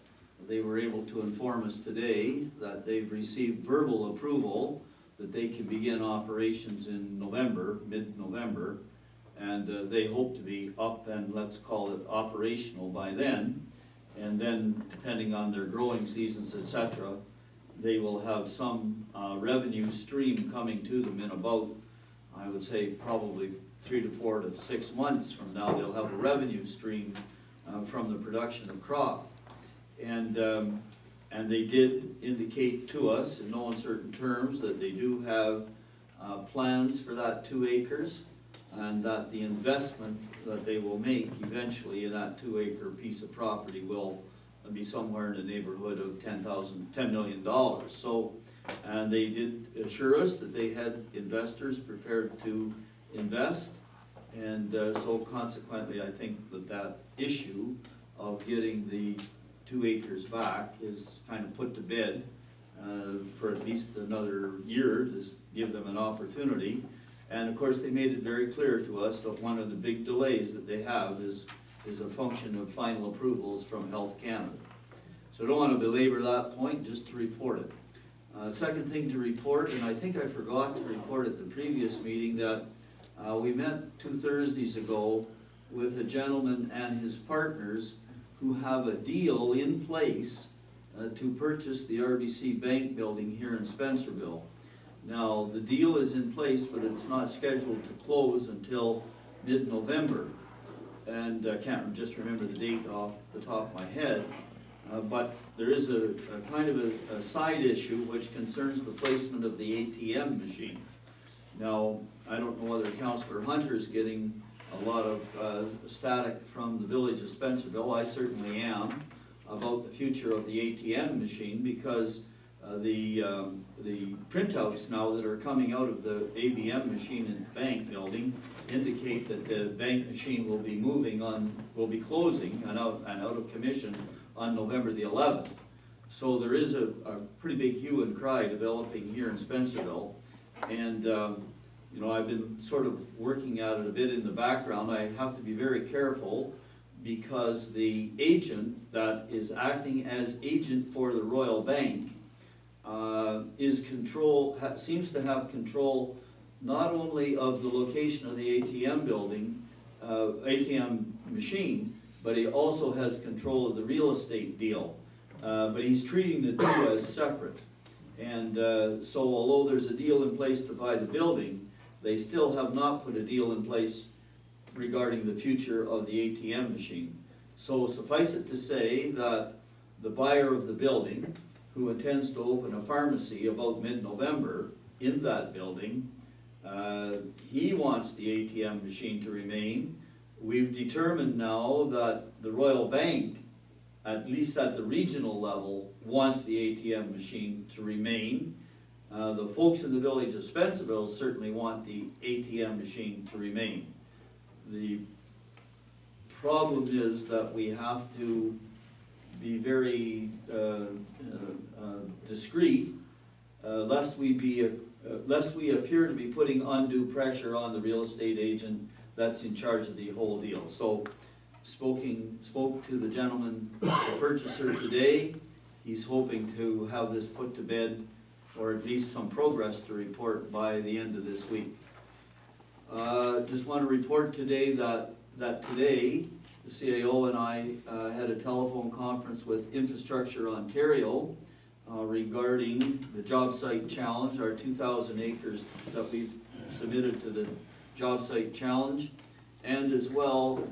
B: they were able to inform us today that they've received verbal approval that they can begin operations in November, mid-November, and they hope to be up and, let's call it, operational by then. And then, depending on their growing seasons, etc., they will have some revenue stream coming to them in about, I would say, probably 3 to 4 to 6 months from now. They'll have a revenue stream from the production of crop. And they did indicate to us in no uncertain terms that they do have plans for that 2 acres, and that the investment that they will make eventually in that 2 acre piece of property will be somewhere in the neighborhood of $10 million. So, and they did assure us that they had investors prepared to invest, and so consequently I think that issue of getting the 2 acres back is kind of put to bed for at least another year to give them an opportunity. And of course, they made it very clear to us that one of the big delays that they have is a function of final approvals from Health Canada. So I don't want to belabor that point, just to report it. Second thing to report, and I think I forgot to report at the previous meeting, that we met 2 Thursdays ago with a gentleman and his partners who have a deal in place to purchase the RBC Bank building here in Spencerville. Now, the deal is in place, but it's not scheduled to close until mid-November. And I can't just remember the date off the top of my head. But there is a kind of a side issue which concerns the placement of the ATM machine. Now, I don't know whether Councillor Hunter is getting a lot of static from the village of Spencerville. I certainly am, about the future of the ATM machine, because the printouts now that are coming out of the ABM machine in the bank building indicate that the bank machine will be closing and out of commission on November the 11th. So there is a pretty big hue and cry developing here in Spencerville, and you know, I've been sort of working at it a bit in the background. I have to be very careful because the agent that is acting as agent for the Royal Bank seems to have control not only of the location of the ATM building, ATM machine, but he also has control of the real estate deal. But he's treating the two as separate. And so although there's a deal in place to buy the building, they still have not put a deal in place regarding the future of the ATM machine. So suffice it to say that the buyer of the building, who intends to open a pharmacy about mid-November in that building, he wants the ATM machine to remain. We've determined now that the Royal Bank, at least at the regional level, wants the ATM machine to remain. The folks in the village of Spencerville certainly want the ATM machine to remain. The problem is that we have to be very discreet, lest we appear to be putting undue pressure on the real estate agent that's in charge of the whole deal. So, spoke to the gentleman, the purchaser today. He's hoping to have this put to bed, or at least some progress to report by the end of this week. Just want to report today that today, the CAO and I had a telephone conference with Infrastructure Ontario regarding the job site challenge, our 2,000 acres that we've submitted to the job site challenge, and as well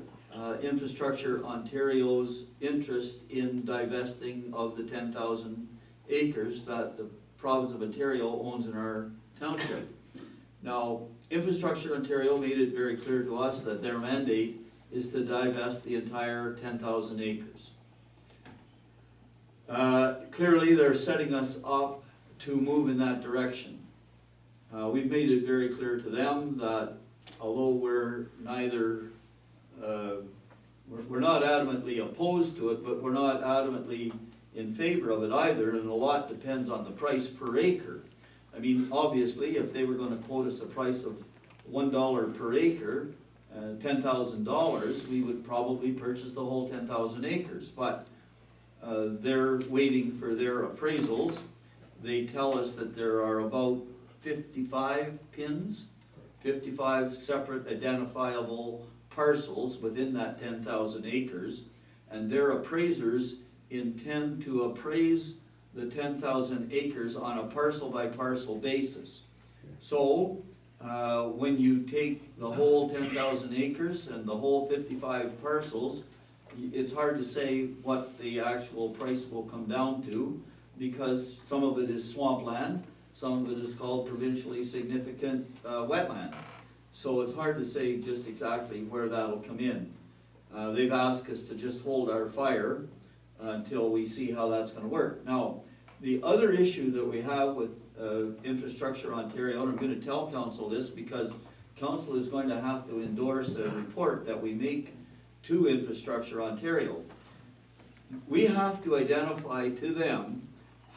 B: Infrastructure Ontario's interest in divesting of the 10,000 acres that the province of Ontario owns in our township. Now, Infrastructure Ontario made it very clear to us that their mandate is to divest the entire 10,000 acres. Clearly, they're setting us up to move in that direction. We've made it very clear to them that although we're neither, we're not adamantly opposed to it, but we're not adamantly in favor of it either, and a lot depends on the price per acre. I mean, obviously, if they were going to quote us a price of $1 per acre, $10,000, we would probably purchase the whole 10,000 acres. But they're waiting for their appraisals. They tell us that there are about 55 pins, 55 separate identifiable parcels within that 10,000 acres, and their appraisers intend to appraise the 10,000 acres on a parcel by parcel basis. So when you take the whole 10,000 acres and the whole 55 parcels, it's hard to say what the actual price will come down to, because some of it is swampland, some of it is called provincially significant wetland. So it's hard to say just exactly where that'll come in. They've asked us to just hold our fire until we see how that's going to work. Now, the other issue that we have with Infrastructure Ontario, and I'm going to tell Council this because Council is going to have to endorse a report that we make to Infrastructure Ontario. We have to identify to them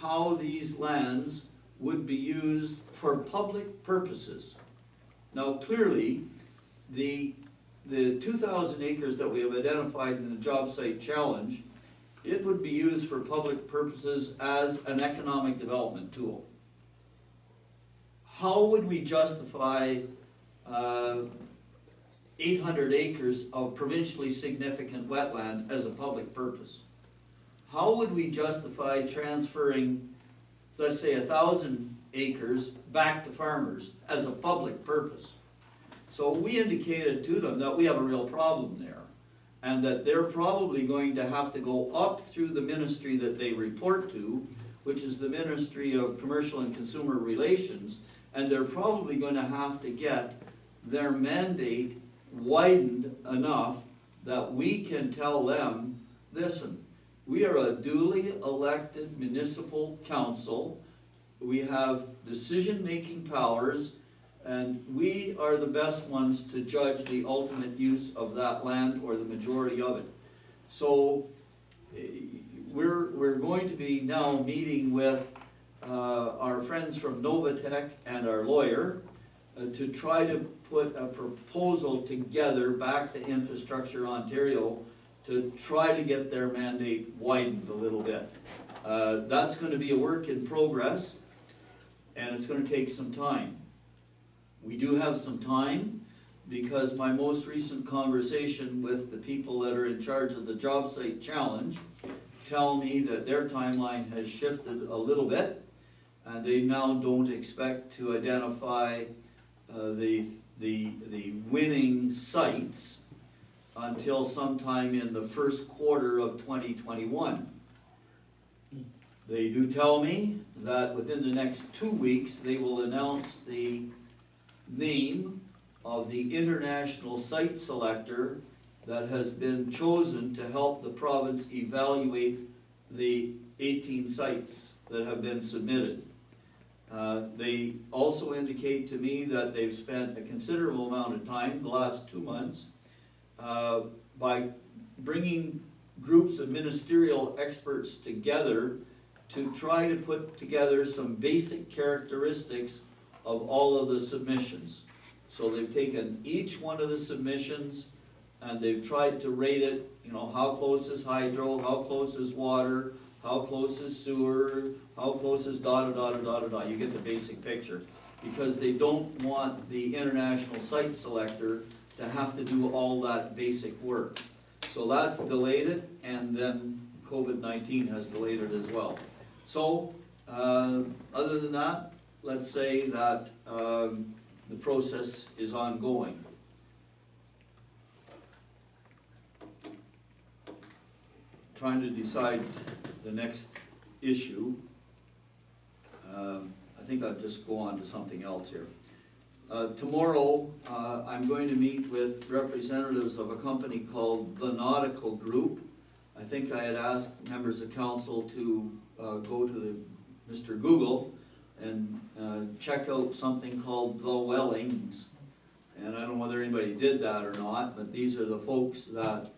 B: how these lands would be used for public purposes. Now, clearly, the 2,000 acres that we have identified in the job site challenge, it would be used for public purposes as an economic development tool. How would we justify 800 acres of provincially significant wetland as a public purpose? How would we justify transferring, let's say, 1,000 acres back to farmers as a public purpose? So we indicated to them that we have a real problem there, and that they're probably going to have to go up through the ministry that they report to, which is the Ministry of Commercial and Consumer Relations, and they're probably going to have to get their mandate widened enough that we can tell them, listen, we are a duly elected municipal council, we have decision-making powers, and we are the best ones to judge the ultimate use of that land, or the majority of it. So we're going to be now meeting with our friends from Novatech and our lawyer to try to put a proposal together back to Infrastructure Ontario to try to get their mandate widened a little bit. That's going to be a work in progress, and it's going to take some time. We do have some time, because my most recent conversation with the people that are in charge of the job site challenge tell me that their timeline has shifted a little bit, and they now don't expect to identify the winning sites until sometime in the first quarter of 2021. They do tell me that within the next 2 weeks, they will announce the name of the international site selector that has been chosen to help the province evaluate the 18 sites that have been submitted. They also indicate to me that they've spent a considerable amount of time, the last 2 months, by bringing groups of ministerial experts together to try to put together some basic characteristics of all of the submissions. So they've taken each one of the submissions and they've tried to rate it, you know, how close is hydro, how close is water, how close is sewer, how close is da-da-da-da-da-da-da. You get the basic picture. Because they don't want the international site selector to have to do all that basic work. So that's delayed it, and then COVID-19 has delayed it as well. So, other than that, let's say that the process is ongoing. Trying to decide the next issue. I think I'll just go on to something else here. Tomorrow, I'm going to meet with representatives of a company called The Nautical Group. I think I had asked members of council to go to Mr. Google and check out something called The Wellings. And I don't know whether anybody did that or not, but these are the folks that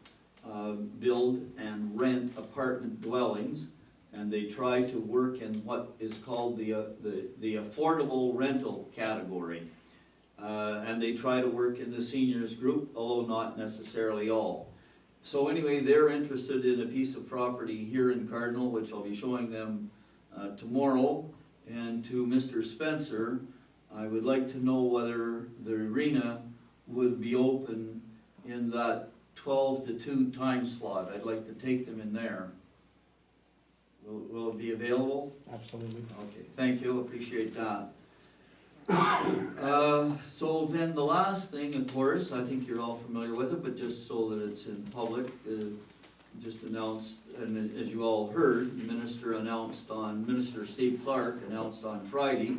B: build and rent apartment dwellings, and they try to work in what is called the affordable rental category. And they try to work in the seniors group, although not necessarily all. So anyway, they're interested in a piece of property here in Cardinal, which I'll be showing them tomorrow. And to Mr. Spencer, I would like to know whether the arena would be open in that 12 to 2 time slot. I'd like to take them in there. Will it be available?
D: Absolutely.
B: Okay, thank you, appreciate that. So then the last thing, of course, I think you're all familiar with it, but just so that it's in public, just announced, and as you all heard, Minister Steve Clark announced on Friday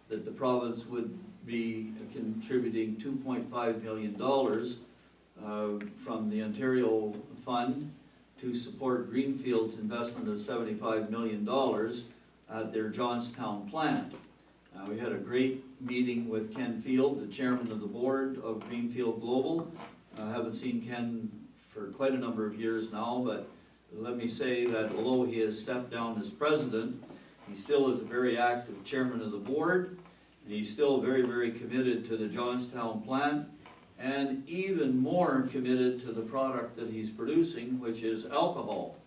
B: that the province would be contributing $2.5 million from the Ontario Fund to support Greenfield's investment of $75 million at their Johnstown plant. We had a great meeting with Ken Field, the chairman of the board of Greenfield Global. I haven't seen Ken for quite a number of years now, but let me say that although he has stepped down as president, he still is a very active chairman of the board, and he's still very, very committed to the Johnstown plant, and even more committed to the product that he's producing, which is alcohol.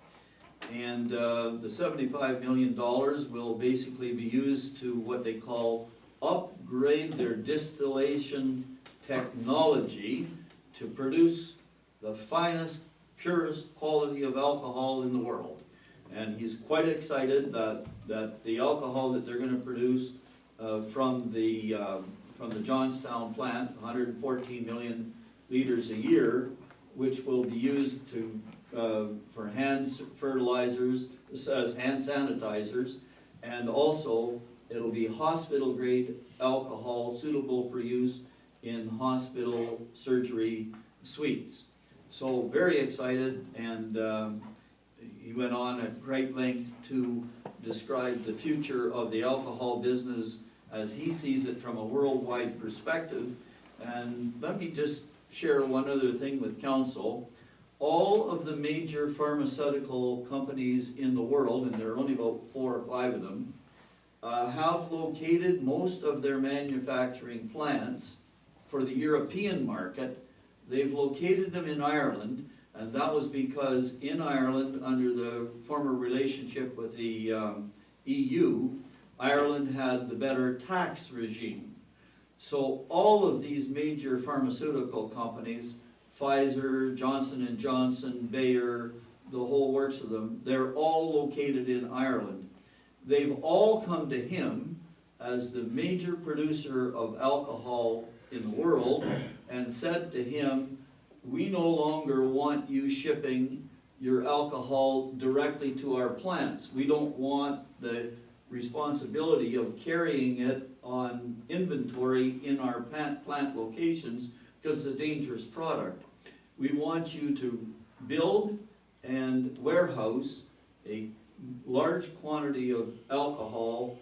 B: And the $75 million will basically be used to what they call upgrade their distillation technology to produce the finest, purest quality of alcohol in the world. And he's quite excited that the alcohol that they're going to produce from the Johnstown plant, 114 million liters a year, which will be used to for hand fertilizers, as hand sanitizers, and also it'll be hospital grade alcohol suitable for use in hospital surgery suites. So very excited, and he went on at great length to describe the future of the alcohol business as he sees it from a worldwide perspective. And let me just share one other thing with council. All of the major pharmaceutical companies in the world, and there are only about 4 or 5 of them, have located most of their manufacturing plants for the European market. They've located them in Ireland, and that was because in Ireland, under the former relationship with the EU, Ireland had the better tax regime. So all of these major pharmaceutical companies, Pfizer, Johnson & Johnson, Bayer, the whole works of them, they're all located in Ireland. They've all come to him as the major producer of alcohol in the world and said to him, we no longer want you shipping your alcohol directly to our plants. We don't want the responsibility of carrying it on inventory in our plant locations because it's a dangerous product. We want you to build and warehouse a large quantity of alcohol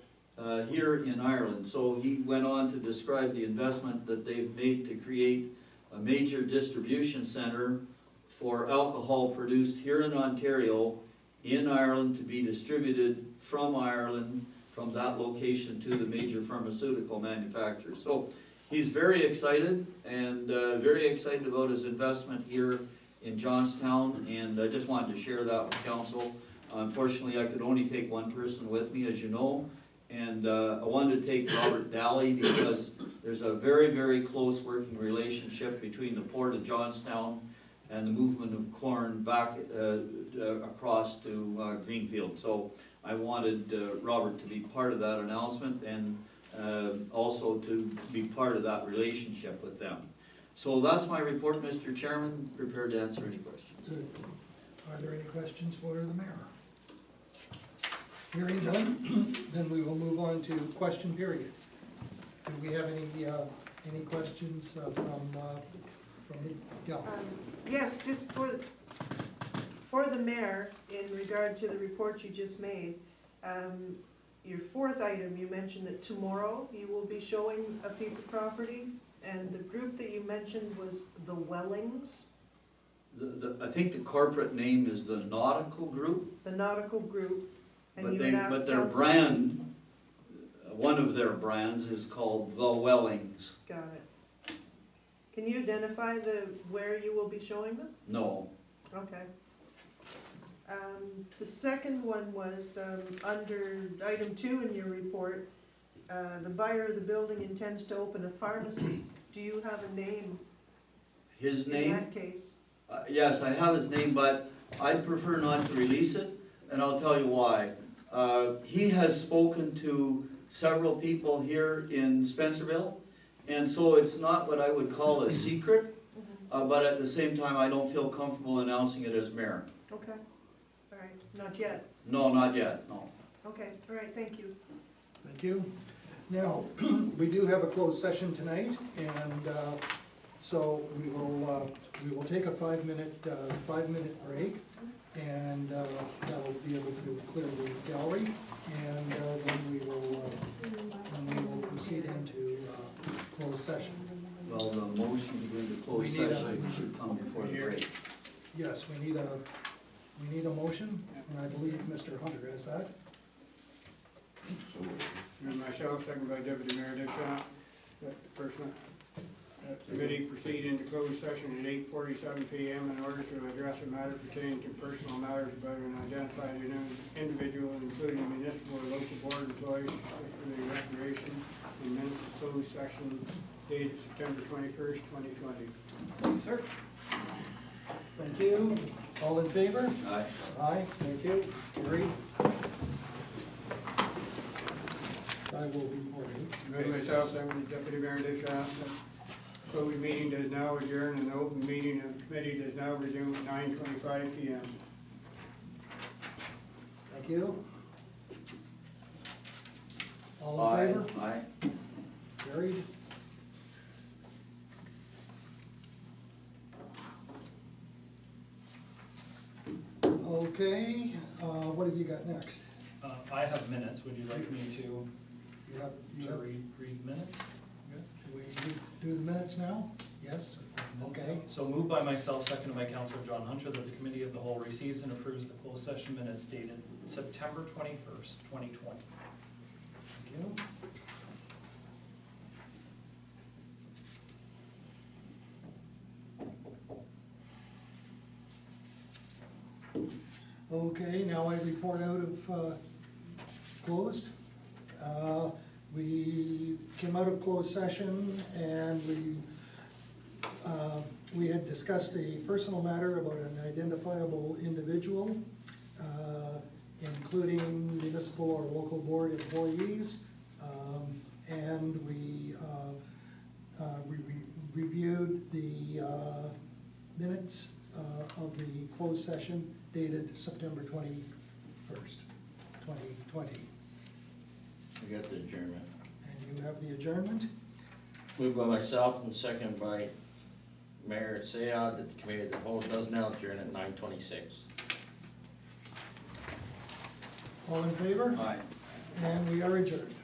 B: here in Ireland. So he went on to describe the investment that they've made to create a major distribution center for alcohol produced here in Ontario, in Ireland, to be distributed from Ireland, from that location to the major pharmaceutical manufacturers. So he's very excited and very excited about his investment here in Johnstown, and I just wanted to share that with council. Unfortunately, I could only take one person with me, as you know, and I wanted to take Robert Daly because there's a very, very close working relationship between the Port of Johnstown and the movement of corn back across to Greenfield. So I wanted Robert to be part of that announcement and also to be part of that relationship with them. So that's my report, Mr. Chairman. Prepared to answer any questions.
A: Good. Are there any questions for the mayor? Hearing none, then we will move on to question period. Do we have any questions from Gal?
N: Yes, just for the mayor, in regard to the report you just made, your fourth item, you mentioned that tomorrow you will be showing a piece of property, and the group that you mentioned was the Wellings?
B: I think the corporate name is the Nautical Group.
N: The Nautical Group. And
B: But
N: you had asked
B: but their
N: council-
B: brand, one of their brands is called the Wellings.
N: Got it. Can you identify where you will be showing them?
B: No.
N: Okay. The second one was, under item 2 in your report, the buyer of the building intends to open a pharmacy. Do you have a name
B: His
N: in
B: name?
N: that case?
B: Yes, I have his name, but I'd prefer not to release it, and I'll tell you why. He has spoken to several people here in Spencerville, and so it's not what I would call a secret, but at the same time, I don't feel comfortable announcing it as mayor.
N: Okay, all right, not yet.
B: No, not yet, no.
N: Okay, all right, thank you.
A: Thank you. Now, we do have a closed session tonight, and so we will take a 5-minute break, and that will be able to clear the gallery, and then we will proceed into closed session.
B: Well, the motion to go into closed
A: We need a-
B: session should come before the break.
A: Yes, we need a motion, and I believe Mr. Hunter has that.
E: And myself, second by Deputy Mayor Dishon, that the person, that committee proceed into closed session at 8:47 p.m. in order to address a matter pertaining to personal matters about an identified individual, including municipal or local board employees, specifically recreation, in minutes of closed session dated September 21st, 2020.
A: Thank you, sir. Thank you. All in favor?
B: Aye.
A: Aye, thank you. Carried. I will be reporting.
E: Good, myself, second by Deputy Mayor Dishon. Closed meeting does now adjourn, and the open meeting of the committee does now resume at 9:25 p.m.
A: Thank you. All
B: Aye.
A: in favor?
B: Aye.
A: Carried. Okay, what have you got next?
H: I have minutes, would you like me to
A: You have,
H: read minutes?
A: we do the minutes now? Yes? Okay.
H: So moved by myself, seconded by Councilor John Hunter, that the Committee of the Whole receives and approves the closed session minutes dated September 21st, 2020.
A: Thank you. Okay, now I report out of closed. We came out of closed session and we had discussed a personal matter about an identifiable individual, including municipal or local board employees. And we reviewed the minutes of the closed session dated September 21st, 2020.
I: We got the adjournment.
A: And you have the adjournment?
I: Moved by myself and seconded by Mayor Seah that the committee of the whole does now adjourn at 9:26.
A: All in favor?
B: Aye.
A: And we are adjourned.